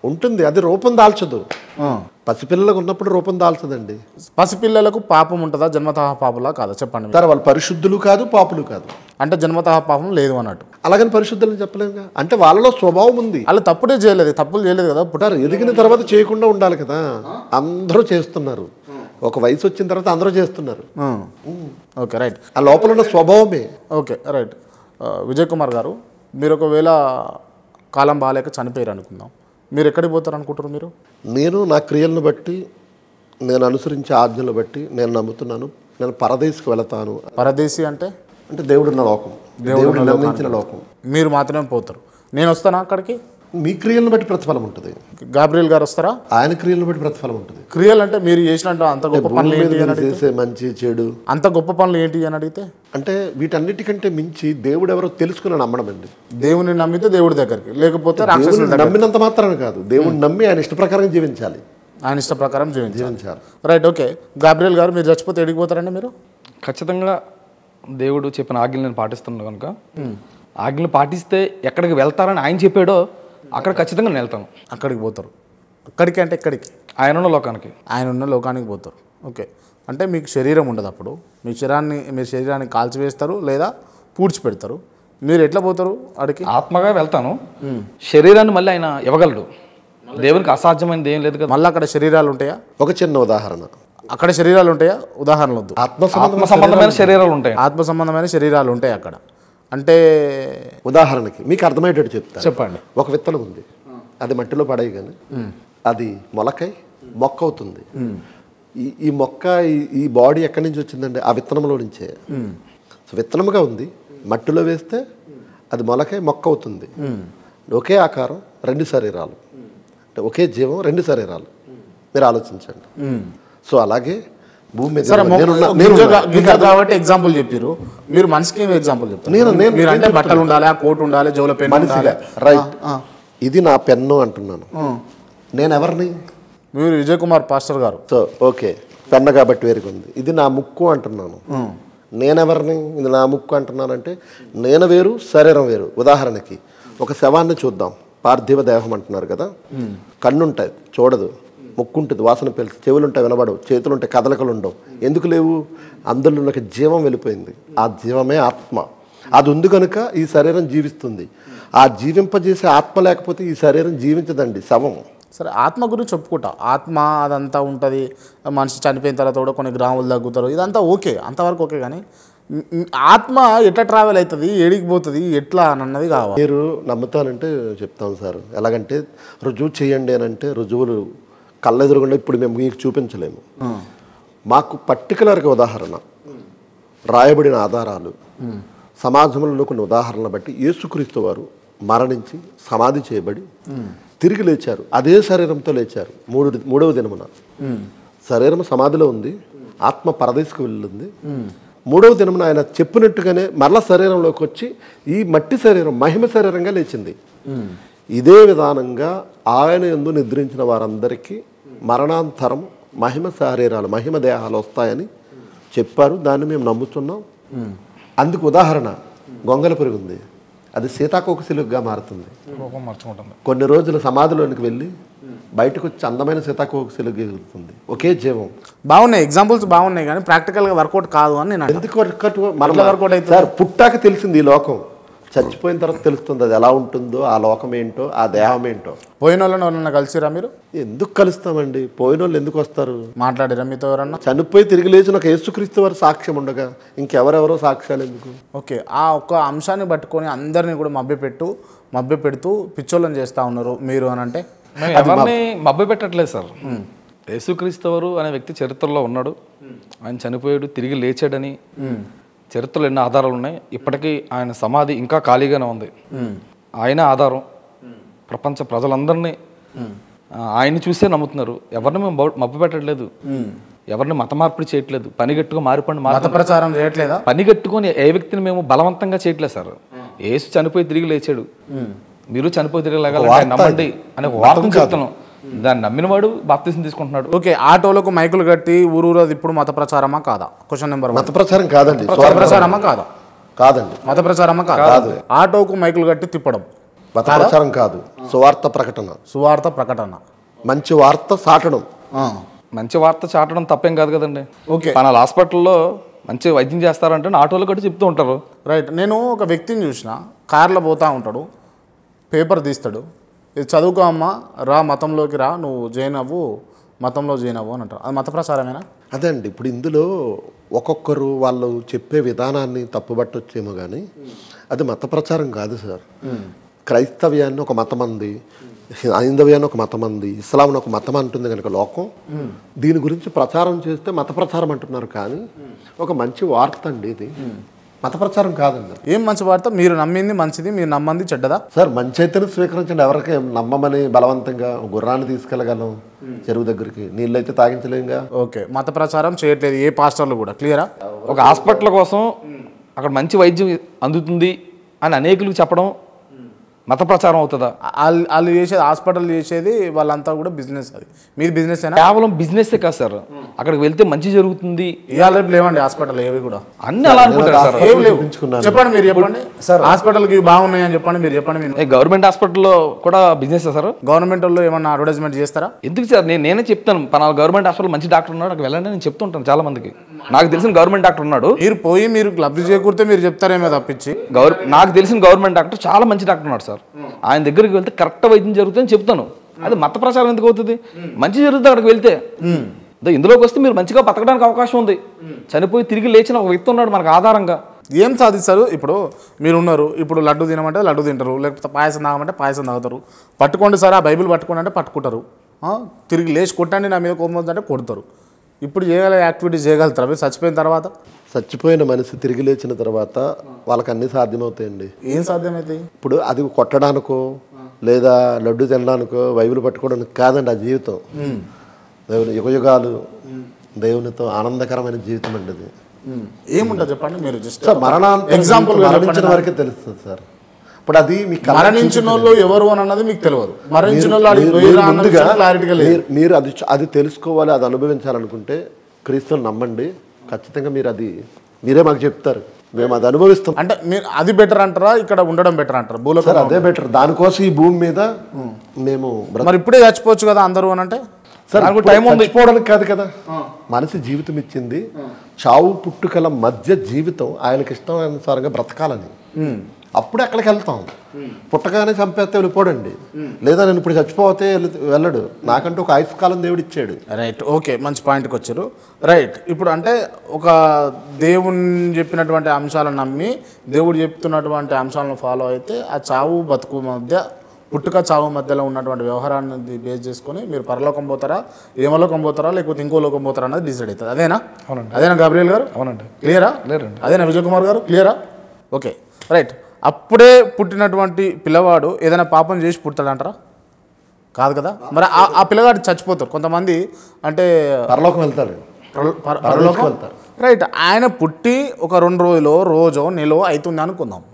ఉంటుంది, అది రూపం దాల్చదు. పసిపిల్లలకు ఉన్నప్పుడు రూపం దాల్చదండి. పసిపిల్లలకు పాపం ఉంటుందా? జన్మతః పాపులా కాదా చెప్పండి. వాళ్ళు పరిశుద్ధులు కాదు, పాపులు కాదు. అంటే జన్మతః పాపం లేదు అన్నట్టు. అలాగని పరిశుద్ధులని చెప్పలేముగా. అంటే వాళ్ళలో స్వభావం ఉంది. వాళ్ళు తప్పులు చేయలేదు కదా. పుట్టారు, ఎదిగిన తర్వాత చేయకుండా ఉండాలి కదా. అందరూ చేస్తున్నారు. ఒక వయసు వచ్చిన తర్వాత అందరూ చేస్తున్నారు. Okay right. ఆ లోపల ఉన్న స్వభావమే. Okay right. విజయ్ కుమార్ గారు, మీరు ఒకవేళ కాలం బాగాలేక చనిపోయారు అనుకుందాం, మీరు ఎక్కడికి పోతారు అనుకుంటారు? మీరు? నేను నా క్రియలను బట్టి, నేను అనుసరించే ఆజ్ఞలు బట్టి నేను నమ్ముతున్నాను, నేను పరదేశికి వెళతాను. పరదేశి అంటే దేవుడున్న లోకం, దేవుడు నిర్ణయించిన లోకం. మీరు మాత్రమే పోతారు. నేను వస్తానా అక్కడికి? మీ క్రియలను బట్టి ప్రతిఫలం ఉంటుంది. గాబ్రియల్ గారు వస్తారా? ఆయన క్రియలను బట్టి ప్రతిఫలం ఉంటుంది. క్రియలు అంటే మీరు చేసినట్టు అంత గొప్ప పనులు ఏంటి అని చేసే మంచి చెడు, అంత గొప్ప పనులు ఏంటి అని అడిగితే, అంటే వీటన్నిటికంటే మించి దేవుడు ఎవరో తెలుసుకుని నమ్మడం అండి. దేవుని నమ్మితే దేవుడి దగ్గరికి, లేకపోతే నమ్మినంత మాత్రమే కాదు, దేవుడిని నమ్మి ఆయన ఇష్ట ప్రకారం జీవించాలి. ఆయన ఇష్ట ప్రకారం జీవించాలి. రైట్. ఓకే, గాబ్రియల్ గారు, మీరు చచ్చిపోతే ఎడిగిపోతారండి మీరు? ఖచ్చితంగా దేవుడు చెప్పిన ఆజ్ఞలు నేను పాటిస్తున్నాను కనుక, ఆజ్ఞలు పాటిస్తే ఎక్కడికి వెళ్తారని ఆయన చెప్పాడో అక్కడ ఖచ్చితంగా నేను వెళ్తాను. అక్కడికి పోతారు. అక్కడికి అంటే ఎక్కడికి? ఆయన ఉన్న లోకానికి. ఆయన ఉన్న లోకానికి పోతారు. ఓకే, అంటే మీకు శరీరం ఉండదు అప్పుడు. మీ శరీరాన్ని కాల్చివేస్తారు లేదా పూడ్చిపెడతారు. మీరు ఎట్లా పోతారు అడికి? ఆత్మగా వెళ్తాను. శరీరాన్ని మళ్ళీ ఆయన ఇవ్వగలడు. దేవునికి అసాధ్యమైనది ఏం లేదు కదా. మళ్ళీ అక్కడ శరీరాలు ఉంటాయా? ఒక చిన్న ఉదాహరణ, అక్కడ శరీరాలు ఉంటాయా? ఉదాహరణలు వద్దు. ఆత్మ సంబంధమైన శరీరాలు ఉంటాయి. ఆత్మ సంబంధమైన శరీరాలు ఉంటాయి అక్కడ. అంటే ఉదాహరణకి మీకు అర్థమయ్యేటట్టు చెప్తాను. చెప్పండి. ఒక విత్తనం ఉంది, అది మట్టిలో పడేయి కానీ అది మొలకై మొక్క అవుతుంది. ఈ మొక్క ఈ బాడీ ఎక్కడి నుంచి వచ్చిందండి? ఆ విత్తనంలో నుంచే. విత్తనముగా ఉంది, మట్టిలో వేస్తే అది మొలకై మొక్క అవుతుంది. ఒకే ఆకారం, 2 శరీరాలు. అంటే ఒకే జీవం, 2 శరీరాలు. మీరు ఆలోచించండి. సో అలాగే భూమి మీద కాబట్టి ఎగ్జాంపుల్ చెప్పారు. మీరు మనిషికి ఎగ్జాంపుల్ చెప్తారు. మీరు అంటే బట్టలు ఉండాలి, కోట్ ఉండాలి, జోల పెన్ ఉండాలి. రైట్. ఇది నా పెన్ను అంటున్నాను. నేను ఎవరిని? మీరు విజయ్ కుమార్ పాస్టర్ గారు. సో ఓకే, పెన్ను కాబట్టి వేరుగా ఉంది. ఇది నా ముక్కు అంటున్నాను. నేనెవరిని? ఇది నా ముక్కు అంటున్నానంటే నేను వేరు, శరీరం వేరు. ఉదాహరణకి ఒక శవాన్ని చూద్దాం. పార్థివ దేహం అంటున్నారు కదా. కన్నుంటాయి, చూడదు. ముక్కు ఉంటుంది, వాసన పీల్చి. చెవులు ఉంటాయి, వినబడవు. చేతులు ఉంటాయి, కదలికలు ఉండవు. ఎందుకు లేవు? అందులోకి జీవం వెళ్ళిపోయింది. ఆ జీవమే ఆత్మ. అది ఉంది కనుక ఈ శరీరం జీవిస్తుంది. ఆ జీవింపజేసే ఆత్మ లేకపోతే ఈ శరీరం జీవించదండి, శవం. సరే, ఆత్మ గురించి చెప్పుకుంటా, ఆత్మ అదంతా ఉంటుంది, మనిషి చనిపోయిన తర్వాత కూడా కొన్ని గ్రాములు తగ్గుతారు, ఇదంతా ఓకే, అంతవరకు ఓకే. కానీ ఆత్మ ఎట్లా ట్రావెల్ అవుతుంది, ఏడికి పోతుంది, ఎట్లా అని అన్నది కావాలి. మీరు నమ్ముతానంటే చెప్తాను సార్. ఎలాగంటే రుజువు చేయండి అని అంటే రుజువులు కళ్ళెదురుగుండా ఇప్పుడు మేము మీకు చూపించలేము. మాకు పర్టికులర్గా ఉదాహరణ, రాయబడిన ఆధారాలు, సమాజంలో కొన్ని ఉదాహరణలు బట్టి యేసుక్రీస్తు వారు మరణించి సమాధి చేయబడి తిరిగి లేచారు. అదే శరీరంతో లేచారు మూడవ దినమున. శరీరం సమాధిలో ఉంది, ఆత్మ పరదేశకు వెళ్ళింది. మూడవ దినమున ఆయన చెప్పినట్టుగానే మరల శరీరంలోకి వచ్చి ఈ మట్టి శరీరం మహిమ శరీరంగా లేచింది. ఇదే విధానంగా ఆయన యందు నిద్రించిన వారందరికీ మరణాంతరం మహిమ శరీరాలు, మహిమ దేహాలు వస్తాయని చెప్పారు. దాన్ని మేము నమ్ముతున్నాం. అందుకు ఉదాహరణ గొంగల పురుగు ఉంది, అది సీతాకోకసిలుగ్గా మారుతుంది. కొన్ని రోజులు సమాధిలోనికి వెళ్ళి బయటకు వచ్చి అందమైన సీతాకోకసిలుగు ఎగురుతుంది. ఒకే జీవం. బాగున్నాయి, ఎగ్జాంపుల్స్ బాగున్నాయి, కానీ ప్రాక్టికల్గా వర్కౌట్ కాదు అని నేను ఎందుకు వర్కౌట్ అవుతుంది సార్? పుట్టాక తెలిసింది ఈ లోకం, చచ్చిపోయిన తర్వాత తెలుస్తుంది అది ఎలా ఉంటుందో, ఆ లోకం ఏంటో, ఆ దేహం ఏంటో. పోయిన వాళ్ళని ఎవరన్నా కలిసిరా మీరు? ఎందుకు కలుస్తామండి? పోయిన వాళ్ళు ఎందుకు వస్తారు? మాట్లాడిరా మీతో ఎవరన్నా? చనిపోయి తిరిగి లేచిన ఒక యేసుక్రీస్తు వారి సాక్ష్యం ఉండగా ఇంకెవరెవరో సాక్ష్యాలు ఎందుకు? ఓకే, ఆ ఒక్క అంశాన్ని పట్టుకొని అందరినీ కూడా మభ్యపెడుతూ పిచ్చోళ్ళని చేస్తూ ఉన్నారు మీరు అని అంటే? ఎవరిని మభ్య పెట్టట్లేదు సార్. యేసుక్రీస్తు వారు అనే వ్యక్తి చరిత్రలో ఉన్నాడు, ఆయన చనిపోయాడు, తిరిగి లేచాడని చరిత్రలో ఎన్నో ఆధారాలు ఉన్నాయి. ఇప్పటికీ ఆయన సమాధి ఇంకా ఖాళీగానే ఉంది. ఆయన ఆధారం. ప్రపంచ ప్రజలందరినీ ఆయన్ని చూసే నమ్ముతున్నారు. ఎవరిని మేము మభ్య పెట్టట్లేదు, ఎవరిని మత మార్పిడి చేయట్లేదు, పనిగట్టుగా మత ప్రచారం చేయట్లేదా? పనిగట్టుకొని ఏ వ్యక్తిని మేము బలవంతంగా చేయట్లేదు సార్. యేసు చనిపోయి తిరిగి లేచాడు, మీరు చనిపోయి తిరిగి లేగాలంటే నమ్మండి అనే ఒక వార్తను చెప్తున్నాం. దాన్ని నమ్మినవాడు బాప్తిసం తీసుకుంటున్నాడు. ఓకే, ఆటోలకు మైకులు కట్టి ఊరూరు ఇప్పుడు మత ప్రచారమా కాదా? Question number 1. మత ప్రచారం కాదండి. మత ప్రచారమా కాదా? కాదండి. మత ప్రచారమా కాదు. ఆటోకు మైకులు కట్టి తిప్పడం మత ప్రచారం కాదు, సువార్త ప్రకటన. సువార్త ప్రకటన, మంచి వార్త చాటడం. మంచి వార్త చాటడం తప్పేం కాదు కదండి. ఓకే, మన హాస్పిటల్లో మంచి వైద్యం చేస్తారంటే ఆటోలు కట్టి చెప్తూ ఉంటారు. రైట్. నేను ఒక వ్యక్తిని చూసిన, కార్లో పోతూ ఉంటాడు, పేపర్ తీస్తాడు, ఇది చదువుకో అమ్మ, రా మతంలోకి రా, నువ్వు జాయిన్ అవ్వు, మతంలో జాయిన్ అవ్వు అని అంటారు. అది మత ప్రచారమేనా? అదే అండి. ఇప్పుడు ఇందులో ఒక్కొక్కరు వాళ్ళు చెప్పే విధానాన్ని తప్పుబట్టొచ్చేమో కానీ అది మత ప్రచారం కాదు సార్. క్రైస్తవ్యాన్ని ఒక మతం అంది, హైందవ్యాన్ని ఒక మతం అంది, ఇస్లాంని ఒక మతం అంటుంది కనుక లోకం దీని గురించి ప్రచారం చేస్తే మత ప్రచారం అంటున్నారు. కానీ ఒక మంచి వార్త అండి ఇది, మత ప్రచారం కాదండి. ఏం మంచి వార్త? మీరు నమ్మింది మంచిది, మీరు నమ్మంది చెడ్డదా? సార్, మంచి అయితేనే స్వీకరించండి. ఎవరికి నమ్మమని బలవంతంగా గుర్రాన్ని తీసుకెళ్ళగలం చెరువు దగ్గరికి, నీళ్ళు అయితే తాగించలేంగా. ఓకే, మత ప్రచారం చేయట్లేదు ఏ పాస్టర్లు కూడా. క్లియరా? ఒక హాస్పిటల్ కోసం అక్కడ మంచి వైద్యం అందుతుంది అని అనేకులకు చెప్పడం మత ప్రచారం అవుతుందా? వాళ్ళు చేసేది, హాస్పిటల్ చేసేది వాళ్ళంతా కూడా బిజినెస్. అది మీది బిజినెస్ అయినా? కేవలం బిజినెస్ కాదు సార్, అక్కడికి వెళ్తే మంచి జరుగుతుంది. ఇవాళ రేపు లేవండి హాస్పిటల్ ఏవి కూడా, అన్ని అలా అనుకుంటారు సార్. ఏం లేవు. చెప్పండి, మీరు చెప్పండి సార్. హాస్పిటల్కి బాగున్నాయి అని చెప్పండి, మీరు చెప్పండి. మీరు గవర్నమెంట్ హాస్పిటల్లో కూడా బిజినెస్ సార్? గవర్నమెంట్ వాళ్ళు ఏమన్నా అడ్వర్టైజ్మెంట్ చేస్తారా? ఎందుకు సార్? నేనే చెప్తాను, మన గవర్నమెంట్ హాస్పిటల్ మంచి డాక్టర్ ఉన్నాడు, అక్కడ వెళ్ళండి నేను చెప్తుంటాను చాలా మందికి. నాకు తెలిసిన గవర్నమెంట్ డాక్టర్ ఉన్నాడు. మీరు పోయి మీరు లబ్ధి చేకూరితే మీరు చెప్తారేమో తప్పించి, నాకు తెలిసిన గవర్నమెంట్ డాక్టర్ చాలా మంచి డాక్టర్ ఉన్నాడు సార్, ఆయన దగ్గరికి వెళ్తే కరెక్ట్ వైద్యం జరుగుతుందని చెప్తాను. అది మత ప్రచారం ఎందుకు అవుతుంది? మంచి జరుగుతుంది అక్కడికి వెళ్తే. ఇందులోకి వస్తే మీరు మంచిగా బతకడానికి అవకాశం ఉంది. చనిపోయి తిరిగి లేచిన ఒక వ్యక్తి ఉన్నాడు మనకు ఆధారంగా. ఏం సాధిస్తారు? ఇప్పుడు మీరు ఉన్నారు, ఇప్పుడు లడ్డు తినమంటే లడ్డు తింటారు, లేకపోతే పాయసం తాగమంటే పాయసం తాగుతారు. పట్టుకోండి సార్, ఆ బైబిల్ పట్టుకోండి అంటే పట్టుకుంటారు. తిరిగి లేచి కొట్టండి, నా మీద కోపం అంటే కొడతారు. ఇప్పుడు చేయగల యాక్టివిటీస్ చేయగలుగుతారా మీరు చచ్చిపోయిన తర్వాత? చచ్చిపోయిన మనిషి తిరిగి లేచిన తర్వాత వాళ్ళకి అన్నీ సాధ్యమవుతాయండి. ఏం సాధ్యమవుతాయి? ఇప్పుడు అది కొట్టడానికో లేదా లడ్డు తినడానికో బైబిల్ పట్టుకోవడానికి కాదండి ఆ జీవితం. దేవుని యుగయుగాలు దేవునితో ఆనందకరమైన జీవితం అండి అది. ఏముంటుంది చెప్పండి మీరు? జస్ట్ ఎగ్జాంపుల్ మరణించిన వరకే తెలుస్తుంది సార్. ఇప్పుడు అది మీకు మరణించిన వాళ్ళు ఎవరు అని అన్నది మీకు తెలియదు. మరణించిన మీరు అది తెలుసుకోవాలి, అది అనుభవించాలనుకుంటే క్రీస్తుని నమ్మండి. ఖచ్చితంగా మీరు అది మీరే మాకు చెప్తారు, మేము అది అనుభవిస్తాం. అంటే మీరు అది బెటర్ అంటారా, ఇక్కడ ఉండడం బెటర్ అంటారా? భూలోకం అదే బెటర్. దానికోసం ఈ భూమి మీద మేము మరి ఇప్పుడే చచ్చిపోవచ్చు కదా అందరూ అని అంటే సార్ నాకు ఇప్పుడు టైం ఉంది. చచ్చిపోవడానికి కాదు కదా, మనిషి జీవితం ఇచ్చింది, చావు పుట్టుకల మధ్య జీవితం ఆయనకి ఇష్టానుసారంగా బ్రతకాలని. అప్పుడు ఎక్కడికి వెళ్తాం? పుట్టగానే చంపేస్తే వెళ్ళిపోడండి, లేదా నేను ఇప్పుడు చచ్చిపోతే వెళ్ళడు. నాకంటూ ఒక ఆయుష్కాలం దేవుడు ఇచ్చాడు. రైట్, ఓకే, మంచి పాయింట్కి వచ్చారు. రైట్, ఇప్పుడు అంటే ఒక దేవుని చెప్పినటువంటి అంశాలను నమ్మి దేవుడు చెప్తున్నటువంటి అంశాలను ఫాలో అయితే ఆ చావు బతుకు మధ్య, పుట్టుక చావు మధ్యలో ఉన్నటువంటి వ్యవహారాన్ని బేస్ చేసుకొని మీరు పరలోకం పోతారా, ఏమలోకం పోతారా, లేకపోతే ఇంకో లోకం పోతారా అన్నది డిసైడ్ అవుతుంది. అదేనా? అవునండి. అదేనా గాబ్రియల్ గారు? అవునండి. క్లియరా? లేరండి. అదేనా విజయ్ కుమార్ గారు? క్లియరా? Okay, right. అప్పుడే పుట్టినటువంటి పిల్లవాడు ఏదైనా పాపం చేసి పుడతాడంటారా? కాదు కదా. మరి ఆ పిల్లగాడు చచ్చిపోతారు కొంతమంది, అంటే పరలోకం వెళ్తాడు, పరలోకం వెళ్తారు. రైట్, ఆయన పుట్టి ఒక 2 రోజో నెలో అవుతుంది అనుకుందాం.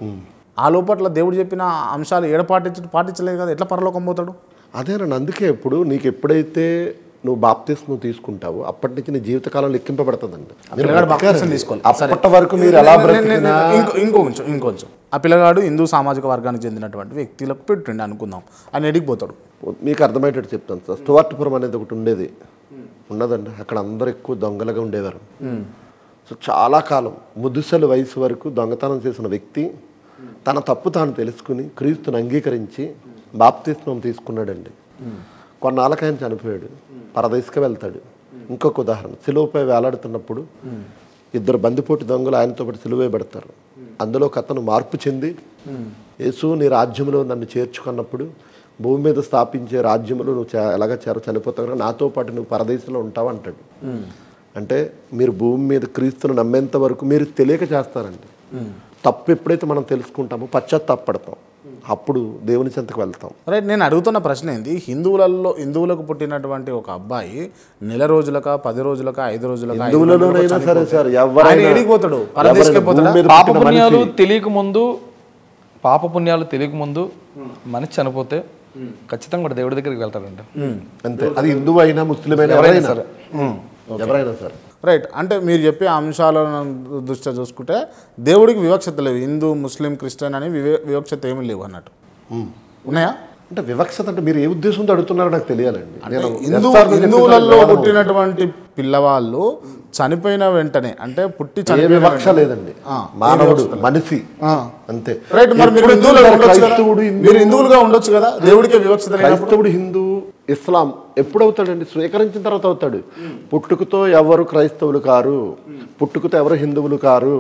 ఆ లోపట్ల దేవుడు చెప్పిన అంశాలు పాటించలేదు కదా, ఎట్లా పరలోకం పోతాడు? అదేనండి. అందుకే ఇప్పుడు నీకు ఎప్పుడైతే నువ్వు బాప్తిస్మం తీసుకుంటావు అప్పటి నుంచి నీ జీవితకాలం లెక్కింపబడుతుందండి. అప్పటి వరకు మీరు ఎలా బ్రతికినా ఇంకొంచెం ఆ పిల్లగాడు హిందూ సామాజిక వర్గానికి చెందినటువంటి వ్యక్తులకు పెట్టండి అనుకుందాం, ఆయన ఎడికి పోతాడు? మీకు అర్థమయ్యేటట్టు చెప్తాను సార్. స్టువర్ట్పురం అనేది ఒకటి ఉండేది, ఉన్నదండి. అక్కడ అందరూ ఎక్కువ దొంగలుగా ఉండేవారు. సో చాలా కాలం ముదుసలి వయసు వరకు దొంగతనం చేసిన వ్యక్తి తన తప్పు తాను తెలుసుకుని క్రీస్తుని అంగీకరించి బాప్తిస్మం తీసుకున్నాడండి. కొన్నాళ్ళకి ఆయన చనిపోయాడు, పరదేశికి వెళ్తాడు. ఇంకొక ఉదాహరణ, సిలువపై వేలాడుతున్నప్పుడు 2 బందిపోటు దొంగలు ఆయనతో పాటు సిలువ పెడతారు. అందులో ఒక అతను మార్పు చెంది, యేసు నీ రాజ్యంలో నన్ను చేర్చుకున్నప్పుడు భూమి మీద స్థాపించే రాజ్యంలో నువ్వు ఎలాగ చనిపోతావు, నాతో పాటు నువ్వు పరదేశంలో ఉంటావు అంటాడు. అంటే మీరు భూమి మీద క్రీస్తును నమ్మేంత వరకు మీరు తెలియక చేస్తారండి. తప్పు ఎప్పుడైతే మనం తెలుసుకుంటామో పశ్చాత్తాపడతాం, అప్పుడు దేవుని చెంతకు వెళ్తాం. రైట్, నేను అడుగుతున్న ప్రశ్న ఏంది, హిందువులకు పుట్టినటువంటి ఒక అబ్బాయి 1 రోజులక 10 రోజులక 5 రోజులక హిందువులలోనైనా సరే సార్, ఎవరైనా పోతాడు, పాపపుణ్యాలు తెలియకముందు మనిషి చనిపోతే ఖచ్చితంగా కూడా దేవుడి దగ్గరికి వెళ్తాడండి. అంతే, అది హిందువు అయినా ముస్లిం అయినా ఎవరైనా సరే, ఎవరైనా సరే. రైట్, అంటే మీరు చెప్పే అంశాలను దృష్ట్యా చూసుకుంటే దేవుడికి వివక్షత లేవు, హిందూ ముస్లిం క్రిస్టియన్ అని వివక్షత ఏమీ లేవు అన్నట్టు ఉన్నాయా? అంటే వివక్షత అంటే మీరు ఏ ఉద్దేశంతో అడుగుతున్నారో నాకు తెలియాలండి. హిందువులలో పుట్టినటువంటి పిల్లవాళ్ళు చనిపోయిన వెంటనే, అంటే పుట్టి వివక్ష లేదండి, మానవుడు మనిషి అంతే. రైట్, మరి మీరు హిందువులుగా ఉండొచ్చు కదా, దేవుడికి వివక్షత. క్రైస్తవుడు హిందూ ఇస్లాం ఎప్పుడవుతాడండి? స్వీకరించిన తర్వాత అవుతాడు. పుట్టుకతో ఎవరు క్రైస్తవులు కారు, పుట్టుకతో ఎవరు హిందువులు కారు,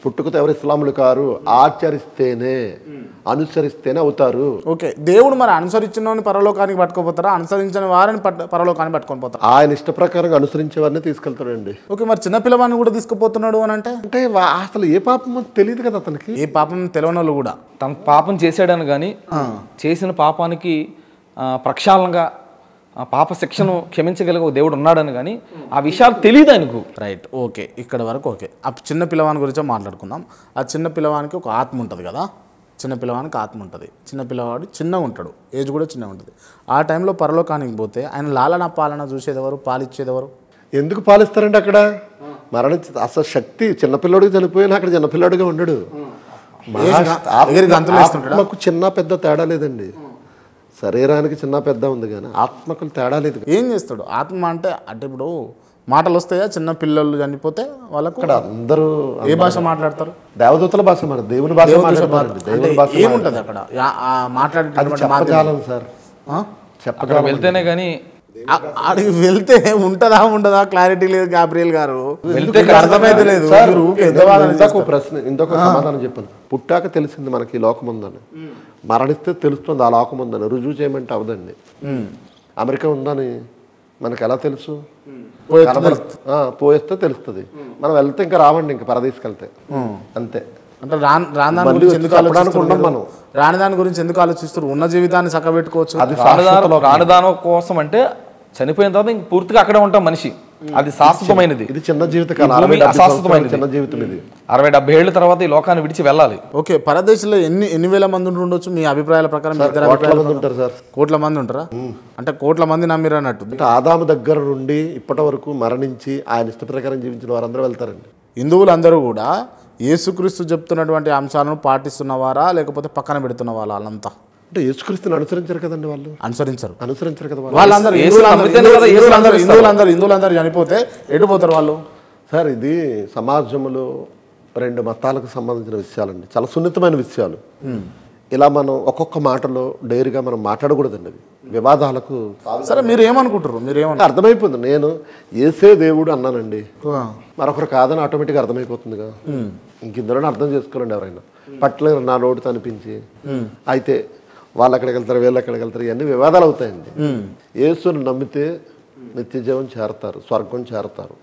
పుట్టుకతో ఎవరు ఇస్లాములు కారు, ఆచరిస్తేనే అనుసరిస్తేనే అవుతారు. ఓకే, దేవుడు మరి అనుసరించిన పరలోకానికి పట్టుకోపోతారా, అనుసరించిన వారిని పరలోకానికి పట్టుకొని పోతారా? ఆయన ఇష్ట ప్రకారంగా అనుసరించే వారిని తీసుకెళ్తాడండి. ఓకే, మరి చిన్నపిల్లవాడిని కూడా తీసుకుపోతున్నాడు అని అంటే అసలు ఏ పాపం తెలియదు కదా అతనికి. ఏ పాపం తెలియని వాళ్ళు కూడా తన పాపం చేశాడని కానీ చేసిన పాపానికి ప్రక్షాళనగా పాప శిక్షను క్షమించగలిగే ఒక దేవుడు ఉన్నాడని కానీ ఆ విషయాలు తెలియదు ఆయనకు. రైట్, ఓకే, ఇక్కడ వరకు ఓకే. ఆ చిన్న పిల్లవాని గురించి మాట్లాడుకుందాం. ఆ చిన్న పిల్లవానికి ఒక ఆత్మ ఉంటుంది కదా, చిన్న పిల్లవానికి ఆత్మ ఉంటుంది. చిన్న పిల్లవాడు చిన్నగా ఉంటాడు, ఏజ్ కూడా చిన్నగా ఉంటుంది. ఆ టైంలో పరలోకానికి పోతే ఆయన లాలన పాలన చూసేదెవరు, పాలిచ్చేదెవరు? ఎందుకు పాలిస్తారండి? అక్కడ మరణించి అసలు శక్తి చిన్నపిల్లడికి చనిపోయినా అక్కడ చిన్నపిల్లడిగా ఉండడు. ఆత్మకు చిన్న పెద్ద తేడా లేదండి, శరీరానికి చిన్న పెద్ద ఉంది కానీ ఆత్మకు తేడా లేదు. ఏం చేస్తాడు ఆత్మ అంటే? అంటే ఇప్పుడు మాటలు వస్తాయా చిన్న పిల్లలు చనిపోతే వాళ్ళకు? అక్కడ అందరూ ఏ భాష మాట్లాడతారు? దేవదూతల భాష, మన దేవుని భాష. ఏముంటది అక్కడ మాట్లాడేది సార్? చెప్పగలం వెళ్తేనే కానీ అడిగి వెళ్తే ఉంటదా ఉండదా క్లారిటీ లేదు గాబ్రియల్ గారు, వెళ్తే అర్థమైతే లేదు. ఇంకొక సమాధానం చెప్పాను. పుట్టాక తెలిసింది మనకి లోకం ఉందని, మరణిస్తే తెలుస్తుంది ఆ లోకం ఉందని. రుజువు చేయమంటే అవదండి. అమెరికా ఉందని మనకు ఎలా తెలుసు? పోయేస్తే తెలుస్తుంది. మనం వెళ్తే ఇంకా రావండి, ఇంకా పరదేశికెళ్తే అంతే. అంటే రాని దాని గురించి ఎందుకు ఆలోచిస్తారు? ఉన్న జీవితాన్ని చక్కబెట్టుకోవచ్చు. అది రానిదానం కోసం అంటే చనిపోయిన తర్వాత ఇంక పూర్తిగా అక్కడే ఉంటాం మనిషి, అది శాశ్వతమైనది. ఇది చిన్న జీవితకాలం, అశాశ్వతమైనది, చిన్న జీవితం. ఇది 60-70 ఏళ్ల తర్వాత ఈ లోకాన్ని విడిచి వెళ్ళాలి. ఓకే, పరదేశంలో ఎన్ని వేల మంది ఉండొచ్చు మీ అభిప్రాయాల ప్రకారం? ఉంటారు సార్. కోట్ల మంది ఉంటారా? అంటే కోట్ల మంది నమ్మిరు అన్నట్టు. ఆదాము దగ్గర నుండి ఇప్పటి వరకు మరణించి ఆయన ఇష్ట ప్రకారం జీవించిన వారందరూ వెళ్తారండి. హిందువులందరూ కూడా యేసుక్రీస్తు చెప్తున్నటువంటి అంశాలను పాటిస్తున్నవారా లేకపోతే పక్కన పెడుతున్న వాళ్ళంతా? అంటే యేసుక్రీస్తుని అనుసరించారు కదండి వాళ్ళు, అనుసరించరు అనుసరించారు కదా వాళ్ళు. వాళ్ళందరూ హిందువులందరూ చనిపోతే ఎటుపోతారు వాళ్ళు? సార్ ఇది సమాజంలో 2 మతాలకు సంబంధించిన విషయాలండి, చాలా సున్నితమైన విషయాలు. ఇలా మనం ఒక్కొక్క మాటలో డైరీగా మనం మాట్లాడకూడదండి, అవి వివాదాలకు. సరే మీరు ఏమనుకుంటారు? అర్థమైపోతుంది. నేను ఏసే దేవుడు అన్నానండి, మరొకరు కాదని ఆటోమేటిక్గా అర్థమైపోతుందిగా. ఇందులోనే అర్థం చేసుకోవాలండి ఎవరైనా. పట్ల నా నోటితో అనిపించి అయితే వాళ్ళు ఎక్కడికి వెళ్తారు, వీళ్ళు ఎక్కడికి వెళ్తారు, ఇవన్నీ వివాదాలు అవుతాయండి. యేసుని నమ్మితే నిత్య జీవం చేరతారు, స్వర్గం చేరతారు.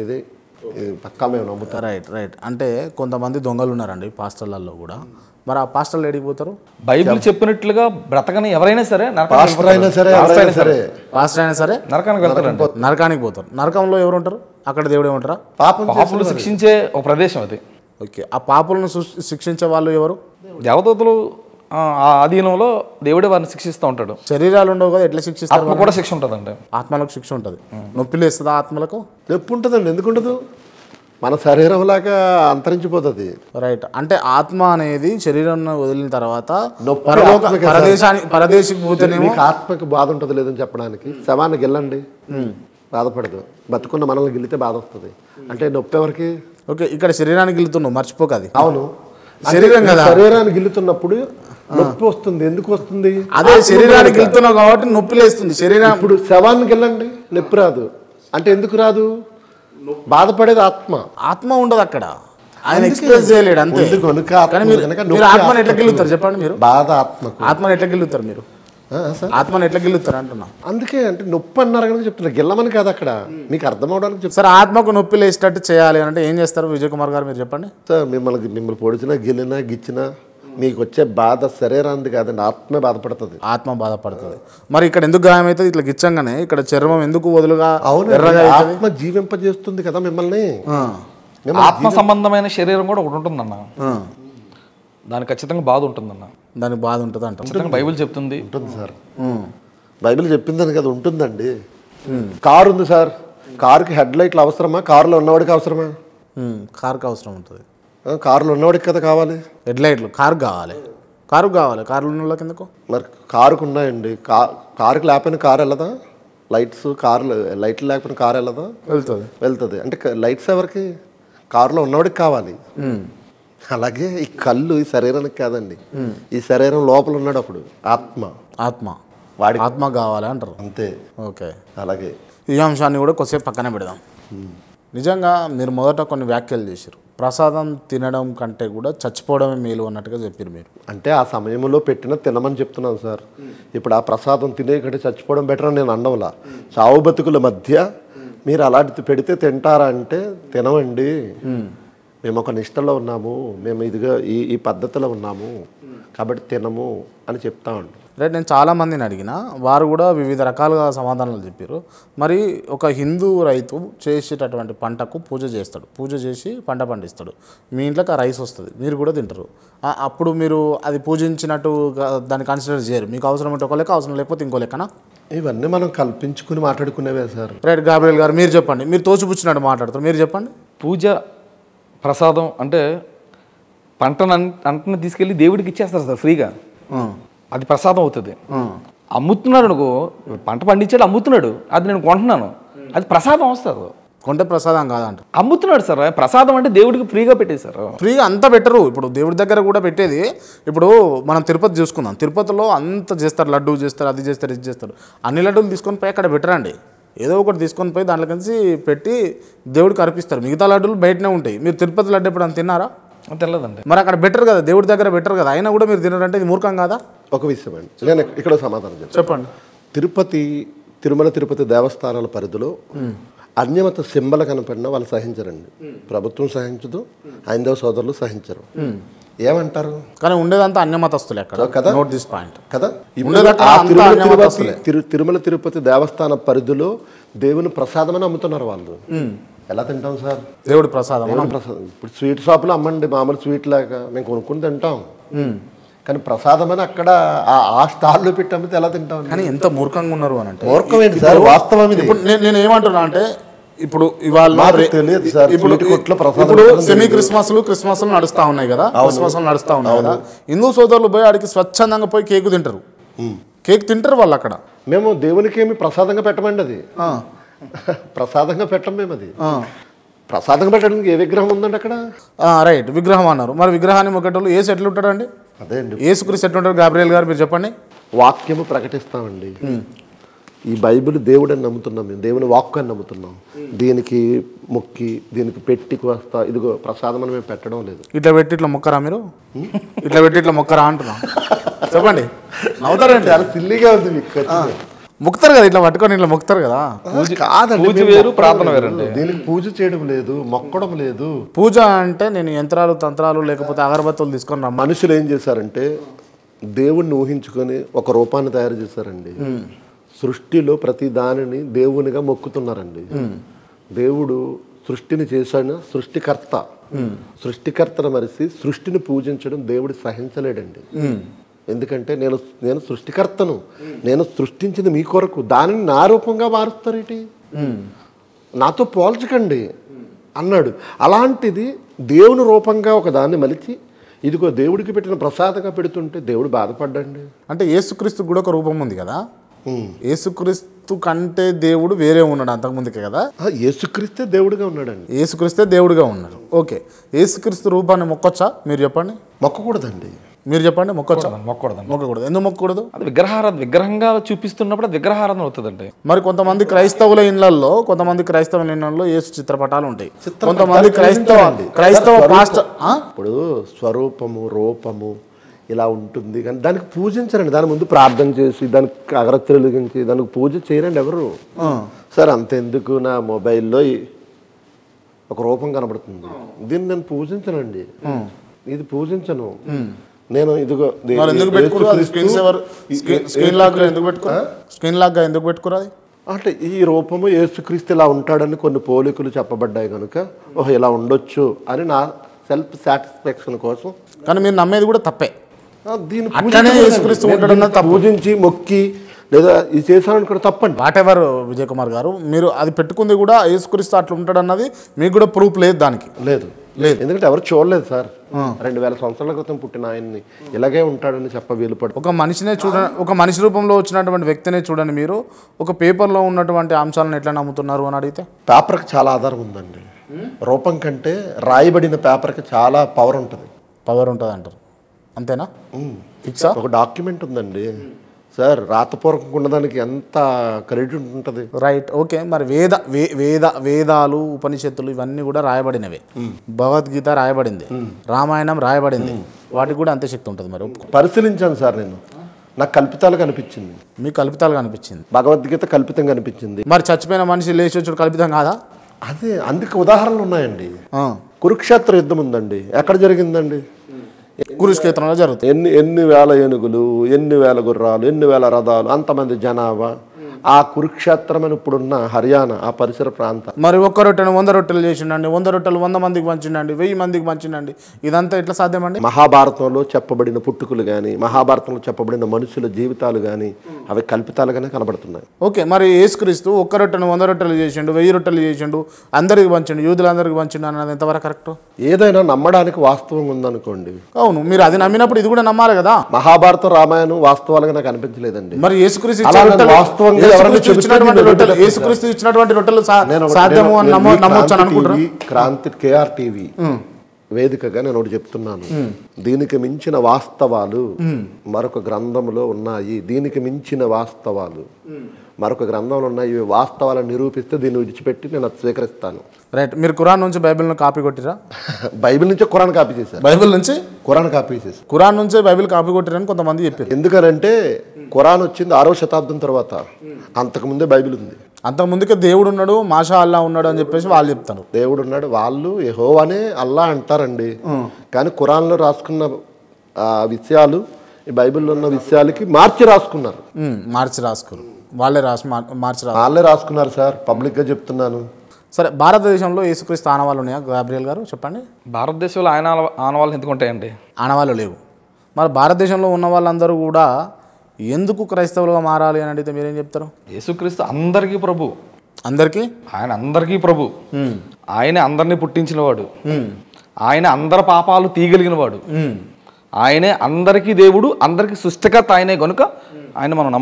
ఇది పక్కా మేము నమ్ముతాం. రైట్. అంటే కొంతమంది దొంగలు ఉన్నారండి పాస్టర్లలో కూడా. మరి ఆ పాస్టర్లు ఎడికి పోతారు? బైబిల్ చెప్పినట్లుగా బ్రతకని ఎవరైనా సరే, పాస్టర్ అయినా సరే నరకానికి పోతారు. నరకంలో ఎవరు ఉంటారు? అక్కడ దేవుడు ఏమంటారా? పాపులు శిక్షించే ఒక ప్రదేశం అది. ఓకే, ఆ పాపులను శిక్షించే వాళ్ళు ఎవరు? దేవదూతలు ఆ ఆధీనంలో దేవుడే వారిని శిక్షిస్తూ ఉంటాడు. శరీరాలు ఉండవు కదా, ఎట్లా శిక్షిస్తారు? ఆత్మ కూడా శిక్ష ఉంటుందండి. ఆత్మలకు శిక్ష ఉంటుంది. నొప్పి లేస్తుందా ఆత్మలకు? నొప్పి ఉంటుందండి, ఎందుకు ఉండదు? మన శరీరం లాగా అంతరించిపోతుంది. రైట్. అంటే ఆత్మ అనేది శరీరం వదిలిన తర్వాత పరదేశికి పోతేనేమో మీకు ఆత్మకి బాధ ఉంటుంది లేదని చెప్పడానికి. శవాన్ని గిల్లండి, బాధపడదు. బతుకున్న మనల్ని గిల్లితే బాధ వస్తుంది. అంటే నొప్పి ఎవరికి? ఓకే, ఇక్కడ శరీరానికి గిల్లుతున్నావు, మర్చిపోక అది. అవును, శరీరం కదా. శరీరాన్ని గిల్లుతున్నప్పుడు నొప్పి వస్తుంది. ఎందుకు వస్తుంది? అదే శరీరానికి గిల్లుతున్నావు కాబట్టి నొప్పి లేస్తుంది. శరీరం ఇప్పుడు శవాన్ని గిల్లండి, నొప్పి రాదు. అంటే ఎందుకు రాదు? బాధపడేది ఆత్మ ఉండదు అక్కడ. ఆయన ఎక్స్ప్రెస్ చేయలేడు అంతే. ఆత్మని ఎట్లా గిల్లుతారు చెప్పండి మీరు? బాధ ఆత్మని ఎట్లా గిల్లుతారు మీరు? ఆత్మని ఎట్లా గిల్లుతారు అంటున్నా. అందుకే అంటే నొప్పి అన్నారు కదా చెప్తున్నారు, గిల్లమని కాదు అక్కడ, మీకు అర్థం అవడానికి చెప్తారు. సార్, ఆత్మకు నొప్పి లేచేటట్టు చేయాలి అంటే ఏం చేస్తారు విజయ్ కుమార్ గారు, మీరు చెప్పండి. సార్, మిమ్మల్ని పొడిచినా గిల్లినా గిచ్చినా మీకు వచ్చే బాధ శరీరానికి కాదండి, ఆత్మే బాధపడుతుంది. ఆత్మ బాధపడుతుంది. మరి ఇక్కడ ఎందుకు గాయం అవుతుంది? ఇట్లా గిచ్చంగానే ఇక్కడ చర్మం ఎందుకు వదులుగా? అవును, ఆత్మ జీవింపజేస్తుంది కదా మిమ్మల్ని. ఆత్మ సంబంధమైన శరీరం కూడా ఒకటి ఉంటుందన్న, దానికి ఖచ్చితంగా బాధ ఉంటుందన్న. దానికి బాధ ఉంటుంది అంట. ఖచ్చితంగా బైబిల్ చెప్తుంది. ఉంటుంది సార్, బైబిల్ చెప్పిందని కదా ఉంటుందండి. కారు ఉంది సార్, కారుకి హెడ్ లైట్లు అవసరమా? కారులో ఉన్నవాడికి అవసరమా? కారుకి అవసరం ఉంటుంది. కారులో ఉన్నవాడికి కదా కావాలి హెడ్ లైట్లు. కారుకు కావాలి. కారులో ఉన్న వాళ్ళకి ఎందుకు? మరి కారుకు ఉన్నాయండి. కారుకి లేకపోయినా కారు వెళ్ళదా? లైట్లు లేకపోయినా కారు వెళ్ళదా? వెళ్తుంది. అంటే లైట్స్ ఎవరికి? కారులో ఉన్నవాడికి కావాలి. అలాగే ఈ కళ్ళు ఈ శరీరానికి కాదండి, ఈ శరీరం లోపల ఉన్నాడు అప్పుడు వాడి ఆత్మ కావాలి అంటారు అంతే. ఓకే, అలాగే ఈ అంశాన్ని కూడా కొద్దిసేపు పక్కనే పెడదాం. నిజంగా మీరు మొదట కొన్ని వ్యాఖ్యలు చేశారు. ప్రసాదం తినడం కంటే కూడా చచ్చిపోవడమే మేలు అన్నట్టుగా చెప్పారు మీరు. అంటే ఆ సమయంలో పెట్టిన తినమని చెప్తున్నాను సార్. ఇప్పుడు ఆ ప్రసాదం తినే కంటే చచ్చిపోవడం బెటర్ అని నేను అనడంలా. చావు బతుకుల మధ్య మీరు అలాంటి పెడితే తింటారా అంటే తినవండి. మేము ఒక నిష్టలో ఉన్నాము, మేము ఇదిగా ఈ పద్ధతిలో ఉన్నాము కాబట్టి తినము అని చెప్తామండి. రైట్. నేను చాలామందిని అడిగిన, వారు కూడా వివిధ రకాలుగా సమాధానాలు చెప్పారు. మరి ఒక హిందూ రైతు చేసేటటువంటి పంటకు పూజ చేస్తాడు, పూజ చేసి పంట పండిస్తాడు. మీ ఇంట్లోకి ఆ రైస్ వస్తుంది, మీరు కూడా తింటారు. అప్పుడు మీరు అది పూజించినట్టు దాన్ని కన్సిడర్ చేయరు. మీకు అవసరం ఉంటే ఒక లెక్క, అవసరం లేకపోతే ఇంకో లెక్కనా? ఇవన్నీ మనం కల్పించుకుని మాట్లాడుకునేవే సార్. రైట్. గాబ్రియల్ గారు మీరు చెప్పండి, మీరు తోచిపుచ్చినట్టు మాట్లాడతారు, మీరు చెప్పండి. పూజ ప్రసాదం అంటే పంటను తీసుకెళ్ళి దేవుడికి ఇచ్చేస్తారు సార్ ఫ్రీగా, అది ప్రసాదం అవుతుంది. అమ్ముతున్నాడు అనుకో, పంట పండించాడు అమ్ముతున్నాడు, అది నేను కొంటున్నాను, అది ప్రసాదం వస్తుంది. కొంటే ప్రసాదం కాదంట, అమ్ముతున్నాడు సార్. ప్రసాదం అంటే దేవుడికి ఫ్రీగా పెట్టేశారు. ఫ్రీగా అంతా పెట్టరు. ఇప్పుడు దేవుడి దగ్గర కూడా పెట్టేది. ఇప్పుడు మనం తిరుపతి చూసుకుందాం, తిరుపతిలో అంత చేస్తారు, లడ్డూ చేస్తారు, అది చేస్తారు, ఇది చేస్తారు. అన్ని లడ్డూలు తీసుకొని పోయి అక్కడ పెట్టరండి, ఏదో ఒకటి తీసుకొని పోయి దాంట్లో కలిసి పెట్టి దేవుడికి అర్పిస్తారు. మిగతా లడ్డూలు బయటనే ఉంటాయి. మీరు తిరుపతి లడ్డు ఎప్పుడు తిన్నారా? తెలియదండి. మరి అక్కడ బెటర్ కదా, దేవుడి దగ్గర బెటర్ కదా, అయినా కూడా మీరు తినారంటే ఇది మూర్ఖం కాదా? ఒక విషయం అండి, నేను ఇక్కడ సమాధానం చెప్పండి. తిరుమల తిరుపతి దేవస్థానాల పరిధిలో అన్యమత సింబల్ కనపడినా వాళ్ళు సహించరండి. ప్రభుత్వం సహించదు, హైందవ సోదరులు సహించరు. ఏమంటారు? కానీ ఉండేదంతా అన్యమతస్తులే అక్కడ కదా. నోట్ దిస్ పాయింట్ కదా. తిరుమల తిరుపతి దేవస్థాన పరిధిలో దేవుని ప్రసాదమని అమ్ముతున్నారు వాళ్ళు. ఎలా తింటాం సార్ దేవుడి ప్రసాదం? ఇప్పుడు స్వీట్ షాపులో అమ్మండి, మామూలు స్వీట్ లాగా మేము కొనుక్కుని తింటాం. కానీ ప్రసాదం అని అక్కడ ఆ స్టాల్లో పెట్టి అమ్మితే ఎలా తింటాం? కానీ ఎంత మూర్ఖంగా ఉన్నారు అని అంటే, మూర్ఖం ఏంటి సార్, వాస్తవం ఇది. ఇప్పుడు నేను ఏమంటున్నా అంటే, ఇప్పుడు ఇవాళ నాకు తెలియదు సార్. స్వీట్ కొట్లో ప్రసాదం ఇప్పుడు పెట్టడం సెమీ క్రిస్మస్లు నడుస్తా ఉన్నాయి కదా, క్రిస్మస్లు నడుస్తా ఉన్నాయి కదా, హిందూ సోదరులు పోయి ఆడికి స్వచ్ఛందంగా పోయి కేక్ తింటారు. కేక్ తింటారు వాళ్ళు అక్కడ. మేము దేవునికి ఏమి ప్రసాదంగా పెట్టమండి అది. ప్రసాదంగా పెట్టం మేము అది. ప్రసాదంగా పెట్టడానికి ఏ విగ్రహం ఉందండి అక్కడ? రైట్, విగ్రహం అన్నారు. మరి విగ్రహాన్ని మొక్కటోళ్ళు ఏసు ఎట్లా ఉంటాడండి? అదే అండి, ఏసుక్రీస్తు ఎట్లా ఉంటాడు? గాబ్రియల్ గారు మీరు చెప్పండి. వాక్యము ప్రకటిస్తామండి. ఈ బైబిల్ దేవుడు అని నమ్ముతున్నాం, మేము దేవుని వాక్కు అని నమ్ముతున్నాం. దీనికి మొక్కి దీనికి పెట్టి వస్తా ఇదిగో ప్రసాదం అని మేము పెట్టడం లేదు. ఇట్లా పెట్టి ఇట్లా మొక్కరా మీరు? ఇట్లా పెట్టి ఇట్లా మొక్కరా అంటున్నా, చెప్పండి. నవ్వుతారండి, చాలా సిల్లీగా ఉంది మీకు. మొక్కుతారు కదా, ఇట్లా పట్టుకొని ఇట్లా మొక్కుతారు కదా. కాదండి, పూజ వేరు, ప్రార్థన వేరండి. దీనికి పూజ చేయడం లేదు, మొక్కడం లేదు. పూజ అంటే నేను యంత్రాలు తంత్రాలు లేకపోతే అగరబత్తులు తీసుకొని రమ్మని. మనుషులు ఏం చేశారంటే దేవుణ్ణి ఊహించుకొని ఒక రూపాన్ని తయారు చేశారండి. సృష్టిలో ప్రతి దానిని దేవునిగా మొక్కుతున్నారండి. దేవుడు సృష్టిని చేశాడు, సృష్టికర్త. సృష్టికర్తను మరిసి సృష్టిని పూజించడం దేవుడు సహించలేడండి. ఎందుకంటే నేను సృష్టికర్తను, నేను సృష్టించింది మీ కొరకు, దానిని నా రూపంగా మారుస్తారేటి, నాతో పోల్చకండి అన్నాడు. అలాంటిది దేవుని రూపంగా ఒక దాన్ని మలిచి ఇదిగో దేవుడికి పెట్టిన ప్రసాదంగా పెడుతుంటే దేవుడు బాధపడ్డండి. అంటే యేసుక్రీస్తు కూడా ఒక రూపం ఉంది కదా, యేసుక్రీస్తు కంటే దేవుడు వేరే ఉన్నాడు అంతకుముందుకే కదా. యేసుక్రీస్తే దేవుడిగా ఉన్నాడండి. యేసుక్రీస్తే దేవుడిగా ఉన్నాడు. ఓకే, యేసుక్రీస్తు రూపాన్ని మొక్కొచ్చా? మీరు చెప్పండి. మొక్కకూడదండి. మీరు చెప్పండి, మొక్కొచ్చా? మొక్కకూడదు. ఎందుకు మొక్కకూడదు? అది విగ్రహంగా చూపిస్తున్నప్పుడు అది విగ్రహారాధన అవుతుందండి. మరి కొంతమంది క్రైస్తవుల ఇళ్లలో యేసు చిత్రపటాలు ఉంటాయి. కొంతమంది క్రైస్తవ పాస్టర్ ఇప్పుడు స్వరూపము రూపము ఇలా ఉంటుంది కానీ దానికి పూజించరండి. దాని ముందు ప్రార్థన చేసి దానికి అగరత్తులు వెలిగించి దానికి పూజ చేయరండి ఎవరు. సార్ అంతెందుకు, నా మొబైల్లో ఒక రూపం కనబడుతుంది, దీన్ని నేను పూజించనండి, ఇది పూజించను నేను. ఇదిగో స్క్రీన్ లాగ్ ఎందుకు పెట్టుకోరు? అంటే ఈ రూపము యేసుక్రీస్తు ఇలా ఉంటాడని కొన్ని పోలికలు చెప్పబడ్డాయి కనుక ఓహో ఇలా ఉండొచ్చు అని నా సెల్ఫ్ సాటిస్ఫాక్షన్ కోసం. కానీ మీరు నమ్మేది కూడా తప్పే. దీన్ని పూజించి మొక్కి లేదా ఇది చేశాను కూడా తప్పండి. వాట్ ఎవర్ విజయ్ కుమార్ గారు, మీరు అది పెట్టుకుంది కూడా యేసుక్రీస్తు అట్లా ఉంటాడు అన్నది మీకు కూడా ప్రూఫ్ లేదు దానికి? లేదు. ఎందుకంటే ఎవరు చూడలేదు సార్. 2000 సంవత్సరాల క్రితం పుట్టిన ఆయన్ని ఇలాగే ఉంటాడని చెప్ప వీలుపడు. ఒక మనిషినే చూడండి, ఒక మనిషి రూపంలో వచ్చినటువంటి వ్యక్తినే చూడండి మీరు, ఒక పేపర్లో ఉన్నటువంటి అంశాలను ఎట్లా నమ్ముతున్నారు అని అడిగితే? పేపర్కి చాలా ఆధారం ఉందండి. రూపం కంటే రాయబడిన పేపర్కి చాలా పవర్ ఉంటుంది. పవర్ ఉంటుంది అంటారు, అంతేనా? ఫిక్సా? ఒక డాక్యుమెంట్ ఉందండి సార్, రాతపూర్వకంగా ఉన్నదానికి ఎంత క్రెడిట్ ఉంటుంది. Right, okay. మరి వేదాలు ఉపనిషత్తులు ఇవన్నీ కూడా రాయబడినవే. భగవద్గీత రాయబడింది, రామాయణం రాయబడింది, వాటికి కూడా అంతే శక్తి ఉంటుంది. మరి పరిశీలించాను సార్ నేను, నాకు కల్పితాలుగా అనిపించింది. మీకు కల్పితాలుగా అనిపించింది? భగవద్గీత కల్పితంగా అనిపించింది. మరి చచ్చిపోయిన మనిషి లేచి వచ్చాడు కల్పితం కాదా? అదే అందుకు ఉదాహరణలు ఉన్నాయండి. కురుక్షేత్ర యుద్ధం ఉందండి, ఎక్కడ జరిగిందండి? కురుక్షేత్రంలో జరుగుతుంది. ఎన్ని వేల ఏనుగులు, ఎన్ని వేల గుర్రాలు, ఎన్ని వేల రథాలు, అంతమంది జనాభా. ఆ కురుక్షేత్రం అని ఇప్పుడున్న హర్యానా ఆ పరిసర ప్రాంతం. మరి ఒక్క రొట్టెను 100 రొట్టెలు చేసిండండి, 100 రొట్టెలు 100 మందికి పంచిండండి, 1000 మందికి పంచిండండి, ఇదంతా ఎట్లా సాధ్యమండి? మహాభారతంలో చెప్పబడిన పుట్టుకులు కానీ మహాభారతంలో చెప్పబడిన మనుషుల జీవితాలు కానీ అవి కల్పితాలుగానే కనబడుతున్నాయి. ఓకే, మరి యేసుక్రీస్తు ఒక్క రొట్టెను 100 రొట్టెలు చేసిండు, 1000 రొట్టెలు చేసిండు, అందరికి పంచిండు, యూదులందరికీ పంచిండు అన్నది ఎంతవరకు కరెక్ట్? ఏదైనా నమ్మడానికి వాస్తవం ఉందనుకోండి. అవును, మీరు అది నమ్మినప్పుడు ఇది కూడా నమ్మాలి కదా. మహాభారతం రామాయణం వాస్తవాలుగా నాకు అనిపించలేదండి. మరి యేసుక్రీస్తు వాస్తవంగా యేసుక్రీస్తు ఇచ్చినటువంటి రొట్టెలు సాధ్యము అని నమ్మొచ్చు అనుకుంటున్నాను. క్రాంతి కేఆర్ టీవీ వేదికగా నేను ఒకటి చెప్తున్నాను, దీనికి మించిన వాస్తవాలు మరొక గ్రంథంలో ఉన్నాయి. దీనికి మించిన వాస్తవాలు మరొక గ్రంథంలో ఉన్నాయి. ఇవి వాస్తవాలను నిరూపిస్తే దీన్ని విడిచిపెట్టి నేను అది స్వీకరిస్తాను. రైట్, మీరు ఖురాన్ నుంచి బైబిల్ను కాపీ కొట్టిరా? బైబిల్ నుంచే ఖురాన్ కాపీ చేశారు. బైబిల్ నుంచి ఖురాన్ కాపీ చేశారు. ఖురాన్ నుంచే బైబిల్ కాపీ కొట్టిరని కొంతమంది చెప్పారు. ఎందుకనంటే ఖురాన్ వచ్చింది 6వ శతాబ్దం తర్వాత, అంతకుముందే బైబిల్ ఉంది. అంతకుముందుకే దేవుడు ఉన్నాడు, మాషా అల్లా ఉన్నాడు అని చెప్పేసి వాళ్ళు చెప్తారు. దేవుడు ఉన్నాడు, వాళ్ళు యెహోవానే అల్లా అంటారండి. కానీ ఖురాన్లో రాసుకున్న విషయాలు ఈ బైబిల్లో ఉన్న విషయాలకి మార్చి రాసుకున్నారు. వాళ్ళే రాసుకున్నారు సార్, పబ్లిక్గా చెప్తున్నాను. సరే, భారతదేశంలో యేసుక్రీస్తు ఆనవాళ్ళు ఉన్నాయా గాబ్రియల్ గారు? చెప్పండి. భారతదేశంలో ఆయన ఆనవాళ్ళు ఎందుకు ఉంటాయండి? ఆనవాళ్ళు లేవు. మరి భారతదేశంలో ఉన్న వాళ్ళందరూ కూడా ఎందుకు క్రైస్తవులుగా మారాలి అని అడిగితే మీరేం చెప్తారు? యేసుక్రీస్తు అందరికీ ప్రభు. అందరికీ ఆయన అందరికీ ప్రభు, ఆయనే అందరినీ పుట్టించినవాడు, ఆయన అందరి పాపాలు తీయగలిగిన వాడు, ఆయనే అందరికీ దేవుడు, అందరికీ సృష్టికర్త ఆయనే కనుక ఆయన మనం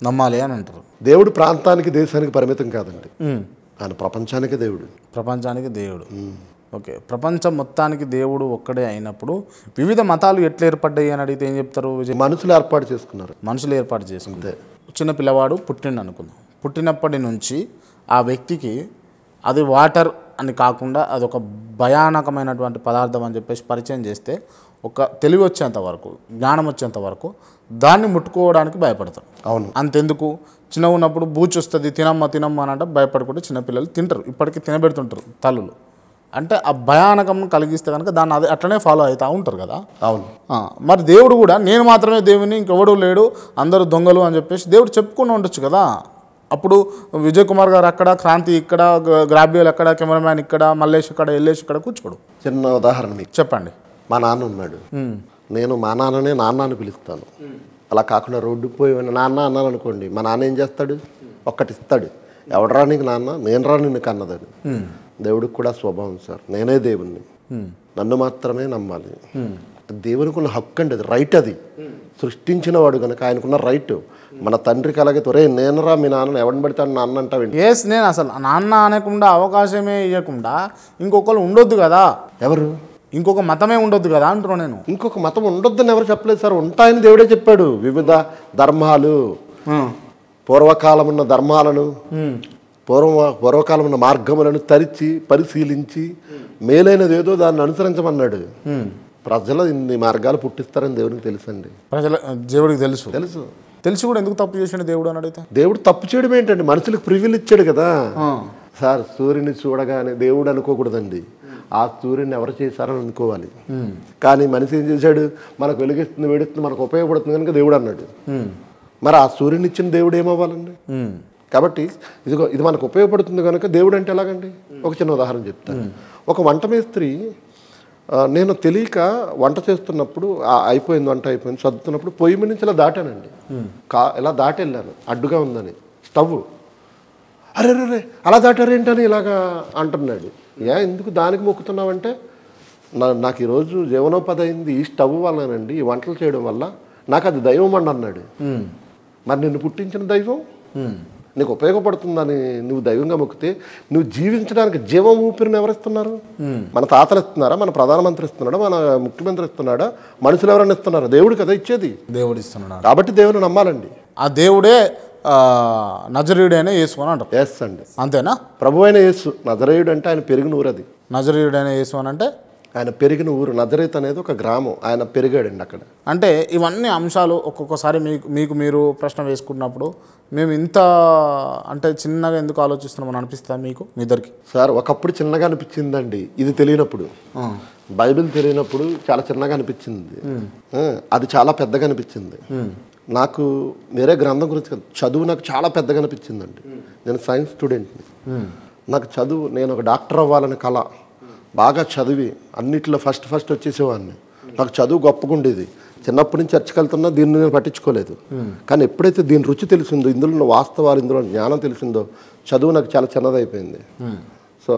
నమ్మాలి అని అంటారు. దేవుడు ప్రాంతానికి దేశానికి పరిమితం కాదండి, ఆయన ప్రపంచానికి దేవుడు. ప్రపంచానికి దేవుడు. ఓకే, ప్రపంచం మొత్తానికి దేవుడు ఒక్కడే అయినప్పుడు వివిధ మతాలు ఎట్లా ఏర్పడ్డాయి అని అడిగితే ఏం చెప్తారు? మనుషులు ఏర్పాటు చేసుకున్నారు. మనుషులు ఏర్పాటు చేసుకుంటే చిన్న పిల్లవాడు పుట్టిండు అనుకుందాం. పుట్టినప్పటి నుంచి ఆ వ్యక్తికి అది వాటర్ అని కాకుండా అదొక భయానకమైనటువంటి పదార్థం అని చెప్పేసి పరిచయం చేస్తే ఒక తెలివి వచ్చేంత వరకు, జ్ఞానం వచ్చేంత వరకు దాన్ని ముట్టుకోవడానికి భయపడతారు. అవును. అంతెందుకు, చిన్న ఉన్నప్పుడు బూచి వస్తుంది తినమ్మ అని అంటే భయపడకుండా చిన్నపిల్లలు తింటారు. ఇప్పటికీ తినబెడుతుంటారు తల్లులు. అంటే ఆ భయానకం కలిగిస్తే కనుక దాన్ని అది అట్లనే ఫాలో అవుతూ ఉంటారు కదా. అవును. మరి దేవుడు కూడా నేను మాత్రమే దేవుని, ఇంకెవడూ లేడు, అందరూ దొంగలు అని చెప్పేసి దేవుడు చెప్పుకుని ఉండొచ్చు కదా. అప్పుడు విజయ్ కుమార్ గారు అక్కడ, క్రాంతి ఇక్కడ, గ్రాబ్యుల్ అక్కడ, కెమెరామ్యాన్ ఇక్కడ, మల్లేష్ ఇక్కడ, ఎల్లేష్ ఇక్కడ కూర్చోడు. చిన్న ఉదాహరణ మీకు చెప్పండి. మా నాన్న ఉన్నాడు, నేను మా నాన్ననే నాన్న అని పిలుస్తాను. అలా కాకుండా రోడ్డుకు పోయి నాన్న అన్నాను అనుకోండి, మా నాన్న ఏం చేస్తాడు? ఒక్కటి ఇస్తాడు, ఎవడరా నీకు నాన్న, నేను రా నిన్ను కన్నదని. దేవుడికి కూడా స్వభావం సార్, నేనే దేవుణ్ణి, నన్ను మాత్రమే నమ్మాలి. దేవునికి ఉన్న హక్కు అండి, అది రైట్. అది సృష్టించిన వాడు కనుక ఆయనకున్న రైట్. మన తండ్రికి అలాగే తొరే నేనరా మీ నాన్న ఎవరిని పడతాను నాన్న అంటావు. ఎస్, నేను అసలు నాన్న అనకుండా అవకాశమే ఇవ్వకుండా ఇంకొకరు ఉండొద్దు కదా. ఎవరు? ఇంకొక మతమే ఉండొద్దు కదా అంటున్నాను నేను. ఇంకొక మతం ఉండొద్దని ఎవరు చెప్పలేదు సార్, ఉంటాయని దేవుడే చెప్పాడు. వివిధ ధర్మాలు, పూర్వకాలం ఉన్న ధర్మాలను, పూర్వకాలం ఉన్న మార్గములను తరిచి పరిశీలించి మేలైనది ఏదో దాన్ని అనుసరించమన్నాడు. ప్రజలు ఇన్ని మార్గాలు పుట్టిస్తారని దేవునికి తెలుసండి. దేవుడికి తెలుసు. తెలిసి కూడా ఎందుకు తప్పు చేసాడు దేవుడు అని అడిగితే? దేవుడు తప్పు చేయడం ఏంటండి, మనుషులకు ప్రివిల్ ఇచ్చాడు కదా సార్. సూర్యుని చూడగానే దేవుడు అనుకోకూడదండి, ఆ సూర్యుని ఎవరు చేశారని అనుకోవాలి. కానీ మనిషి ఏం చేశాడు? మనకు వెలుగిస్తుంది, వేడిస్తుంది, మనకు ఉపయోగపడుతుంది కనుక దేవుడు అన్నాడు. మరి ఆ సూర్యుని ఇచ్చిన దేవుడు ఏమవ్వాలండి? కాబట్టి ఇది మనకు ఉపయోగపడుతుంది కనుక దేవుడు అంటే ఎలాగండి? ఒక చిన్న ఉదాహరణ చెప్తాను. ఒక వంట మేస్త్రి, నేను తెలియక వంట చేస్తున్నప్పుడు అయిపోయింది, వంట అయిపోయింది, చదువుతున్నప్పుడు పొయ్యి మీద నుంచి ఇలా దాటానండి. ఇలా దాటి వెళ్ళాను, అడ్డుగా ఉందని స్టవ్. అరే రే అలా దాటారేంటని ఇలాగా అంటున్నాడు. ఎందుకు దానికి మొక్కుతున్నావంటే, నాకు ఈరోజు జీవనోపాధి అయింది ఈ స్టవ్ వల్లనండి, ఈ వంటలు చేయడం వల్ల, నాకు అది దైవం అండి అన్నాడు. మరి నిన్ను పుట్టించిన దైవం నీకు ఉపయోగపడుతుందని నువ్వు దైవంగా మొక్కితే, నువ్వు జీవించడానికి జీవం ఊపిరిని ఎవరిస్తున్నారు? మన తాతలు ఇస్తున్నారా? మన ప్రధానమంత్రి ఇస్తున్నాడా? మన ముఖ్యమంత్రి ఇస్తున్నాడా? మనుషులు ఎవరైనా ఇస్తున్నారా? దేవుడు కదా ఇచ్చేది, దేవుడు ఇస్తున్నాడు. కాబట్టి దేవుని నమ్మాలండి. ఆ దేవుడే నజరేయుడైన యేసు అని అంటారు. ఎస్ అండి, అంతేనా? ప్రభు అయిన యేసు. నజరేయుడు అంటే ఆయన పెరిగిన ఊరు. అది నజరేయుడైన యేసు అని అంటే ఆయన పెరిగిన ఊరు. నజరేత్ అనేది ఒక గ్రామం, ఆయన పెరిగాడండి అక్కడ. అంటే ఇవన్నీ అంశాలు ఒక్కొక్కసారి మీకు మీరు ప్రశ్న వేసుకున్నప్పుడు మేము ఇంత అంటే చిన్నగా ఎందుకు ఆలోచిస్తున్నామని అనిపిస్తా మీకు మీ ఇద్దరికి? సార్, ఒకప్పుడు చిన్నగా అనిపించిందండి ఇది తెలియనప్పుడు. బైబిల్ తెలియనప్పుడు చాలా చిన్నగా అనిపించింది, అది చాలా పెద్దగా అనిపించింది. నాకు వేరే గ్రంథం గురించి చదువు నాకు చాలా పెద్దగా అనిపించిందండి. నేను సైన్స్ స్టూడెంట్ని. నాకు చదువు, నేను ఒక డాక్టర్ అవ్వాలని కళ. బాగా చదివి అన్నిట్లో ఫస్ట్ వచ్చేసేవాడిని. నాకు చదువు గొప్పగా ఉండేది. చిన్నప్పటి నుంచి చర్చకి వెళ్తున్నా దీన్ని నేను పట్టించుకోలేదు. కానీ ఎప్పుడైతే దీని రుచి తెలిసిందో, ఇందులో ఉన్న వాస్తవాలు, ఇందులో జ్ఞానం తెలిసిందో, చదువు నాకు చాలా చిన్నదైపోయింది. సో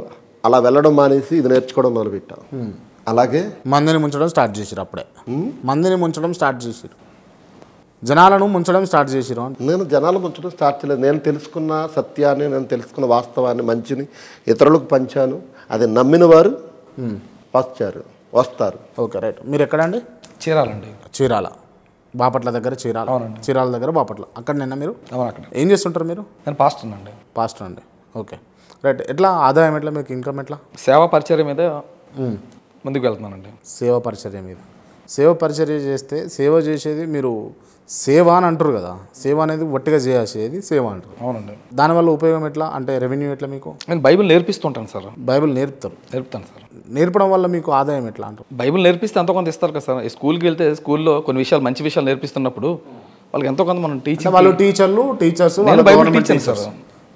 అలా వెళ్ళడం మానేసి ఇది నేర్చుకోవడం మొదలుపెట్టా. అలాగే మందిని ముంచడం స్టార్ట్ చేసిరు. అప్పుడే మందిని ముంచడం స్టార్ట్ చేసిరు, జనాలను ముంచడం స్టార్ట్ చేసిరు. నేను జనాలు ముంచడం స్టార్ట్ చేయలేదు. నేను తెలుసుకున్న సత్యాన్ని, నేను తెలుసుకున్న వాస్తవాన్ని, మంచిని ఇతరులకు పంచాను. అది నమ్మిన వారు వస్తారు. Okay, right. మీరు ఎక్కడండి? చీరాలండి. చీరాల, బాపట్ల దగ్గర. చీరాల, చీరాల దగ్గర బాపట్ల. అక్కడ నిన్న మీరు అక్కడ ఏం చేస్తుంటారు మీరు? నేను పాస్టర్ అండి. పాస్టర్ అండి. Okay, right. ఎట్లా ఆదాయం ఎట్లా, మీకు ఇన్కమ్ ఎట్లా? సేవా పరిచర్య మీద ముందుకు వెళ్తున్నానండి. సేవా పరిచర్య మీద. సేవ పరిచర్య చేస్తే, సేవ చేసేది మీరు సేవ అని అంటారు కదా. సేవ అనేది ఒట్టిగా చేసేది సేవ అంటారు. అవునండి. దానివల్ల ఉపయోగం ఎట్లా, అంటే రెవెన్యూ ఎట్లా మీకు? నేను బైబిల్ నేర్పిస్తుంటాను సార్. బైబిల్ నేర్పుతాను సార్. నేర్పడం వల్ల మీకు ఆదాయం ఎట్లా అంటారు? బైబిల్ నేర్పిస్తే ఎంతో కొంత ఇస్తారు కదా సార్. స్కూల్కి వెళ్తే స్కూల్లో కొన్ని విషయాలు, మంచి విషయాలు నేర్పిస్తున్నప్పుడు వాళ్ళకి ఎంతో కొంత మనం వాళ్ళు టీచర్స్ నేను బైబిల్ టీచర్ సార్.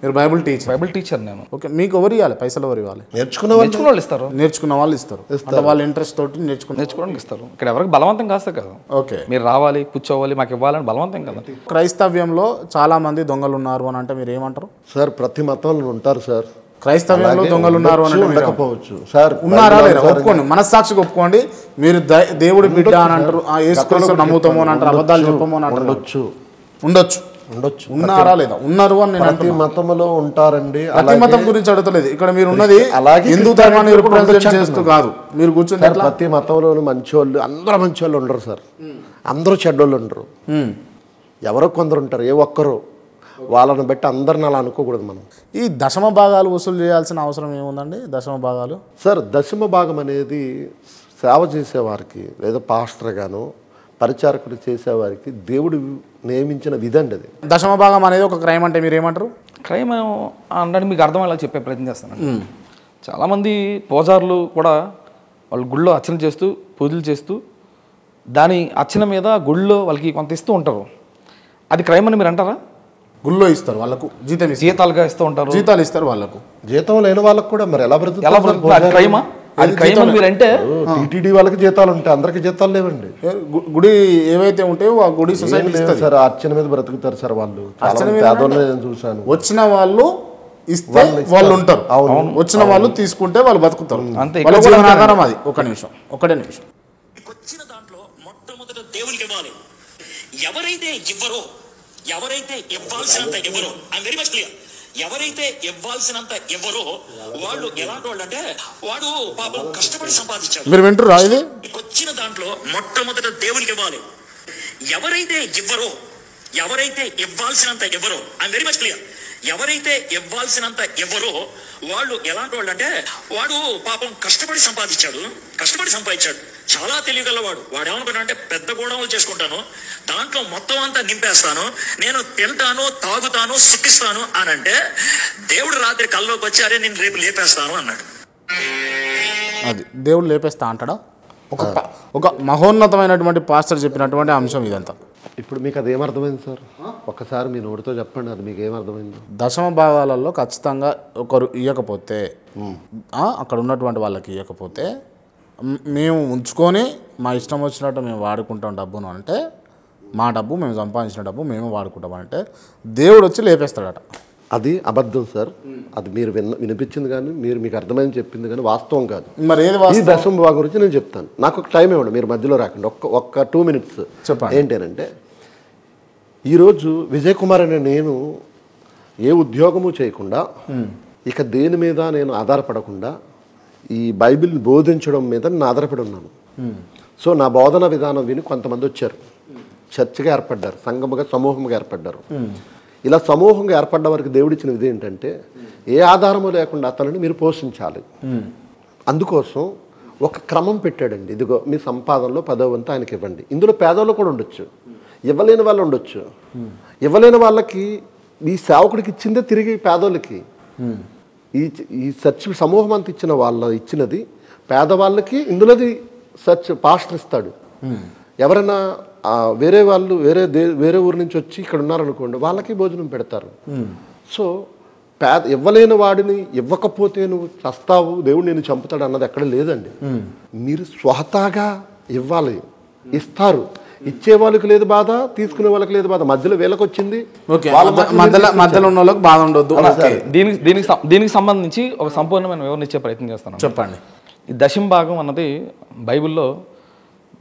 మీరు బైబిల్ టీచర్. బైబిల్ టీచర్ నేను. ఓకే, మీకు ఎవరు ఇవ్వాలి పైసలు? ఎవరు ఇవ్వాలి? నేర్చుకున్న వాళ్ళు ఇస్తారు. నేర్చుకున్న వాళ్ళు ఇస్తారు. అంటే వాళ్ళ ఇంట్రెస్ట్ తోటి నేర్చుకోవడానికి ఇస్తారు. ఇక్కడ ఎవరికి బలవంతం కాస్త కదా. ఓకే, మీరు రావాలి కూర్చోవాలి మాకు ఇవ్వాలని బలవంతం కదా. క్రైస్తవ్యంలో చాలా మంది దొంగలు ఉన్నారు అని అంటే మీరు ఏమంటారు? సార్ ప్రతి మతంలో ఉంటారు సార్. క్రైస్తవ్యంలో దొంగలు ఉన్నారు అని ఉండకపోవచ్చు సార్. ఉన్నారా లేదా ఒప్పుకోండి, మనస్సాక్షికి ఒప్పుకోండి. మీరు దేవుడి బిడ్డ అని అంటారు, యేసుక్రీస్తు నమ్ముతాము అని అంటారు, అబద్ధాలు చెప్పము అని అంటారు. ఉండొచ్చు. ఉన్నారా లేదా? ఉన్నారు అని నేను ప్రతి మతంలో ఉంటారండి. ప్రతి మతం గురించి అడగలేదు ఇక్కడ. మీరు ఉన్నది హిందూ ధర్మాన్ని రిప్రజెంట్ చేస్తూ కాదు. మీరు కూర్చుని ప్రతి మతంలోనూ మంచోళ్ళు, అందరూ మంచోళ్ళు ఉండరు సార్. అందరూ చెడ్డోళ్ళు ఉండరు. ఎవరో కొందరు ఉంటారు, ఏ ఒక్కరు. వాళ్ళని బట్టి అందరిని అలా అనుకోకూడదు మనం. ఈ దశమ భాగాలు వసూలు చేయాల్సిన అవసరం ఏముందండి? దశమ భాగాలు సార్, దశమ భాగం అనేది సేవ చేసేవారికి లేదా పాస్టర్ గాను పరిచారకుడు చేసేవారికి దేవుడు నియమించిన విధి అండి అది. దశమ భాగం అనేది ఒక క్రైమ్ అంటే మీరు ఏమంటారు? క్రైమ్ అంటే మీకు అర్థమయ్యేలా చెప్పే ప్రయత్నం చేస్తాను. చాలామంది పూజారులు కూడా వాళ్ళు గుళ్ళో అర్చన చేస్తూ పూజలు చేస్తూ దాని అర్చన మీద గుళ్ళో వాళ్ళకి కొంత ఇస్తూ ఉంటారు. అది క్రైమ్ అని మీరు అంటారా? గుళ్ళో ఇస్తారు, వాళ్ళకు జీతాలుగా ఇస్తూ ఉంటారు, జీతాలు ఇస్తారు వాళ్ళకు. జీతం లేని వాళ్ళకు కూడా మరి ఎలా బ్రతుకుతారు? క్రైమా? అది క్రైమ్ అని మీరు అంటే టీటీడీ వాళ్ళకి జీతాలు ఉంటాయి, అందరికి జీతాలు లేవండి. గుడి ఏవైతే ఉంటాయో ఆ గుడి సొసైటీ సార్ అర్చన మీద బ్రతుకుతారు సార్ వాళ్ళు. నేను చూసాను. వచ్చిన వాళ్ళు ఇస్తే వాళ్ళు ఉంటారు, వచ్చిన వాళ్ళు తీసుకుంటే వాళ్ళు బతుకుతారు. వాళ్ళ జీవనాధారం అది. ఒకటే నిమిషం. వచ్చిన దాంట్లో మొట్టమొదట దేవునికి ఇవ్వాలి. ఎవరైతే ఇవ్వాల్సినంత ఎవరో, ఐఎమ్ వెరీ మచ్ క్లియర్, ఎవరైతే ఇవ్వాల్సినంత ఎవరో వాళ్ళు ఎలాంటి వాళ్ళు అంటే వాడు పాపం కష్టపడి సంపాదించాడు. మీరు వింటురా? ఇది వచ్చిన దాంట్లో మొట్టమొదట దేవునికి ఇవ్వాలి. ఎవరైతే ఇవ్వాల్సినంత ఎవరో, ఐఎమ్ వెరీ మచ్ క్లియర్, ఎవరైతే ఇవ్వాల్సినంత ఎవరో వాళ్ళు ఎలాంటి వాళ్ళు అంటే వాడు పాపం కష్టపడి సంపాదించాడు, చాలా తెలియగలవాడు. వాడు ఏమనుకున్నాడంటే పెద్ద గోడౌన్లు చేసుకుంటాను, దాంట్లో మొత్తం అంతా నింపేస్తాను, నేను తింటాను, తాగుతాను, సుఖిస్తాను అని అంటే దేవుడు రాత్రి కల్లోకి వచ్చి అరే నేను రేపు లేపేస్తాను అన్నాడు. అది దేవుడు లేపేస్తా అంటాడా? ఒక మహోన్నతమైనటువంటి పాస్టర్ చెప్పినటువంటి అంశం ఇదంతా. ఇప్పుడు మీకు అది ఏమర్థమైంది సార్? ఒక్కసారి మీ నోటితో చెప్పండి, అది మీకు ఏమర్థమైంది? దశమ భాగాలలో ఖచ్చితంగా ఒకరు ఇవ్వకపోతే, అక్కడ ఉన్నటువంటి వాళ్ళకి ఇవ్వకపోతే మేము ఉంచుకొని మా ఇష్టం వచ్చినట్టు మేము వాడుకుంటాం డబ్బును అంటే, మా డబ్బు మేము సంపాదించిన డబ్బు మేము వాడుకుంటాం అంటే దేవుడు వచ్చి లేపేస్తాడట. అది అబద్ధం సార్. అది మీరు వినిపించింది కానీ మీకు అర్థమైంది చెప్పింది కానీ వాస్తవం కాదు. మరి ఏది ఈ దశమ భాగం గురించి నేను చెప్తాను. నాకు ఒక టైం ఇవ్వండి, మీరు మధ్యలో రాకండి. ఒక్క 2 minutes చెప్పండి. ఏంటంటే ఈరోజు విజయ్ కుమార్ అనే నేను ఏ ఉద్యోగము చేయకుండా ఇక దేని మీద నేను ఆధారపడకుండా ఈ బైబిల్ని బోధించడం మీద నేను ఆధారపడి ఉన్నాను. సో నా బోధన విధానం విని కొంతమంది వచ్చారు, చర్చగా ఏర్పడ్డారు, సమూహంగా ఏర్పడ్డారు. ఇలా సమూహంగా ఏర్పడ్డ వారికి దేవుడిచ్చిన విధి ఏంటంటే ఏ ఆధారము లేకుండా అతనిని మీరు పోషించాలి. అందుకోసం ఒక క్రమం పెట్టాడండి. ఇదిగో మీ సంపాదనలో 10వ వంతు ఆయనకి ఇవ్వండి. ఇందులో పేదవాళ్ళు కూడా ఉండొచ్చు, ఇవ్వలేని వాళ్ళు ఉండొచ్చు. ఇవ్వలేని వాళ్ళకి ఈ సేవకుడికి ఇచ్చిందే తిరిగి పేదోళ్ళకి, ఈ చర్చ్ సమూహం అంతా ఇచ్చినది పేదవాళ్ళకి, ఇందులోది పాస్టర్ ఇస్తాడు. ఎవరైనా వేరే ఊరు నుంచి వచ్చి ఇక్కడ ఉన్నారనుకోండి, వాళ్ళకి భోజనం పెడతారు. సో ఇవ్వలేని వాడిని ఇవ్వకపోతే నువ్వు చస్తావు, దేవుడు నేను చంపుతాడు అన్నది ఎక్కడ లేదండి. మీరు స్వతహాగా ఇవ్వాలి, ఇస్తారు. ఇచ్చే వాళ్ళకి లేదు బాధ, తీసుకునే వాళ్ళకి లేదు బాధ, మధ్యలో వీళ్ళకి వచ్చింది, మధ్యలో ఉన్న వాళ్ళకి బాధ ఉండొద్దు. దీనికి సంబంధించి ఒక సంపూర్ణమైన వివరణ ఇచ్చే ప్రయత్నం చేస్తాను. చెప్పండి. ఈ దశమ భాగం అన్నది బైబిల్లో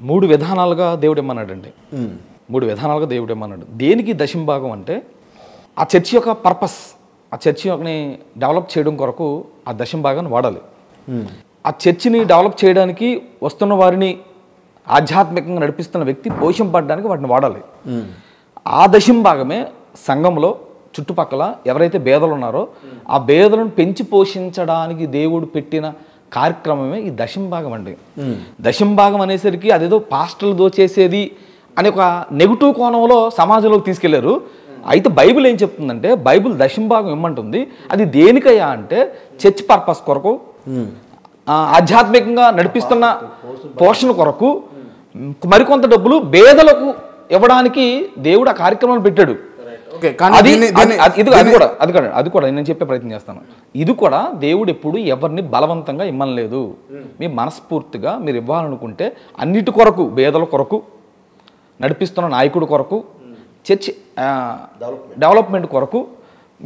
3 విధానాలుగా దేవుడు ఇమ్మన్నాడండి. 3 విధానాలుగా దేవుడు ఇమ్మన్నాడు. దేనికి దశమ భాగం అంటే ఆ చర్చి యొక్క పర్పస్, ఆ చర్చిని డెవలప్ చేయడం కొరకు ఆ దశమ భాగాన్ని వాడాలి. ఆ చర్చిని డెవలప్ చేయడానికి వస్తున్న వారిని ఆధ్యాత్మికంగా నడిపిస్తున్న వ్యక్తి పోషింపడానికి వాటిని వాడాలి. ఆ దశమ భాగమే సంఘంలో చుట్టుపక్కల ఎవరైతే పేదలు ఉన్నారో ఆ పేదలను పెంచి పోషించడానికి దేవుడు పెట్టిన కార్యక్రమమే ఈ దశమ భాగం అండి. దశమ భాగం అనేసరికి అదేదో పాస్టర్లు దోచేసేది అనే ఒక నెగిటివ్ కోణంలో సమాజంలోకి తీసుకెళ్లారు. అయితే బైబిల్ ఏం చెప్తుందంటే, బైబిల్ దశమ భాగం ఇమ్మంటుంది. అది దేనికయ్యా అంటే చర్చ్ పర్పస్ కొరకు, ఆధ్యాత్మికంగా నడిపిస్తున్న పోషణ కొరకు, మరికొంత డబ్బులు పేదలకు ఇవ్వడానికి దేవుడు ఆ కార్యక్రమాన్ని పెట్టాడు. ఓకే కానీ అది కూడా నేను చెప్పే ప్రయత్నం చేస్తాను. ఇది కూడా దేవుడు ఎప్పుడు ఎవరిని బలవంతంగా ఇమ్మనలేదు. మీ మనస్ఫూర్తిగా మీరు ఇవ్వాలనుకుంటే అన్నిటి కొరకు, పేదల కొరకు, నడిపిస్తున్న నాయకుడి కొరకు, చర్చ్ డెవలప్మెంట్ కొరకు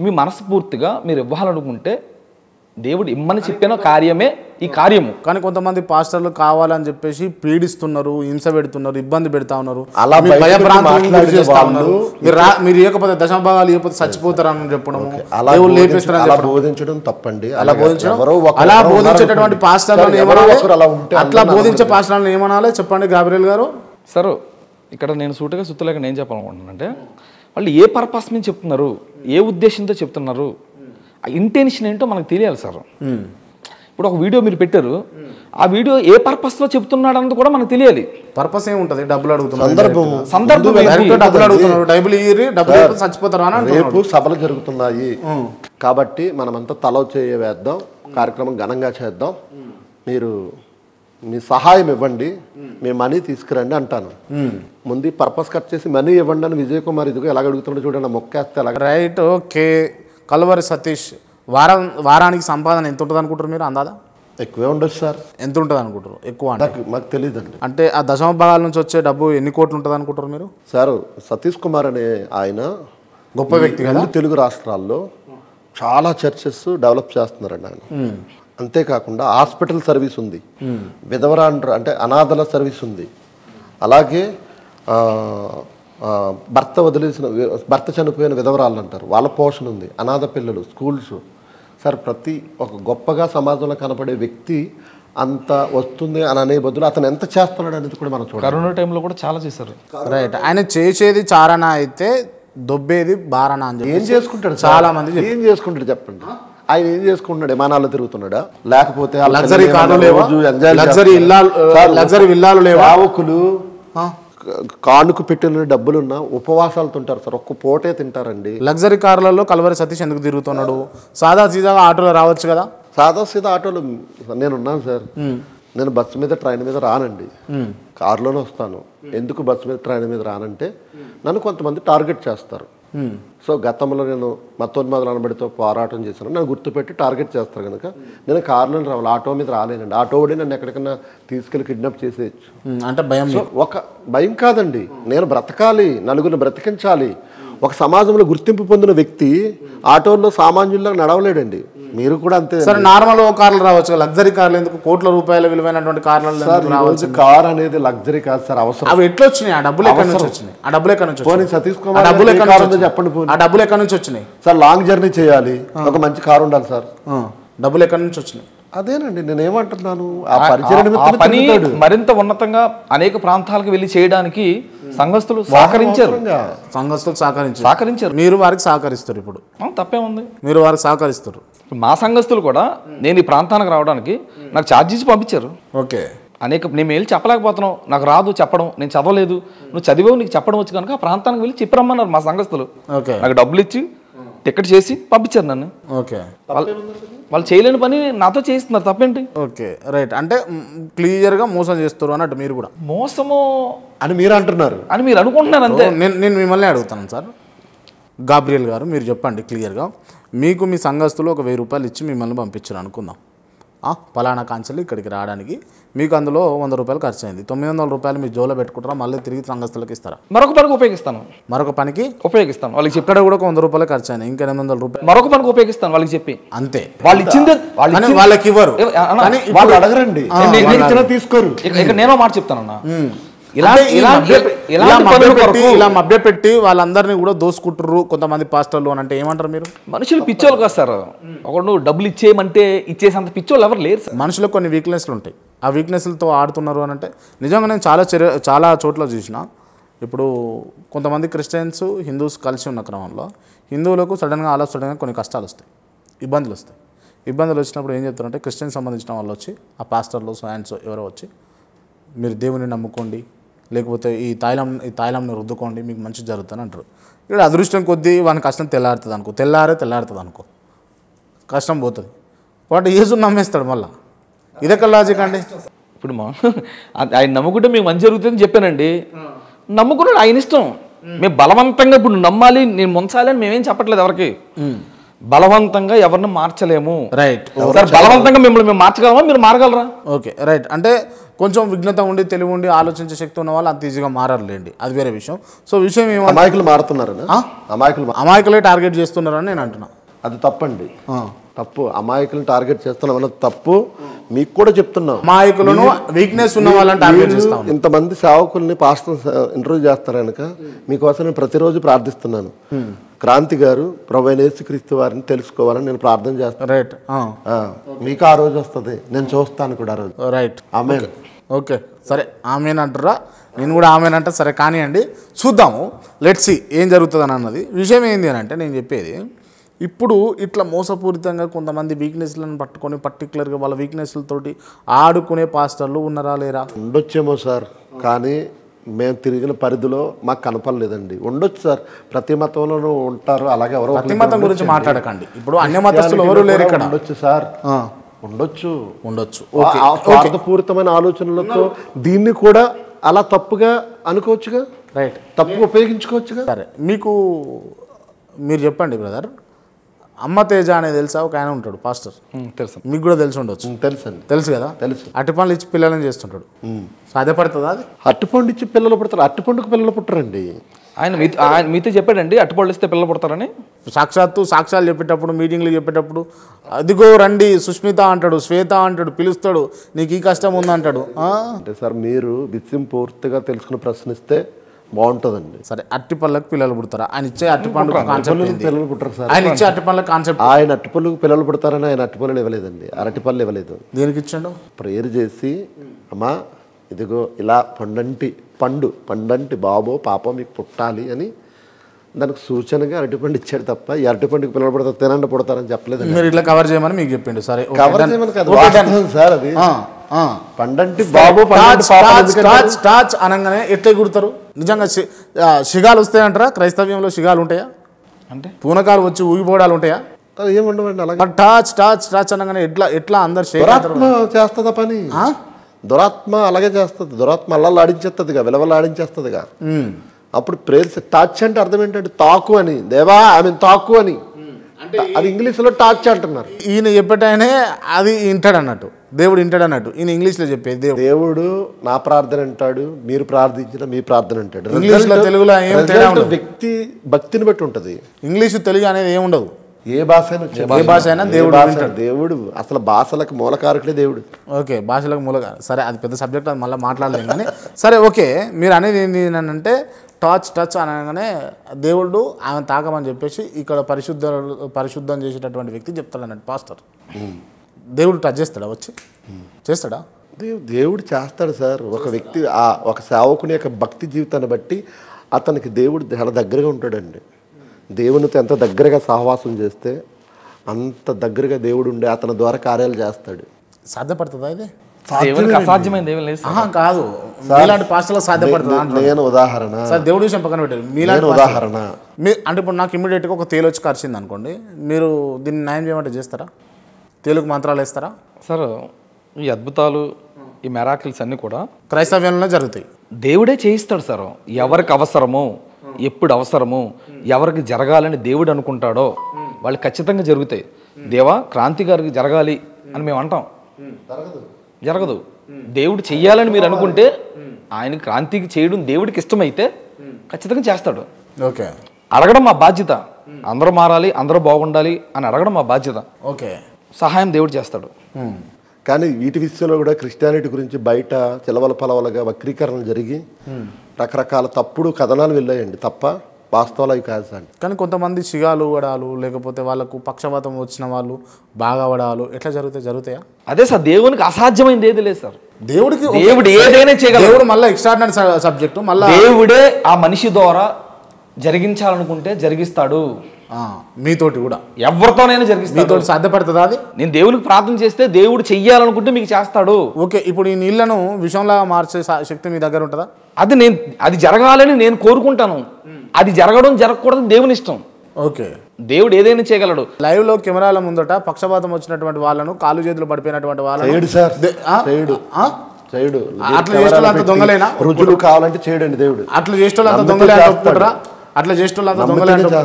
మీ మనస్ఫూర్తిగా మీరు ఇవ్వాలనుకుంటే దేవుడు ఇమ్మని చెప్పిన కార్యమే ఈ కార్యము. కానీ కొంతమంది పాస్టర్లు కావాలని చెప్పేసి పీడిస్తున్నారు, హింస పెడుతున్నారు, ఇబ్బంది పెడతా ఉన్నారు, అలా మీరు ఇవ్వకపోతే దశమ భాగాలు ఇవ్వకపోతే చచ్చిపోతారని చెప్పడం, బోధించడం తప్పండి. అలా బోధించేటటువంటి పాస్టర్లను ఏమనాలి, అట్లా బోధించే పాస్టర్లను ఏమనాలి చెప్పండి గాబ్రియల్ గారు. సార్ ఇక్కడ నేను సూటిగా సుత్తలేక నేను చెప్పాలనుకుంటున్నానంటే, వాళ్ళు ఏ పర్పస్ మీద చెప్తున్నారు, ఏ ఉద్దేశంతో చెప్తున్నారు, ఆ ఇంటెన్షన్ ఏంటో మనకు తెలియాలి సార్. ఇప్పుడు ఒక వీడియో మీరు పెట్టారు, ఆ వీడియో ఏ పర్పస్లో చెప్తున్నాడు అన్నది కూడా మనకు తెలియాలి. పర్పస్ ఏముంటుంది, డబ్బులు అడుగుతున్నారు, డబ్బులు అడుగుతున్నారు, డబ్బులు ఇయ్యి, డబ్బులు చచ్చిపోతారు అని. రేపు సభలు జరుగుతున్నాయి కాబట్టి మనమంతా తల వేద్దాం, కార్యక్రమం ఘనంగా చేద్దాం, మీరు మీ సహాయం ఇవ్వండి, మీ మనీ తీసుకురండి అంటాను. ముందు పర్పస్ కట్ చేసి మనీ ఇవ్వండి అని విజయ్ కుమార్ ఇదిగో ఎలాగ అడుగుతున్నాడు చూడండి, మొక్కేస్తే ఎలాగ. రైట్. ఓకే. కల్వరి సతీష్ వారానికి సంపాదన ఎంత ఉంటుంది అనుకుంటారు మీరు? అందాదా ఎక్కువే ఉండొచ్చు సార్. ఎంత ఉంటుంది అనుకుంటారు? ఎక్కువ అంటే మాకు తెలియదండి. అంటే ఆ దశమ భాగాల నుంచి వచ్చే డబ్బు ఎన్ని కోట్లు ఉంటుంది అనుకుంటారు మీరు? సార్ సతీష్ కుమార్ అనే ఆయన గొప్ప వ్యక్తి కదా, తెలుగు రాష్ట్రాల్లో చాలా చర్చెస్ డెవలప్ చేస్తున్నారండి ఆయన. అంతేకాకుండా హాస్పిటల్ సర్వీస్ ఉంది, విధవరాండ్రు అంటే అనాథల సర్వీస్ ఉంది, అలాగే భర్త చనిపోయిన విధవరాళ్ళు అంటారు, వాళ్ళ పోషణ ఉంది, అనాథ పిల్లలు, స్కూల్స్. సార్ ప్రతి ఒక గొప్పగా సమాజంలో కనపడే వ్యక్తి అంత వస్తుంది అని అనే బదులు అతను ఎంత చేస్తున్నాడు అనేది కూడా మనం చూడాలి. కరోనా టైంలో కూడా చాలా చేశారు. రైట్. ఆయన చేసేది చారణ అయితే దొబ్బేది బారణ అని ఏం చేసుకుంటాడు చాలా మంది, ఏం చేసుకుంటాడు చెప్పండి. ఆయన ఏం చేసుకుంటున్నాడు? విమానాల్లో తిరుగుతున్నాడా, లేకపోతే లగ్జరీ కార్లు లేవా, లగ్జరీ విల్లాలు లేవా, ఆవుకులు కానుకు పెట్టిన డబ్బులున్నా ఉపవాసాలతో ఉంటారు సార్, ఒక్క పూటే తింటారండి. లగ్జరీ కార్లలో కల్వరి సతీష్ ఎందుకు తిరుగుతున్నాడు? సాదా సీదాగా ఆటోలో రావచ్చు కదా. సాదా సీదా ఆటోలో నేనున్నాను సార్. నేను బస్సు మీద ట్రైన్ మీద రానండి, కారులోనే వస్తాను. ఎందుకు బస్సు మీద ట్రైన్ మీద రానంటే నన్ను కొంతమంది టార్గెట్ చేస్తారు. సో గతంలో నేను మతోన్మాదులు అనబడితో పోరాటం చేశాను, నన్ను గుర్తుపెట్టి టార్గెట్ చేస్తారు కనుక నేను కారులో రావాలి, ఆటో మీద రాలేనండి. ఆటో ఓడి నన్ను ఎక్కడికన్నా తీసుకెళ్ళి కిడ్నాప్ చేసేయచ్చు అంటే భయం. ఒక భయం కాదండి, నేను బ్రతకాలి, నలుగురిని బ్రతికించాలి. ఒక సమాజంలో గుర్తింపు పొందిన వ్యక్తి ఆటోల్లో సామాన్యుల్లో నడవలేడండి. మీరు కూడా అంతే సార్. నార్మల్ కార్లు రావచ్చు, లగ్జరీ కార్లు ఎందుకు? కోట్ల రూపాయల విలువైనటువంటి కార్లు. కార్ అనేది లగ్జరీ కాదు సార్, అవసరం. అవి ఎట్లా వచ్చినాయి? ఆ డబ్బులు ఎక్కడి నుంచి వచ్చినాయి? ఆ డబ్బులు ఎక్కడి నుంచి వచ్చినాయి? సతీష్ కుమార్ డబ్బులు చెప్పండి. ఆ డబ్బులు ఎక్కడి నుంచి వచ్చినాయి సార్? లాంగ్ జర్నీ చేయాలి, ఒక మంచి కారు ఉండాలి సార్. డబ్బులు ఎక్కడి నుంచి వచ్చినాయి? అదేనండి నేనేమంటున్నాను, పని మరింత ఉన్నతంగా అనేక ప్రాంతాలకు వెళ్ళి చేయడానికి సంఘస్థులు సహకరించారు. మీరు వారికి సహకరిస్తారు. ఇప్పుడు తప్పేముంది, మీరు వారికి సహకరిస్తారు. మా సంఘస్థులు కూడా నేను ఈ ప్రాంతానికి రావడానికి నాకు ఛార్జ్ ఇచ్చి పంపించారు. ఓకే. అనేక నేను వెళ్ళి చెప్పలేకపోతున్నావు, నాకు రాదు చెప్పడం, నేను చదవలేదు, నువ్వు చదివావు నీకు చెప్పడం వచ్చి కనుక ఆ ప్రాంతానికి వెళ్ళి చెప్పరమ్మన్నారు మా సంఘస్థులు. నాకు డబ్బులు ఇచ్చి టికెట్ చేసి పంపించారు నన్ను. ఓకే. వాళ్ళు చేయలేని పని నాతో చేస్తున్నారు, తప్పేంటి? Okay right. అంటే క్లియర్గా మోసం చేస్తారు అన్నట్టు మీరు కూడా. మోసము అని మీరు అంటున్నారు అని మీరు అనుకుంటున్నారు అంతే. నేను మిమ్మల్ని అడుగుతాను సార్ గాబ్రియల్ గారు, మీరు చెప్పండి క్లియర్గా. మీకు మీ సంఘస్థులు ఒక 1000 రూపాయలు ఇచ్చి మిమ్మల్ని పంపించారు అనుకుందాం, పలానా కాంచెలు ఇక్కడికి రావడానికి. మీకు అందులో 100 రూపాయలు ఖర్చు అయింది. 900 రూపాయలు మీరు జోలో పెట్టుకుంటారా, మళ్ళీ తిరిగి సంఘస్థులకు ఇస్తారా? మరొక పనికి ఉపయోగిస్తాను. వాళ్ళకి చెప్పి ఇక్కడ కూడా 100 రూపాయలు ఖర్చు అయినాయి, ఇంకా 800 రూపాయలు మరొక పనికి ఉపయోగిస్తాను వాళ్ళకి చెప్పి. అంతే. వాళ్ళు ఇచ్చింది వాళ్ళకి ఇవ్వరు, వాళ్ళు అడగరండి, తీసుకోరు. ఇక్కడ నేనో మాట చెప్తానన్నా, ఇలా మభ్యపెట్టి వాళ్ళందరినీ కూడా దోసుకుంటారు కొంతమంది పాస్టర్లు అని అంటే ఏమంటారు మీరు? మనుషులు పిచ్చోళ్ళు కాదు సార్. ఒకడు డబ్బులు ఇచ్చేయమంటే ఇచ్చేసంత పిచ్చోళ్ళు ఎవరు లేరు సార్. మనుషులకు కొన్ని వీక్నెస్లు ఉంటాయి, ఆ వీక్నెస్లతో ఆడుతున్నారు అని అంటే నిజంగా నేను చాలా చోట్ల చూసిన. ఇప్పుడు కొంతమంది క్రిస్టియన్స్ హిందూస్ కలిసి ఉన్న క్రమంలో హిందువులకు సడన్గా కొన్ని కష్టాలు వస్తాయి, ఇబ్బందులు వస్తాయి. ఇబ్బందులు వచ్చినప్పుడు ఏం చెప్తారంటే క్రిస్టియన్ సంబంధించిన వాళ్ళు వచ్చి ఆ పాస్టర్లు సోయాన్సో ఎవరో వచ్చి మీరు దేవుని నమ్ముకోండి, లేకపోతే ఈ తాయిలంని రుద్దుకోండి, మీకు మంచి జరుగుతుంది అంటారు. ఇక్కడ అదృష్టం కొద్దీ వాని కష్టం తెల్లారుతుంది అనుకో, కష్టం పోతుంది. వాటి యేసు నమ్మేస్తాడు మళ్ళీ. ఇదెక్కడ లాజిక్ అండి? ఇప్పుడు ఆయన నమ్ముకుంటే మీకు మంచి జరుగుతుందని చెప్పానండి, నమ్ముకున్నాడు ఆయన ఇష్టం. మేము బలవంతంగా ఇప్పుడు నమ్మాలి, నేను ముంచాలి అని మేమేం చెప్పట్లేదు ఎవరికి. బలవంతంగా ఎవరిని మార్చలేము. రైట్. సార్ బలవంతంగా మిమ్మల్ని మేము మార్చగలమా, మీరు మారగలరా? Okay right. అంటే కొంచెం విఘ్నత ఉండి తెలివి ఉండి ఆలోచించే శక్తి ఉన్న వాళ్ళు అంత ఈజీగా మారలేండి, అది వేరే విషయం. సో విషయం ఏమో అమాయకులు మారుతున్నారు, అమాయకులే టార్గెట్ చేస్తున్నారని నేను అంటున్నా. అది తప్పండి, తప్పు. అమాయకులను టార్గెట్ చేస్తున్నాం అన్నది తప్పు. మీకు కూడా చెప్తున్నాం, అమాయకులను వీక్నెస్ ఉన్న వాళ్ళని టార్గెట్ చేస్తాం. ఇంతమంది సేవకుల్ని పాస్టర్ ఇంటర్వ్యూ చేస్తారు కనుక మీకోసం నేను ప్రతిరోజు ప్రార్థిస్తున్నాను. క్రాంతి గారు ప్రభు అయిన యేసుక్రీస్తు వారిని తెలుసుకోవాలని నేను ప్రార్థన చేస్తాను. రైట్. మీకు ఆ రోజు వస్తుంది, నేను చూస్తాను కూడా ఆ రోజు. రైట్. ఆమేన్. ఓకే సరే, ఆమెన్ అంటారా, నేను కూడా ఆమెన్ అంటా. సరే కానివ్వండి, చూద్దాము, లెట్స్ సీ ఏం జరుగుతుందని అన్నది. విషయం ఏంది అని అంటే, నేను చెప్పేది ఇప్పుడు ఇట్లా మోసపూరితంగా కొంతమంది వీక్నెస్లను పట్టుకొని పర్టికులర్గా వాళ్ళ వీక్నెస్లతోటి ఆడుకునే పాస్టర్లు ఉన్నారా లేరా? ఉండొచ్చేమో సార్, కానీ మేము తిరిగిన పరిధిలో మాకు కనపడలేదండి. ఉండొచ్చు సార్, ప్రతి మతంలోనూ ఉంటారు, అలాగే ఎవరో ప్రతి మతం గురించి మాట్లాడకండి. ఇప్పుడు అన్య మతస్థులు ఎవరు లేరు ఇక్కడ. ఉండొచ్చు సార్, ఉండొచ్చు. స్వార్థపూరితమైన ఆలోచనలతో దీన్ని కూడా అలా తప్పుగా అనుకోవచ్చుగా, రైట్, తప్పు ఉపయోగించుకోవచ్చుగా. సరే, మీరు చెప్పండి బ్రదర్, అమ్మ తేజ అనేది తెలుసా? ఒక ఆయన ఉంటాడు పాస్టర్, తెలుసు, మీకు కూడా తెలిసి ఉండొచ్చు. తెలుసు కదా, తెలుసు. అరటిపండ్లు ఇచ్చి పిల్లలని చేస్తుంటాడు. సాధ్యపడుతుందా అది? అరటిపండు ఇచ్చి పిల్లలు పుడతారు? అరటిపండుకు పిల్లలు పుట్టరండి. ఆయన మీతో చెప్పాడండి అరటిపండ్లు ఇస్తే పిల్లలు పుడతారని. సాక్ష్యాలు చెప్పేటప్పుడు, మీటింగ్లు చెప్పేటప్పుడు, అదిగో రండి సుష్మిత అంటాడు, శ్వేత అంటాడు, పిలుస్తాడు, నీకు ఈ కష్టం ఉందంటాడు. అంటే సార్ మీరు విషయం పూర్తిగా తెలుసుకుని ప్రశ్నిస్తే బాగుంటుందండి. సరే, అరటిపళ్ళకి పిల్లలు పుడతారా? ఆయన ఇచ్చే అరటిపండు పిల్లలు పుట్టరు సార్. ఆయన ఇచ్చే అరటిపళ్ళ కాన్సెప్ట్, ఆయన అరటిపళ్ళకు పిల్లలు పుడతారని ఆయన అరటిపళ్ళు ఇవ్వలేదండి, అరటిపళ్ళు ఇవ్వలేదు. దేనికి ఇచ్చాడు? ప్రేయర్ చేసి, అమ్మా ఇదిగో ఇలా పండంటి బాబో పాపో మీకు పుట్టాలి అని దానికి సూచనగా అరటిపండు ఇచ్చాడు తప్ప ఈ అరటిపండుకి పిల్లలు పుడతారు తినండి పుడతారని చెప్పలేదు. మీరు ఇట్లా కవర్ చేయమని మీకు చెప్పిండు. సరే, కవర్ చేయమని కాదు సార్, అది పండంటి బాబు టాచ్ అనగానే ఎట్లా గుడతారు? నిజంగా శిగాలు వస్తాయంటారా? క్రైస్తవ్యంలో శిగాలు ఉంటాయా? అంటే పూనకాలు వచ్చి ఊగిపోవడాలు ఉంటాయా? ఏముండవండి. అలాగే టాచ్ అనగానే ఎట్లా అందరు చేస్తుందా పని? దురాత్మ అలాగే చేస్తుంది. దురాత్మ అల్లాలు ఆడించేస్తుందిగా, విలవలు ఆడించేస్తుందిగా. అప్పుడు ప్రేయర్ టాచ్ అంటే అర్థం ఏంటంటే తాకు అని, దేవా ఆమె తాకు అని, అది ఇంగ్లీష్లో టాచ్ అంటున్నారు. ఈయన చెప్పేటనే అది వింటాడు అన్నట్టు, దేవుడు వింటాడు అన్నట్టు. ఈయన ఇంగ్లీష్లో చెప్పేది దేవుడు నా ప్రార్థన అంటాడు, మీరు ప్రార్థించిన మీ ప్రార్థన అంటాడు. ఇంగ్లీష్లో తెలుగులో ఏం తేడా ఉండదు. వ్యక్తి భక్తిని బట్టి ఉంటుంది. ఇంగ్లీషు తెలుగు అనేది ఏమి ఉండదు. ఏ భాష అయినా దేవుడు అసలు భాషలకు మూలకారకుడే దేవుడు. ఓకే, భాషలకు మూలకారు. సరే, అది పెద్ద సబ్జెక్ట్, అది మళ్ళీ మాట్లాడలేము కానీ సరే ఓకే. మీరు అనేది ఏంటి అంటే టచ్ అనగానే దేవుడు ఆమె తాకమని చెప్పేసి ఇక్కడ పరిశుద్ధం చేసేటటువంటి వ్యక్తి చెప్తాడు అన్నట్టు పాస్టర్. దేవుడు టచ్ చేస్తాడా? వచ్చి చేస్తాడా? దేవుడు చేస్తాడు సార్. ఒక వ్యక్తి ఒక సేవకుని యొక్క భక్తి జీవితాన్ని బట్టి అతనికి దేవుడు చాలా దగ్గరగా ఉంటాడండి. దేవునితో ఎంత దగ్గరగా సహవాసం చేస్తే అంత దగ్గరగా దేవుడు ఉండే అతని ద్వారా కార్యాలు చేస్తాడు. సాధ్యపడుతుందా ఇది? అసాధ్యమైంది కాదు, మీలాంటి పాస్టర్లో సాధ్యపడుతుందా? నేను ఉదాహరణ, దేవుడి విషయం పక్కన పెట్టారు, మీలాంటి ఉదాహరణ. అంటే ఇప్పుడు నాకు ఇమ్మీడియట్గా ఒక తేలు వచ్చి కరిచింది అనుకోండి, మీరు దీన్ని న్యాయం చేయమంటే చేస్తారా? తేలుకు మంత్రాలు వేస్తారా? సార్, ఈ అద్భుతాలు, ఈ మెరాకిల్స్ అన్నీ కూడా క్రైస్తవ్యంలో జరుగుతాయి. దేవుడే చేయిస్తాడు సార్. ఎవరికి అవసరమో, ఎప్పుడు అవసరమో, ఎవరికి జరగాలని దేవుడు అనుకుంటాడో వాళ్ళు ఖచ్చితంగా జరుగుతాయి. దేవా క్రాంతి గారికి జరగాలి అని మేము అంటాం, జరగదు. దేవుడు చెయ్యాలని మీరు అనుకుంటే, ఆయన క్రాంతికి చేయడం దేవుడికి ఇష్టమైతే ఖచ్చితంగా చేస్తాడు. ఓకే, అడగడం మా బాధ్యత. అందరూ మారాలి, అందరూ బాగుండాలి అని అడగడం మా బాధ్యత. ఓకే, సహాయం దేవుడు చేస్తాడు. కానీ వీటి విషయంలో కూడా క్రిస్టియానిటీ గురించి బయట చిలవల పలవలుగా వక్రీకరణలు జరిగి రకరకాల తప్పుడు కథనాలు వెళ్ళాయండి తప్ప వాస్తవాలు అవి కాదు సార్. కానీ కొంతమంది సిగాలు వడాలు, లేకపోతే వాళ్ళకు పక్షవాతం వచ్చిన వాళ్ళు బాగా వడాలు ఎట్లా జరుగుతాయా? అదే సార్, దేవునికి అసాధ్యమైంది ఏది లేదు సార్. దేవుడు ఏదైనా చేయగలడు. దేవుడు మళ్ళీ ఎక్స్ట్రాడినరీ సబ్జెక్టు, మళ్ళీ దేవుడే ఆ మనిషి ద్వారా జరిగించాలనుకుంటే జరిగిస్తాడు. మీతోటి కూడా ఎవరితోనైనా జరిగిస్తాడు. మీతోటి సాధ్యపడుతుందా అది? నేను దేవునికి ప్రార్థన చేస్తే దేవుడు చెయ్యాలనుకుంటే మీకు చేస్తాడు. ఓకే, ఇప్పుడు ఈ నీళ్లను విషంలాగా మార్చే శక్తి మీ దగ్గర ఉంటుందా? అది జరగాలని నేను కోరుకుంటాను. అది జరగకూడదు దేవుని ఇష్టం. ఓకే, దేవుడు ఏదైనా చేయగలడు. లైవ్ లో కెమెరాల ముందట పక్షపాతం వచ్చినటువంటి వాళ్ళను, కాలు చేతులు పడిపోయినటువంటి వాళ్ళను చేయడు. అట్లా చేసేవాళ్ళు అంత దొంగలేనా? రుజువులు కావాలంటే చేయడండి దేవుడు. అట్లా చేసేవాళ్ళు అంత దొంగలే అంటే ఒప్పుకుంటారా? అట్లా చేసేవాళ్ళు అంత దొంగలే అంటే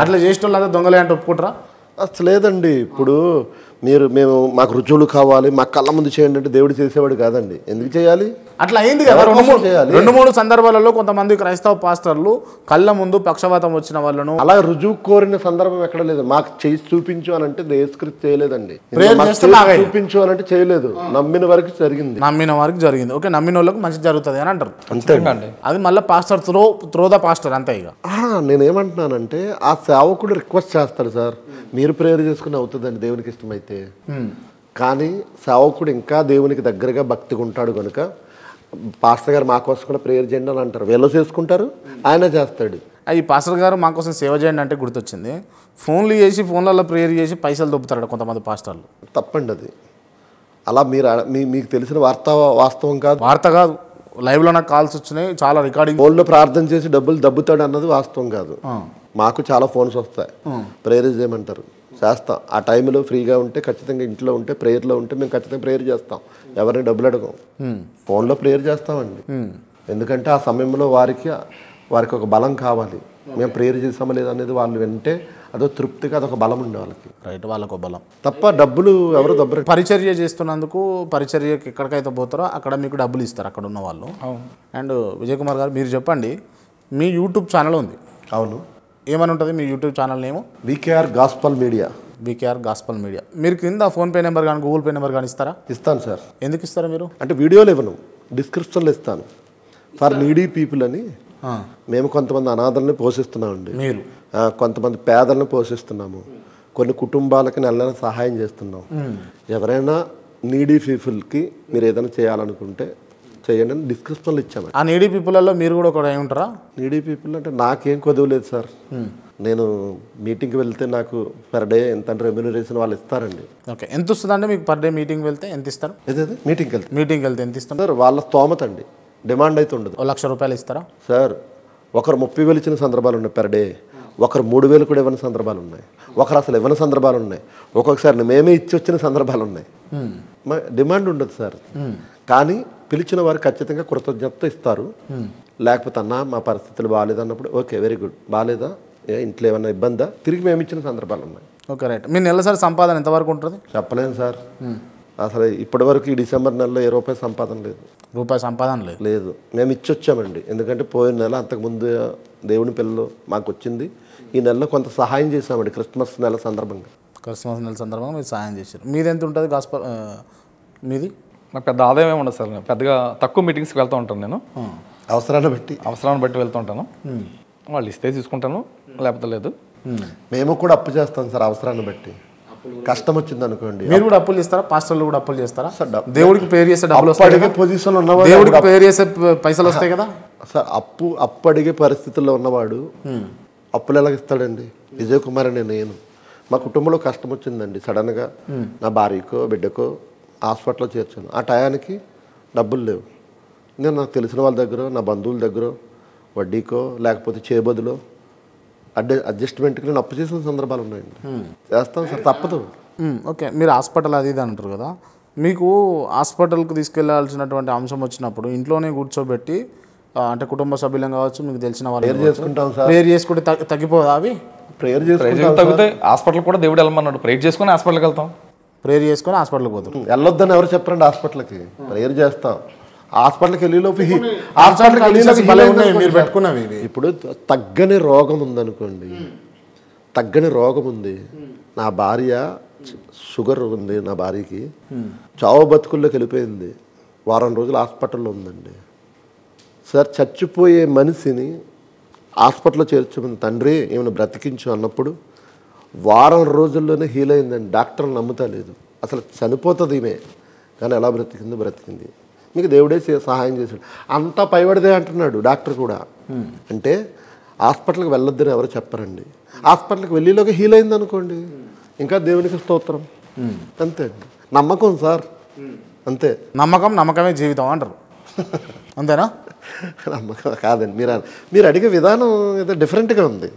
అట్లా చేసేవాళ్ళు అంత దొంగలే అంటే ఒప్పుకుంటారా? అసలు లేదండి. ఇప్పుడు మేము మాకు రుజువులు కావాలి, మా కళ్ళ ముందు చేయండి అంటే దేవుడు చేసేవాడు కాదండి. ఎందుకు చేయాలి? అట్లా అయింది కదా. 2-3 సందర్భాలలో కొంతమంది క్రైస్తవ పాస్టర్లు కళ్ళ ముందు పక్షవాతం వచ్చిన వాళ్ళను అలా రుజువు కోరిన సందర్భం ఎక్కడ లేదు. మాకు చేసి చూపించు అని అంటే యేసుక్రీస్తు చేయలేదండి. చూపించు అని అంటే చేయలేదు. నమ్మిన వరకు జరిగింది. ఓకే, నమ్మిన వాళ్ళకి మంచి జరుగుతుంది అని అంటారు. అంతే. అది మళ్ళీ పాస్టర్ త్రో ద పాస్టర్ అంతే. ఇక నేనేమంటున్నానంటే ఆ సేవకుడు రిక్వెస్ట్ చేస్తాడు, సార్ మీరు ప్రేయర్ చేసుకుని అవుతుందండి దేవునికి ఇష్టమైతే. కానీ సేవకుడు ఇంకా దేవునికి దగ్గరగా భక్తిగా ఉంటాడు కనుక పాస్టర్ గారు మా కోసం కూడా ప్రేయర్ చేయండి అని అంటారు. వీళ్ళు చేసుకుంటారు, ఆయన చేస్తాడు. ఈ పాస్టర్ గారు మా కోసం సేవ చేయండి అంటే గుర్తొచ్చింది, ఫోన్లు చేసి ఫోన్లలో ప్రేయర్ చేసి పైసలు దొబ్బుతాడు కొంతమంది పాస్టర్లు. తప్పండి అది. అలా మీకు తెలిసిన వాస్తవం కాదు. వార్త కాదు, లైవ్లో నాకు కాల్స్ వచ్చినాయి, చాలా రికార్డింగ్. ఫోన్లో ప్రార్థన చేసి డబ్బులు దబ్బుతాడు అన్నది వాస్తవం కాదు. మాకు చాలా ఫోన్స్ వస్తాయి, ప్రేయర్ చేయమంటారు, చేస్తాం. ఆ టైంలో ఫ్రీగా ఉంటే ఖచ్చితంగా ఇంట్లో ఉంటే ప్రేయర్లో ఉంటే మేము ఖచ్చితంగా ప్రేయర్ చేస్తాం. ఎవరిని డబ్బులు అడగం, ఫోన్లో ప్రేయర్ చేస్తామండి. ఎందుకంటే ఆ సమయంలో వారికి ఒక బలం కావాలి. మేము ప్రేయర్ చేసామా లేదనేది వాళ్ళు వింటే అదో తృప్తిగా అదొక బలం ఉండే వాళ్ళకి. రైట్, వాళ్ళకు బలం తప్ప డబ్బులు ఎవరు దబ్బరు. పరిచర్య చేస్తున్నందుకు పరిచర్యకి ఎక్కడికైతే పోతారో అక్కడ మీకు డబ్బులు ఇస్తారు అక్కడ ఉన్న వాళ్ళు. అండ్ విజయ్ కుమార్ గారు మీరు చెప్పండి, మీ యూట్యూబ్ ఛానల్ ఉంది. అవును. ఏమని ఉంటుంది మీ YouTube channel name? VKR gospel media. VKR gospel media. మీరు కింద ఫోన్పే నెంబర్ కానీ గూగుల్ పే నెంబర్ కానీ ఇస్తారా? ఇస్తాను సార్. ఎందుకు ఇస్తారా మీరు? అంటే వీడియోలు ఇవ్వను, డిస్క్రిప్షన్లో ఇస్తాను. ఫర్ నీడీ పీపుల్ అని మేము కొంతమంది అనాథల్ని పోషిస్తున్నామండి. మీరు కొంతమంది పేదలను పోషిస్తున్నాము. కొన్ని కుటుంబాలకి నెల సహాయం చేస్తున్నాం. ఎవరైనా నీడీ పీపుల్కి మీరు ఏదైనా చేయాలనుకుంటే చేయండి అని డిస్క్రిప్షన్లో ఇచ్చాము. ఆ నీడీ పీపుల్లో మీరు కూడా ఒకటి ఉంటారా? నీడీ పీపుల్ అంటే నాకేం కొదవలేదు సార్. నేను మీటింగ్కి వెళ్తే నాకు పర్ డే ఎంత రెమ్యూనరేషన్ వాళ్ళు ఇస్తారండి. ఓకే, ఎంత వస్తుందండి మీకు పర్ డే మీటింగ్ వెళ్తే ఎంత ఇస్తారు? మీటింగ్కి వెళ్తే ఎంత ఇస్తారు సార్? వాళ్ళ స్తోమత అండి, డిమాండ్ అయితే ఉండదు. 1,00,000 రూపాయలు ఇస్తారా సార్? ఒకరు 30,000 ఇచ్చిన సందర్భాలు ఉన్నాయి పర్ డే, ఒకరు 3,000 కూడా ఇవ్వని సందర్భాలు ఉన్నాయి, ఒకరు అసలు ఇవ్వని సందర్భాలు ఉన్నాయి, ఒక్కొక్కసారి మేమే ఇచ్చి వచ్చిన సందర్భాలు ఉన్నాయి. డిమాండ్ ఉండదు సార్. కానీ పిలిచిన వారు ఖచ్చితంగా కృతజ్ఞత ఇస్తారు. లేకపోతే అన్న మా పరిస్థితులు బాగాలేదు అన్నప్పుడు ఓకే వెరీ గుడ్, బాగాలేదా, ఇంట్లో ఏమన్నా ఇబ్బందా, తిరిగి మేము ఇచ్చిన సందర్భాలు ఉన్నాయి. Okay right. మీ నెలసరి సంపాదన ఎంతవరకు ఉంటుంది? చెప్పలేను సార్. అసలు ఇప్పటి వరకు ఈ డిసెంబర్ నెలలో ₹1 సంపాదన లేదు. రూపాయి సంపాదన లేదు. మేము ఇచ్చొచ్చామండి. ఎందుకంటే పోయిన నెల అంతకుముందు దేవుని పిల్లలు మాకు వచ్చింది. ఈ నెలలో కొంత సహాయం చేసామండి క్రిస్మస్ నెల సందర్భంగా. మీరు సహాయం చేశారు. మీది ఎంత ఉంటుంది గాస్పల్? మీది? నాకు పెద్ద ఆదాయం ఏమి ఉండదు సార్. పెద్దగా తక్కువ మీటింగ్స్కి వెళ్తూ ఉంటాను. నేను అవసరాన్ని బట్టి వెళ్తూ ఉంటాను. వాళ్ళు ఇస్తే తీసుకుంటాను, లేకపోతే లేదు. మేము కూడా అప్పు చేస్తాం సార్ అవసరాన్ని బట్టి. కష్టం వచ్చింది అనుకోండి. మీరు కూడా అప్పులు చేస్తారా? పాస్టర్లు కూడా అప్పులు చేస్తారా? దేవుడికి ప్రేయర్ చేసే డబ్బులు వస్తాయి, పొజిషన్ ఉన్నవాడు దేవుడికి ప్రేయర్ చేసే పైసలు వస్తాయి కదా సార్. అప్పు అడిగే పరిస్థితుల్లో ఉన్నవాడు అప్పులు ఎలా ఇస్తాడండి? విజయ్ కుమార్ అనే నేను, మా కుటుంబంలో కష్టం వచ్చిందండి సడన్గా. నా భార్యకో బిడ్డకో హాస్పిటల్లో చేర్చాను. ఆ టయానికి డబ్బులు లేవు. నేను నాకు తెలిసిన వాళ్ళ దగ్గర, నా బంధువుల దగ్గర వడ్డీకో లేకపోతే చేబదులో అడ్జస్ట్మెంట్కి నేను అప్పు చేసిన సందర్భాలు ఉన్నాయండి. చేస్తాను సార్, తప్పదు. ఓకే, మీరు హాస్పిటల్ అది ఇది అంటారు కదా, మీకు హాస్పిటల్కి తీసుకెళ్లాల్సినటువంటి అంశం వచ్చినప్పుడు ఇంట్లోనే కూర్చోబెట్టి అంటే కుటుంబ సభ్యులం కావచ్చు, మీకు తెలిసిన వాళ్ళు ప్రేయర్ చేసుకుంటే తగ్గిపోదా? అవి ప్రేయర్ తగ్గితే హాస్పిటల్ కూడా దేవుడు వెళ్ళమన్నాడు. ప్రేయర్ చేసుకుని హాస్పిటల్కి వెళ్తాం. ప్రేయర్ చేసుకుని హాస్పిటల్కి పోతాం. వెళ్ళొద్దని ఎవరు చెప్పరండి. హాస్పిటల్కి ప్రేయర్ చేస్తాం. హాస్పిటల్కి వెళ్ళేలోపు మీరు పెట్టుకున్నవి ఇప్పుడు తగ్గని రోగం ఉందనుకోండి, తగ్గని రోగం ఉంది. నా భార్య షుగర్ ఉంది, నా భార్యకి చావు బతుకుల్లోకి వెళ్ళిపోయింది. వారం రోజులు హాస్పిటల్లో ఉందండి సార్. చచ్చిపోయే మనిషిని హాస్పిటల్లో చేర్చుకుని తండ్రి ఏమైనా బ్రతికించు అన్నప్పుడు వారం రోజుల్లోనే హీల్ అయిందండి. డాక్టర్లు నమ్ముతా లేదు, అసలు చనిపోతుంది ఈమె, కానీ ఎలా బ్రతికింది. మీకు దేవుడే సహాయం చేశాడు. అంతా పైబడిదే అంటున్నాడు డాక్టర్ కూడా. అంటే హాస్పిటల్కి వెళ్ళొద్దని ఎవరు చెప్పరండి. హాస్పిటల్కి వెళ్ళేలోకి హీల్ అయింది అనుకోండి, ఇంకా దేవునికి స్తోత్రం. అంతే అండి, నమ్మకం సార్. అంతే, నమ్మకమే జీవితం అంటారు. అంతేనా? నమ్మకం కాదండి. మీరు అడిగే విధానం ఏదో డిఫరెంట్గా ఉంది.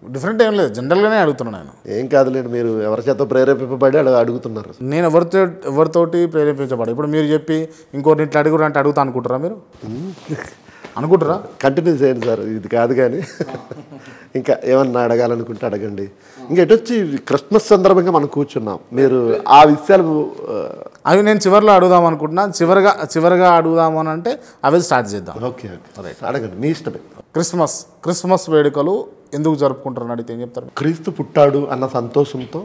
డిఫరెంట్ ఏం లేదు, జనరల్గానే అడుగుతున్నాను నేను. ఏం కాదులేండి, మీరు ఎవరి చేత ప్రేరేపింపబడి అడుగుతున్నారు. నేను ఎవరితోటి ప్రేరేపించబడి ఇప్పుడు మీరు చెప్పి ఇంకోటి ఇట్లా అడుగురు అంటే అడుగుతా అనుకుంటారా మీరు? అనుకుంటారా? కంటిన్యూ చేయండి సార్, ఇది కాదు కానీ ఇంకా ఏమన్నా అడగాలనుకుంటే అడగండి. ఇంకా ఎటొచ్చి క్రిస్మస్ సందర్భంగా మనం కూర్చున్నాం, మీరు ఆ విషయాలు అవి నేను చివరిలో అడుగుదాం అనుకుంటున్నా. చివరిగా అడుగుదాము అని అంటే అవి స్టార్ట్ చేద్దాం. ఓకే రైట్, అడగండి, మీ ఇష్టమే. క్రిస్మస్ వేడుకలు ఎందుకు జరుపుకుంటారని అడిగితే ఏం చెప్తారు? క్రీస్తు పుట్టాడు అన్న సంతోషంతో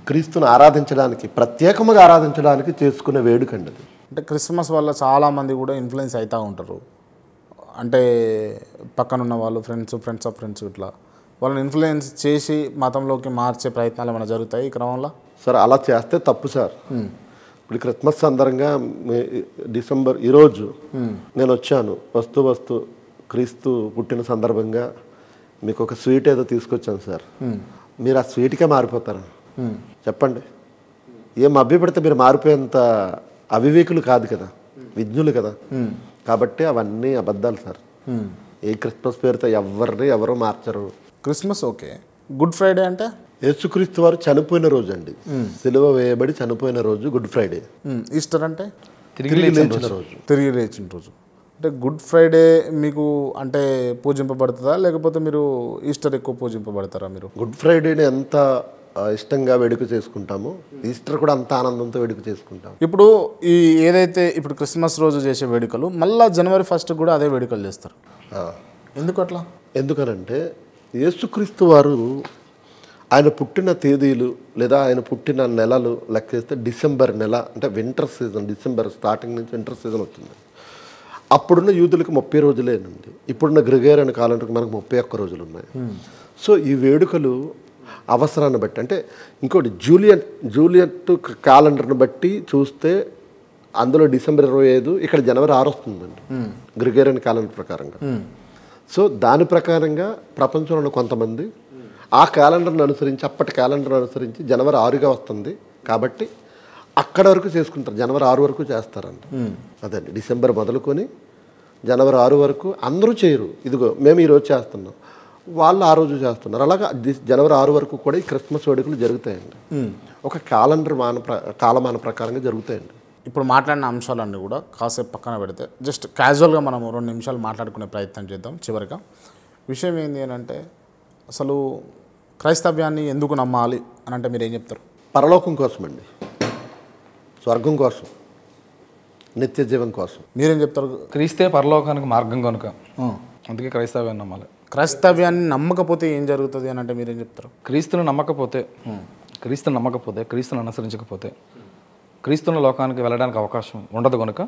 క్రీస్తును ఆరాధించడానికి, ప్రత్యేకంగా ఆరాధించడానికి చేసుకునే వేడుకండి అది. అంటే క్రిస్మస్ వల్ల చాలామంది కూడా ఇన్ఫ్లుయెన్స్ అవుతూ ఉంటారు. అంటే పక్కనున్న వాళ్ళు ఫ్రెండ్స్ ఆఫ్ ఫ్రెండ్స్ ఇట్లా వాళ్ళని ఇన్ఫ్లుయెన్స్ చేసి మతంలోకి మార్చే ప్రయత్నాలు ఏమైనా జరుగుతాయి ఈ క్రమంలో? సార్ అలా చేస్తే తప్పు సార్. ఇప్పుడు క్రిస్మస్ సందర్భంగా డిసెంబర్ ఈరోజు నేను వచ్చాను, వస్తూ క్రీస్తు పుట్టిన సందర్భంగా మీకు ఒక స్వీట్ ఏదో తీసుకొచ్చాను సార్. మీరు ఆ స్వీట్కే మారిపోతారా? చెప్పండి. ఏం అభ్యపడితే మీరు మారిపోయేంత అవివేకులు కాదు కదా, విజ్ఞులు కదా. కాబట్టి అవన్నీ అబద్ధాలు సార్. ఏ క్రిస్మస్ పేరుతో ఎవరు మార్చరు. Christmas okay. గుడ్ ఫ్రైడే అంటే యేసుక్రీస్తు వారు చనిపోయిన రోజు అండి, సిలువ వేయబడి చనిపోయిన రోజు గుడ్ ఫ్రైడే. ఈస్టర్ అంటే తిరిగి లేచిన రోజు. తిరిగి లేచిన రోజు. అంటే గుడ్ ఫ్రైడే మీకు అంటే పూజింపబడుతుందా, లేకపోతే మీరు ఈస్టర్ ఎక్కువ పూజింపబడతారా? మీరు గుడ్ ఫ్రైడేని ఎంత ఇష్టంగా వేడుక చేసుకుంటాము, ఈస్టర్ కూడా అంత ఆనందంతో వేడుక చేసుకుంటాం. ఇప్పుడు ఏదైతే ఇప్పుడు క్రిస్మస్ రోజు చేసే వేడుకలు మళ్ళీ జనవరి 1 కూడా అదే వేడుకలు చేస్తారు. ఎందుకు అట్లా? ఎందుకనంటే యేసుక్రీస్తు వారు ఆయన పుట్టిన తేదీలు లేదా ఆయన పుట్టిన నెలలు లెక్కేస్తే డిసెంబర్ నెల, అంటే వింటర్ సీజన్, డిసెంబర్ స్టార్టింగ్ నుంచి వింటర్ సీజన్ వస్తుంది. అప్పుడున్న యూదులకు 30 రోజులేనండి, ఇప్పుడున్న గ్రిగోరియన్ క్యాలెండర్కి మనకు 31 రోజులు ఉన్నాయి. సో ఈ వేడుకలు అవసరాన్ని బట్టి, అంటే ఇంకోటి జూలియట్ క్యాలెండర్ని బట్టి చూస్తే అందులో డిసెంబర్ 25, ఇక్కడ జనవరి 6 వస్తుందండి గ్రిగోరియన్ క్యాలెండర్ ప్రకారంగా. సో దాని ప్రకారంగా ప్రపంచంలో కొంతమంది ఆ క్యాలెండర్ని అనుసరించి, అప్పటి క్యాలెండర్ని అనుసరించి జనవరి 6గా వస్తుంది కాబట్టి అక్కడ వరకు చేసుకుంటారు, జనవరి 6 వరకు చేస్తారండి. అదండి, డిసెంబర్ మొదలుకొని జనవరి 6 వరకు అందరూ చేయరు. ఇదిగో మేము ఈరోజు చేస్తున్నాం, వాళ్ళు ఆ రోజు చేస్తున్నారు. అలాగా జనవరి 6 వరకు కూడా ఈ క్రిస్మస్ వేడుకలు జరుగుతాయండి. ఒక కాలమాన ప్రకారంగా జరుగుతాయండి. ఇప్పుడు మాట్లాడిన అంశాలన్నీ కూడా కాసేపు పక్కన పెడితే జస్ట్ క్యాజువల్గా మనం 2 నిమిషాలు మాట్లాడుకునే ప్రయత్నం చేద్దాం. చివరిగా విషయం ఏంటి అని అంటే, అసలు క్రైస్తవ్యాన్ని ఎందుకు నమ్మాలి అని అంటే మీరు ఏం చెప్తారు? పరలోకం కోసం అండి, స్వర్గం కోసం, నిత్య జీవం కోసం. మీరేం చెప్తారు? క్రీస్తే పరలోకానికి మార్గం కనుక అందుకే క్రైస్తవ్యాన్ని నమ్మాలి. క్రైస్తవ్యాన్ని నమ్మకపోతే ఏం జరుగుతుంది అని అంటే మీరేం చెప్తారు? క్రీస్తును నమ్మకపోతే, క్రీస్తును అనుసరించకపోతే క్రీస్తున్న లోకానికి వెళ్ళడానికి అవకాశం ఉండదు కనుక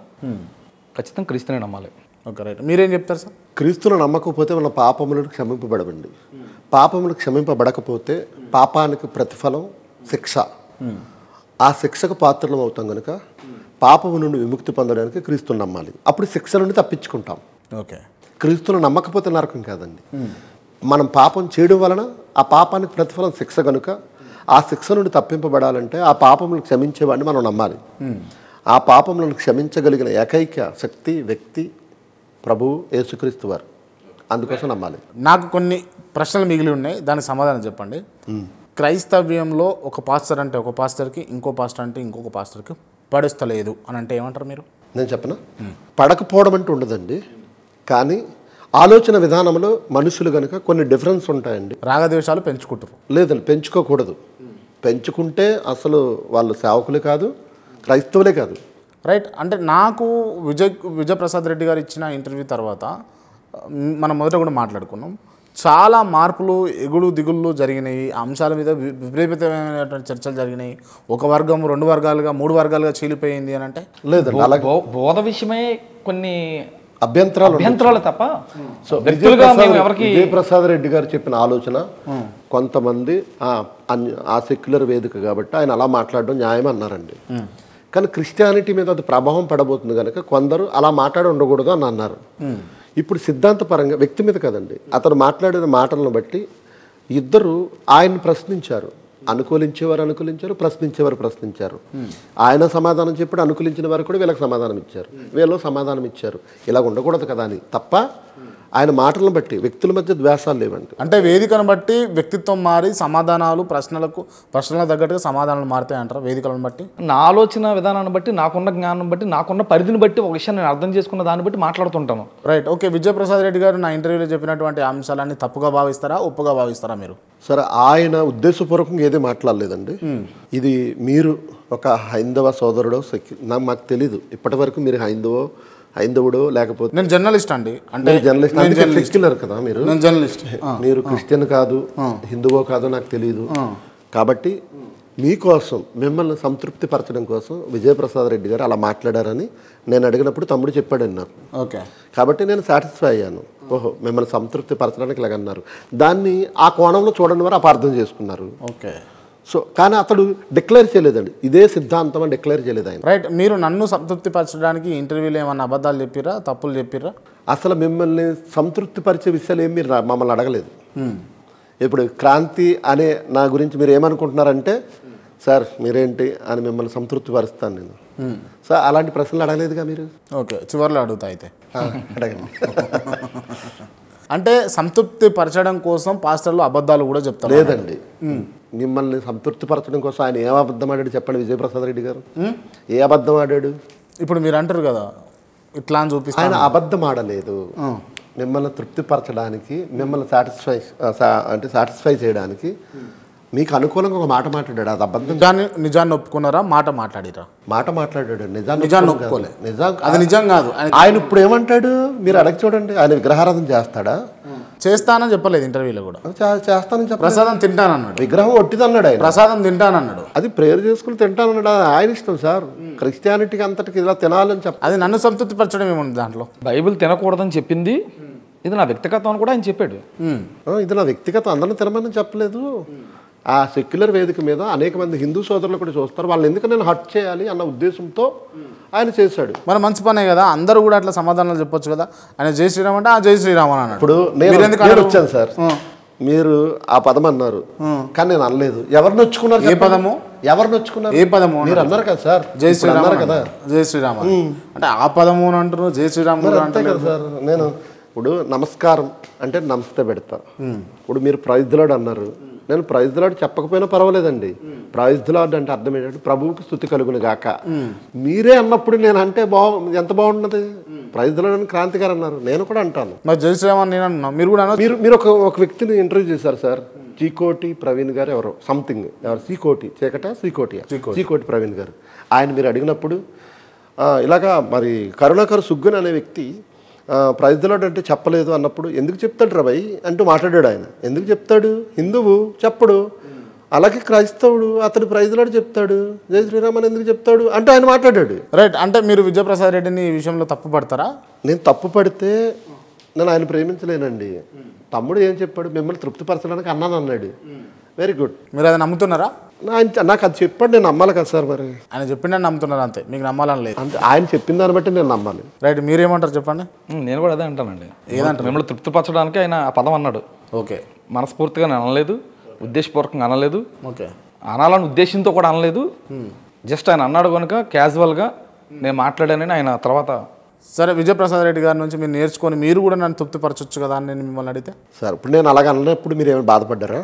ఖచ్చితంగా క్రీస్తునే నమ్మాలి. Okay right. మీరేం చెప్తారు సార్? క్రీస్తును నమ్మకపోతే మన పాపములను క్షమింపబడవండి. పాపములు క్షమింపబడకపోతే పాపానికి ప్రతిఫలం శిక్ష. ఆ శిక్షకు పాత్రలం అవుతాం కనుక పాపము నుండి విముక్తి పొందడానికి క్రీస్తుని నమ్మాలి. అప్పుడు శిక్ష నుండి తప్పించుకుంటాం. ఓకే. క్రీస్తును నమ్మకపోతే నరకం కాదండి. మనం పాపం చేయడం వలన ఆ పాపానికి ప్రతిఫలం శిక్ష కనుక ఆ శిక్ష నుండి తప్పింపబడాలంటే ఆ పాపములను క్షమించేవాడిని మనం నమ్మాలి. ఆ పాపములను క్షమించగలిగిన ఏకైక శక్తి వ్యక్తి ప్రభువు యేసుక్రీస్తు వారు. అందుకోసం నమ్మాలి. నాకు కొన్ని ప్రశ్నలు మిగిలి ఉన్నాయి, దానికి సమాధానం చెప్పండి. క్రైస్తవ్యంలో ఒక పాస్టర్ అంటే ఒక పాస్టర్కి, ఇంకో పాస్టర్ అంటే ఇంకొక పాస్టర్కి పడుస్తలేదు అని అంటే ఏమంటారు మీరు? నేను చెప్పనా, పడకపోవడం అంటూ ఉండదండి, కానీ ఆలోచన విధానంలో మనుషులు కనుక కొన్ని డిఫరెన్స్ ఉంటాయండి. రాగద్వేషాలు పెంచుకుంటారు. లేదండి, పెంచుకోకూడదు. పెంచుకుంటే అసలు వాళ్ళు సేవకులే కాదు, క్రైస్తవులే కాదు. రైట్. అంటే నాకు విజయప్రసాద్ రెడ్డి గారు ఇచ్చిన ఇంటర్వ్యూ తర్వాత మనం మొదట కూడా మాట్లాడుకున్నాం, చాలా మార్పులు ఎగుడు దిగుళ్ళు జరిగినాయి, అంశాల మీద విపరీతమైనటువంటి చర్చలు జరిగినాయి. ఒక వర్గం 2 వర్గాలుగా 3 వర్గాలుగా చీలిపోయింది అని అంటే లేదండి, అలాగే బోధ విషయమే కొన్ని అభ్యంతరాలు తప్ప. సో విజయప్రసాద్ రెడ్డి గారు చెప్పిన ఆలోచన కొంతమంది ఆ సెక్యులర్ వేదిక కాబట్టి ఆయన అలా మాట్లాడడం న్యాయం అన్నారండి. కానీ క్రిస్టియానిటీ మీద అది ప్రభావం పడబోతుంది కనుక కొందరు అలా మాట్లాడి ఉండకూడదు అని అన్నారు. ఇప్పుడు సిద్ధాంతపరంగా వ్యక్తి మీద కదండి, అతను మాట్లాడిన మాటలను బట్టి ఇద్దరు ఆయన్ని ప్రశ్నించారు. అనుకూలించేవారు అనుకూలించారు, ప్రశ్నించేవారు ప్రశ్నించారు. ఆయన సమాధానం చెప్పాడు, అనుకూలించిన వారు కూడా వీళ్ళకి సమాధానం ఇచ్చారు, వీళ్ళు సమాధానం ఇచ్చారు. ఇలా ఉండకూడదు కదా అని తప్ప ఆయన మాటలను బట్టి వ్యక్తుల మధ్య ద్వేషాలు లేవండి. అంటే వేదికను బట్టి వ్యక్తిత్వం మారి సమాధానాలు ప్రశ్నల తగ్గట్టుగా సమాధానాలు మారుతాయి అంటారా వేదికలను బట్టి? నా ఆలోచన విధానాన్ని బట్టి, నాకున్న జ్ఞానం బట్టి, నాకున్న పరిధిని బట్టి ఒక విషయాన్ని నేను అర్థం చేసుకున్న దాన్ని బట్టి మాట్లాడుతుంటాను. రైట్. ఓకే. విజయప్రసాద్ రెడ్డి గారు నా ఇంటర్వ్యూలో చెప్పినటువంటి అంశాలన్నీ తప్పుగా భావిస్తారా, ఒప్పుగా భావిస్తారా మీరు? సరే, ఆయన ఉద్దేశపూర్వకంగా ఏది మాట్లాడలేదండి. ఇది మీరు ఒక హైందవ సోదరుడో మాకు తెలీదు. ఇప్పటి వరకు మీరు హైందవుడో లేకపోతే నేను జర్నలిస్ట్ అండి. అంటే జర్నలిస్ట్ సెక్యులర్ కదా మీరు? నేను జర్నలిస్ట్. మీరు క్రిస్టియన్ కాదు, హిందువో కాదో నాకు తెలియదు. కాబట్టి మీకోసం మిమ్మల్ని సంతృప్తి పరచడం కోసం విజయప్రసాద్ రెడ్డి గారు అలా మాట్లాడారని నేను అడిగినప్పుడు తమ్ముడు చెప్పాడు నాకు. ఓకే. కాబట్టి నేను సాటిస్ఫై అయ్యాను. ఓహో, మిమ్మల్ని సంతృప్తి పరచడానికి ఇలాగన్నారు. దాన్ని ఆ కోణంలో చూడని వారు అపార్థం చేసుకున్నారు. ఓకే. సో కానీ అతడు డిక్లేర్ చేయలేదండి, ఇదే సిద్ధాంతం అని డిక్లేర్ చేయలేదు ఆయన. రైట్. మీరు నన్ను సంతృప్తి పరచడానికి ఇంటర్వ్యూలో ఏమన్నా అబద్ధాలు చెప్పిరా, తప్పులు చెప్పిరా? అసలు మిమ్మల్ని సంతృప్తి పరిచే విషయాలు ఏమి మీరు మమ్మల్ని అడగలేదు. ఇప్పుడు క్రాంతి అనే నా గురించి మీరు ఏమనుకుంటున్నారంటే, సార్ మీరేంటి అని మిమ్మల్ని సంతృప్తి పరుస్తాను నేను. సార్ అలాంటి ప్రశ్నలు అడగలేదుగా మీరు. ఓకే, చివరిలో అడుగుతా అయితే. అడగండి. అంటే సంతృప్తి పరచడం కోసం పాస్టర్లు అబద్ధాలు కూడా చెప్తారు? లేదండి, మిమ్మల్ని సంతృప్తి పరచడం కోసం ఆయన ఏం అబద్ధం ఆడాడు చెప్పండి విజయప్రసాద్ రెడ్డి గారు. ఏ అబద్ధం ఆడాడు? ఇప్పుడు మీరు అంటారు కదా ఇట్లా అని చూపిస్తే, ఆయన అబద్ధం ఆడలేదు. మిమ్మల్ని తృప్తిపరచడానికి, మిమ్మల్ని సాటిస్ఫై చేయడానికి మీకు అనుకూలంగా ఒక మాట మాట్లాడాడు. అది అబద్ధం. నిజాన్ని ఒప్పుకున్నారా? మాట మాట్లాడిరా? మాట మాట్లాడాడు. నిజాన్ని ఒప్పుకోలే. అది నిజం కాదు. ఆయన ఇప్పుడు ఏమంటాడు మీరు అడగ చూడండి. ఆయన విగ్రహారాధన చేస్తాడా? చేస్తానని చెప్పలేదు ఇంటర్వ్యూలో కూడా. చేస్తానని చెప్పి ప్రసాదం తింటానన్నాడు. విగ్రహం ఒట్టిదన్నాడు ఆయన. ప్రసాదం తింటానన్నాడు. అది ప్రేయర్ చేసుకుని తింటానన్నాడు. ఆయన ఇష్టం సార్. క్రిస్టియానిటీకి అంతటికి ఇలా తినాలని చెప్పి అది నన్ను సంతృప్తి పరచడం ఏముంది దాంట్లో? బైబిల్ తినకూడదని చెప్పింది ఇది నా వ్యక్తిగతం అని కూడా ఆయన చెప్పాడు. ఇది నా వ్యక్తిగతం, అందరిని తినమని చెప్పలేదు. ఆ సెక్యులర్ వేదిక మీద అనేక మంది హిందూ సోదరులు కూడా చూస్తారు, వాళ్ళని ఎందుకు నేను హట్ చేయాలి అన్న ఉద్దేశంతో ఆయన చేశాడు. మరి మంచి పనే కదా, అందరూ కూడా అట్లా సమాధానాలు చెప్పొచ్చు కదా. ఆయన జై శ్రీరామ్ అంటే జై శ్రీరామ్ అని అన్నాడు. ఇప్పుడు నేను వచ్చాను సార్, మీరు ఆ పదం అన్నారు కానీ నేను అనలేదు. ఎవరు నొచ్చుకున్నారు? ఏ పదము? ఎవరు నొచ్చుకున్నారు? ఏ పదము? మీరు అన్నారు కదా సార్, జై శ్రీరామ్ కదా. జై శ్రీరామ్ అంటే ఆ పదము అని అంటారు, జై శ్రీరామ్ అంతే కదా సార్. నేను ఇప్పుడు నమస్కారం అంటే నమస్తే పెడతా. ఇప్పుడు మీరు ప్రైజ్ ది లార్డ్ అన్నారు, నేను ప్రైజ్ ది లార్డ్ చెప్పకపోయినా పర్వాలేదండి. ప్రైజ్ ది లార్డ్ అంటే అర్థం ఏంటంటే ప్రభువుకి స్తుతి కలుగును గాక. మీరే అన్నప్పుడు నేను అంటే ఎంత బాగుంటుంది. ప్రైజ్ ది లార్డ్ అని క్రాంతి గారు అన్నారు, నేను కూడా అంటాను. మరి జై శ్రీరామ్ అని నేను అన్నా, మీరు కూడా మీరు ఒక వ్యక్తిని ఇంటర్వ్యూ చేశారు సార్, చీకోటి ప్రవీణ్ గారు ఎవరో సంథింగ్, ఎవరు చీకోటి ప్రవీణ్ గారు. ఆయన మీరు అడిగినప్పుడు ఇలాగా మరి కరుణాకర్ సుగ్గున్ అనే వ్యక్తి ప్రైజ్ ది లార్డ్ అంటే చెప్పలేదు అన్నప్పుడు, ఎందుకు చెప్తాడు రా భయ్ అంటూ మాట్లాడాడు ఆయన. ఎందుకు చెప్తాడు? హిందువు చెప్పడు, అలాగే క్రైస్తవుడు అతడు ప్రైజ్ ది లార్డ్ చెప్తాడు, జై శ్రీరామ్ అని ఎందుకు చెప్తాడు అంటే ఆయన మాట్లాడాడు. రైట్. అంటే మీరు విజయప్రసాద్ రెడ్డిని ఈ విషయంలో తప్పు పడతారా? నేను తప్పు పడితే నేను ఆయన ప్రేమించలేనండి. తమ్ముడు ఏం చెప్పాడు? మిమ్మల్ని తృప్తిపరచడానికి అన్నాడు. Very good. మీరు అది నమ్ముతున్నారా? నాకు అది చెప్పాడు, నేను నమ్మాలి కదా సార్. మరి ఆయన చెప్పిండని నమ్ముతున్నారు అంతే, మీకు నమ్మాలని లేదు. అంటే ఆయన చెప్పిన దాన్ని బట్టి నేను నమ్మాలి. రైట్. మీరేమంటారు చెప్పండి. నేను కూడా అదే అంటానండి. ఏదంటారు? మిమ్మల్ని తృప్తిపరచడానికి ఆయన ఆ పదం అన్నాడు. ఓకే. మనస్ఫూర్తిగా నేను అనలేదు, ఉద్దేశపూర్వకంగా అనలేదు, ఓకే అనాలని ఉద్దేశంతో కూడా అనలేదు. జస్ట్ ఆయన అన్నాడు కనుక క్యాజువల్గా నేను మాట్లాడానని ఆయన తర్వాత. సరే, విజయప్రసాద్ రెడ్డి గారి నుంచి మీరు నేర్చుకొని మీరు కూడా నన్ను తృప్తిపరచొచ్చు కదా అని నేను మిమ్మల్ని అడిగితే? సార్ ఇప్పుడు నేను అలాగ అన్నప్పుడు మీరు ఏమైనా బాధపడ్డారా?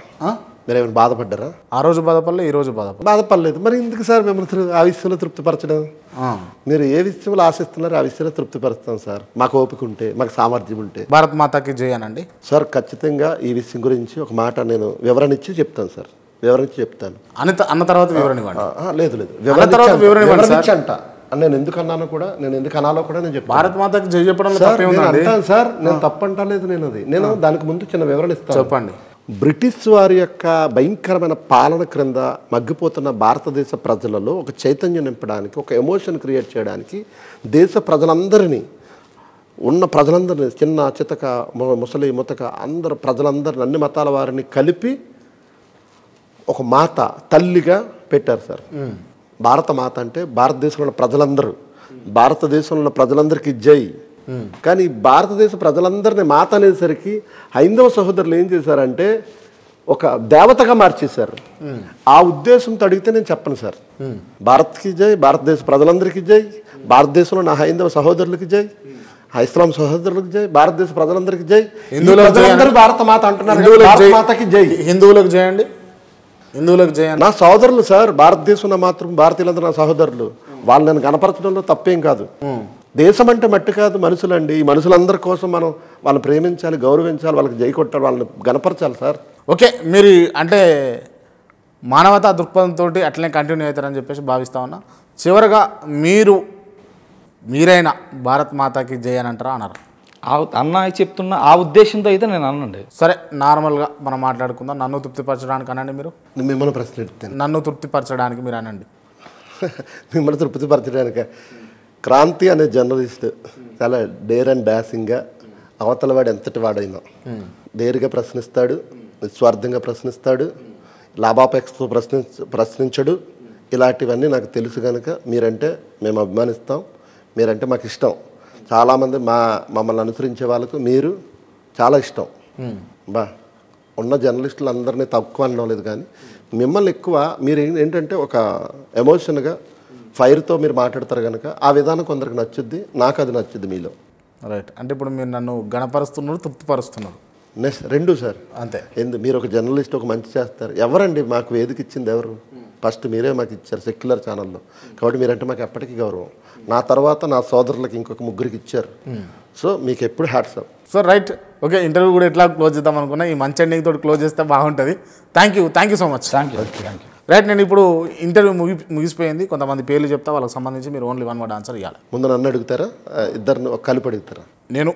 ఆ రోజు బాధపడలే, ఈ రోజు బాధపడలేదు. మరి ఎందుకు సార్ మిమ్మల్ని ఆ విషయంలో తృప్తిపరచడం? మీరు ఏ విషయంలో ఆశిస్తున్నారో ఆ విషయంలో తృప్తిపరుస్తాం సార్, మాకు ఓపిక ఉంటే, మాకు సామర్థ్యం ఉంటే. భారత్ మాతాకి జై అనండి సార్. ఖచ్చితంగా ఈ విషయం గురించి ఒక మాట నేను వివరణ ఇచ్చి చెప్తాను సార్, వివరించి చెప్తాను. అన్న తర్వాత వివరణ ఇవ్వండి. లేదు వివరణ అంట. నేను ఎందుకు అన్నానో కూడా, నేను ఎందుకు అనాలో కూడా నేను చెప్తాను. భారత్ మాతాకి జై చెప్పడం అంటాను సార్, నేను తప్పంటలేదు. నేను దానికి ముందు చిన్న వివరణ ఇస్తాను. చెప్పండి. బ్రిటిష్ వారి యొక్క భయంకరమైన పాలన క్రింద మగ్గిపోతున్న భారతదేశ ప్రజలలో ఒక చైతన్యం నింపడానికి, ఒక ఎమోషన్ క్రియేట్ చేయడానికి దేశ ప్రజలందరినీ, ఉన్న ప్రజలందరినీ, చిన్న చితక ముసలి ముతక అందరు ప్రజలందరినీ, అన్ని మతాల వారిని కలిపి ఒక మాత తల్లిగా పెట్టారు సార్. భారత మాత అంటే భారతదేశంలో ఉన్న ప్రజలందరూ, భారతదేశంలో ఉన్న ప్రజలందరికీ జై. కానీ భారతదేశ ప్రజలందరినీ మాత అనేసరికి హైందవ సహోదరులు ఏం చేశారంటే ఒక దేవతగా మార్చేశారు. ఆ ఉద్దేశంతో అడిగితే నేను చెప్పను సార్. భారత్కి జై, భారతదేశ ప్రజలందరికీ జై, భారతదేశంలో నా హైందవ సహోదరులకి జై, ఇస్లాం సహోదరులకు జై, భారతదేశ ప్రజలందరికీ జై. హిందువులందరూ భారత మాత అంటున్నారు, భారత మాతకి జై. హిందువులకు జై అండి, హిందువులకు జై. నా సహోదరులు సార్, భారతదేశం నా మాత్రం, భారతీయులందరూ నా సహోదరులు. వాళ్ళు నేను గణపరచడంలో తప్పేం కాదు. దేశం అంటే మట్టి కాదు, మనుషులండి. ఈ మనుషులందరి కోసం మనం వాళ్ళని ప్రేమించాలి, గౌరవించాలి, వాళ్ళకి జై కొట్టాలి, వాళ్ళని గణపరచాలి సార్. ఓకే, మీరు అంటే మానవతా దృక్పథంతో అట్లనే కంటిన్యూ అవుతారని చెప్పేసి భావిస్తా ఉన్నా. చివరగా మీరైనా భారత్ మాతాకి జై అని అంటారా అన్నారు? అన్న చెప్తున్న ఆ ఉద్దేశంతో అయితే నేను అనండి. సరే, నార్మల్గా మనం మాట్లాడుకుందాం. నన్ను తృప్తిపరచడానికి అనండి. మీరు మిమ్మల్ని ప్రశ్న ఎత్తాను. నన్ను తృప్తిపరచడానికి మీరు అనండి. మిమ్మల్ని తృప్తిపరచడానికి క్రాంతి అనే జర్నలిస్ట్ చాలా డేర్ అండ్ డాషింగ్గా, అవతల వాడు ఎంతటి వాడైనా డేర్గా ప్రశ్నిస్తాడు, నిస్వార్థంగా ప్రశ్నిస్తాడు, లాభాపేక్షతో ప్రశ్నించడు. ఇలాంటివన్నీ నాకు తెలుసు కనుక మీరంటే మేము అభిమానిస్తాం, మీరంటే మాకు ఇష్టం. చాలామంది మమ్మల్ని అనుసరించే వాళ్ళకు మీరు చాలా ఇష్టం. ఉన్న జర్నలిస్టులు అందరినీ తక్కువ అనడం లేదు, కానీ మిమ్మల్ని ఎక్కువ. మీరు ఏంటంటే ఒక ఎమోషన్గా ఫైర్తో మీరు మాట్లాడతారు కనుక ఆ విధానం కొందరికి నచ్చుద్ది, నాకు అది నచ్చుద్ది మీలో. రైట్. అంటే ఇప్పుడు మీరు నన్ను గణపరుస్తున్నారు, తృప్తిపరుస్తున్నారు. రెండు సార్ అంతే. మీరు ఒక జర్నలిస్ట్ ఒక మంచి చేస్తారు. ఎవరండి మాకు వేదిక ఇచ్చింది? ఎవరు? ఫస్ట్ మీరే మాకు ఇచ్చారు సెక్యులర్ ఛానల్లో. కాబట్టి మీరంటే మాకు ఎప్పటికీ గౌరవం. నా తర్వాత నా సోదరులకి ఇంకొక ముగ్గురికి ఇచ్చారు. సో మీకు ఎప్పుడు hats off. So right. Okay, interview కూడా ఎట్లా క్లోజ్ చేద్దాం అనుకున్నా, ఈ మంచి ఎండింగ్ తోటి క్లోజ్ చేస్తే బాగుంటుంది. Thank you so much. Thank you. Right. నేను ఇప్పుడు ఇంటర్వ్యూ ముగిసిపోయింది. కొంతమంది పేర్లు చెప్తా, వాళ్ళకి సంబంధించి మీరు ఓన్లీ 1 word ఆన్సర్ ఇవ్వాలి. ముందు నన్ను అడుగుతారా, ఇద్దరిని కలిపి అడుగుతారా? నేను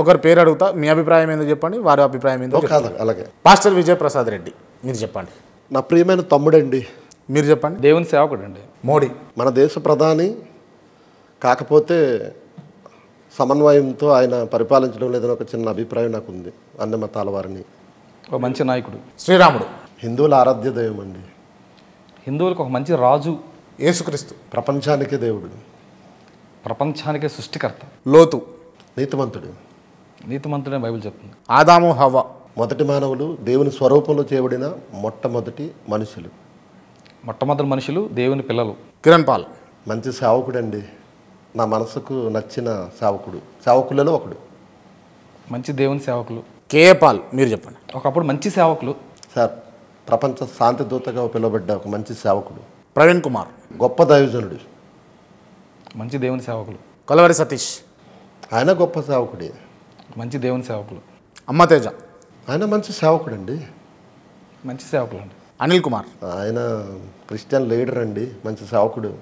ఒకరి పేరు అడుగుతా, మీ అభిప్రాయం ఏందో చెప్పండి, వారి అభిప్రాయం ఏందో. కాదు, అలాగే. పాస్టర్ విజయప్రసాద్ రెడ్డి, మీరు చెప్పండి. నా ప్రియమైన తమ్ముడండి. మీరు చెప్పండి. దేవుని సేవకుడు అండి. మోడీ మన దేశ ప్రధాని, కాకపోతే సమన్వయంతో ఆయన పరిపాలించడం లేదని ఒక చిన్న అభిప్రాయం నాకు ఉంది. అన్ని మతాల వారిని. ఒక మంచి నాయకుడు. శ్రీరాముడు హిందువుల ఆరాధ్య దైవం అండి. హిందువులకు ఒక మంచి రాజు. యేసుక్రీస్తు ప్రపంచానికే దేవుడు, ప్రపంచానికే సృష్టికర్త. లోతు నీతిమంతుడు. నీతిమంతుడే బైబిల్ చెప్తుంది. ఆదాము హవ్వ మొదటి మానవులు, దేవుని స్వరూపంలో చేయబడిన మొట్టమొదటి మనుషులు. మొట్టమొదటి మనుషులు దేవుని పిల్లలు. కిరణ్ పాల్ మంచి సేవకుడు అండి. నా మనసుకు నచ్చిన సేవకులలో ఒకడు. మంచి దేవుని సేవకులు. కేఏ పాల్, మీరు చెప్పండి. ఒకప్పుడు మంచి సేవకులు సార్. ప్రపంచ శాంతి దూతగా పిలువబడ్డ ఒక మంచి సేవకుడు. ప్రవీణ్ కుమార్ గొప్ప దైవజనుడు. మంచి దేవుని సేవకులు. కొలవరి సతీష్, ఆయన గొప్ప సేవకుడే. మంచి దేవుని సేవకులు. అమ్మతేజ, ఆయన మంచి సేవకుడు అండి. మంచి సేవకులు అండి. అనిల్ కుమార్, ఆయన క్రిస్టియన్ లీడర్ అండి, మంచి సేవకుడు.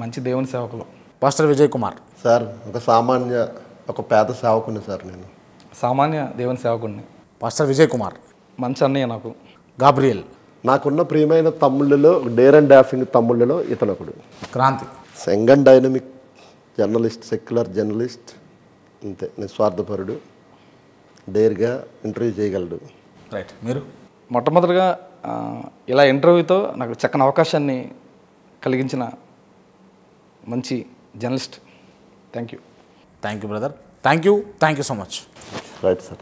మంచి దేవుని సేవకులు. పాస్టర్ విజయ్ కుమార్. సార్ ఒక పేద సేవకుని సార్ నేను. సామాన్య దేవుని సేవకుడిని. పాస్టర్ విజయ్ కుమార్. మంచి అన్నయ్య నాకు. గాబ్రియల్. నాకున్న ప్రియమైన తమ్ముళ్ళలో, డేర్ అండ్ డాఫింగ్ తమ్ముళ్ళలో ఇతనొకడు. Kranthi. Young and dynamic journalist, secular journalist. అంతే, నిస్వార్థపరుడు, డేర్గా ఇంటర్వ్యూ చేయగలడు. రైట్. మీరు మొట్టమొదటిగా ఇలా ఇంటర్వ్యూతో నాకు చక్కని అవకాశాన్ని కలిగించిన మంచి journalist. Thank you brother. Thank you so much. Right sir.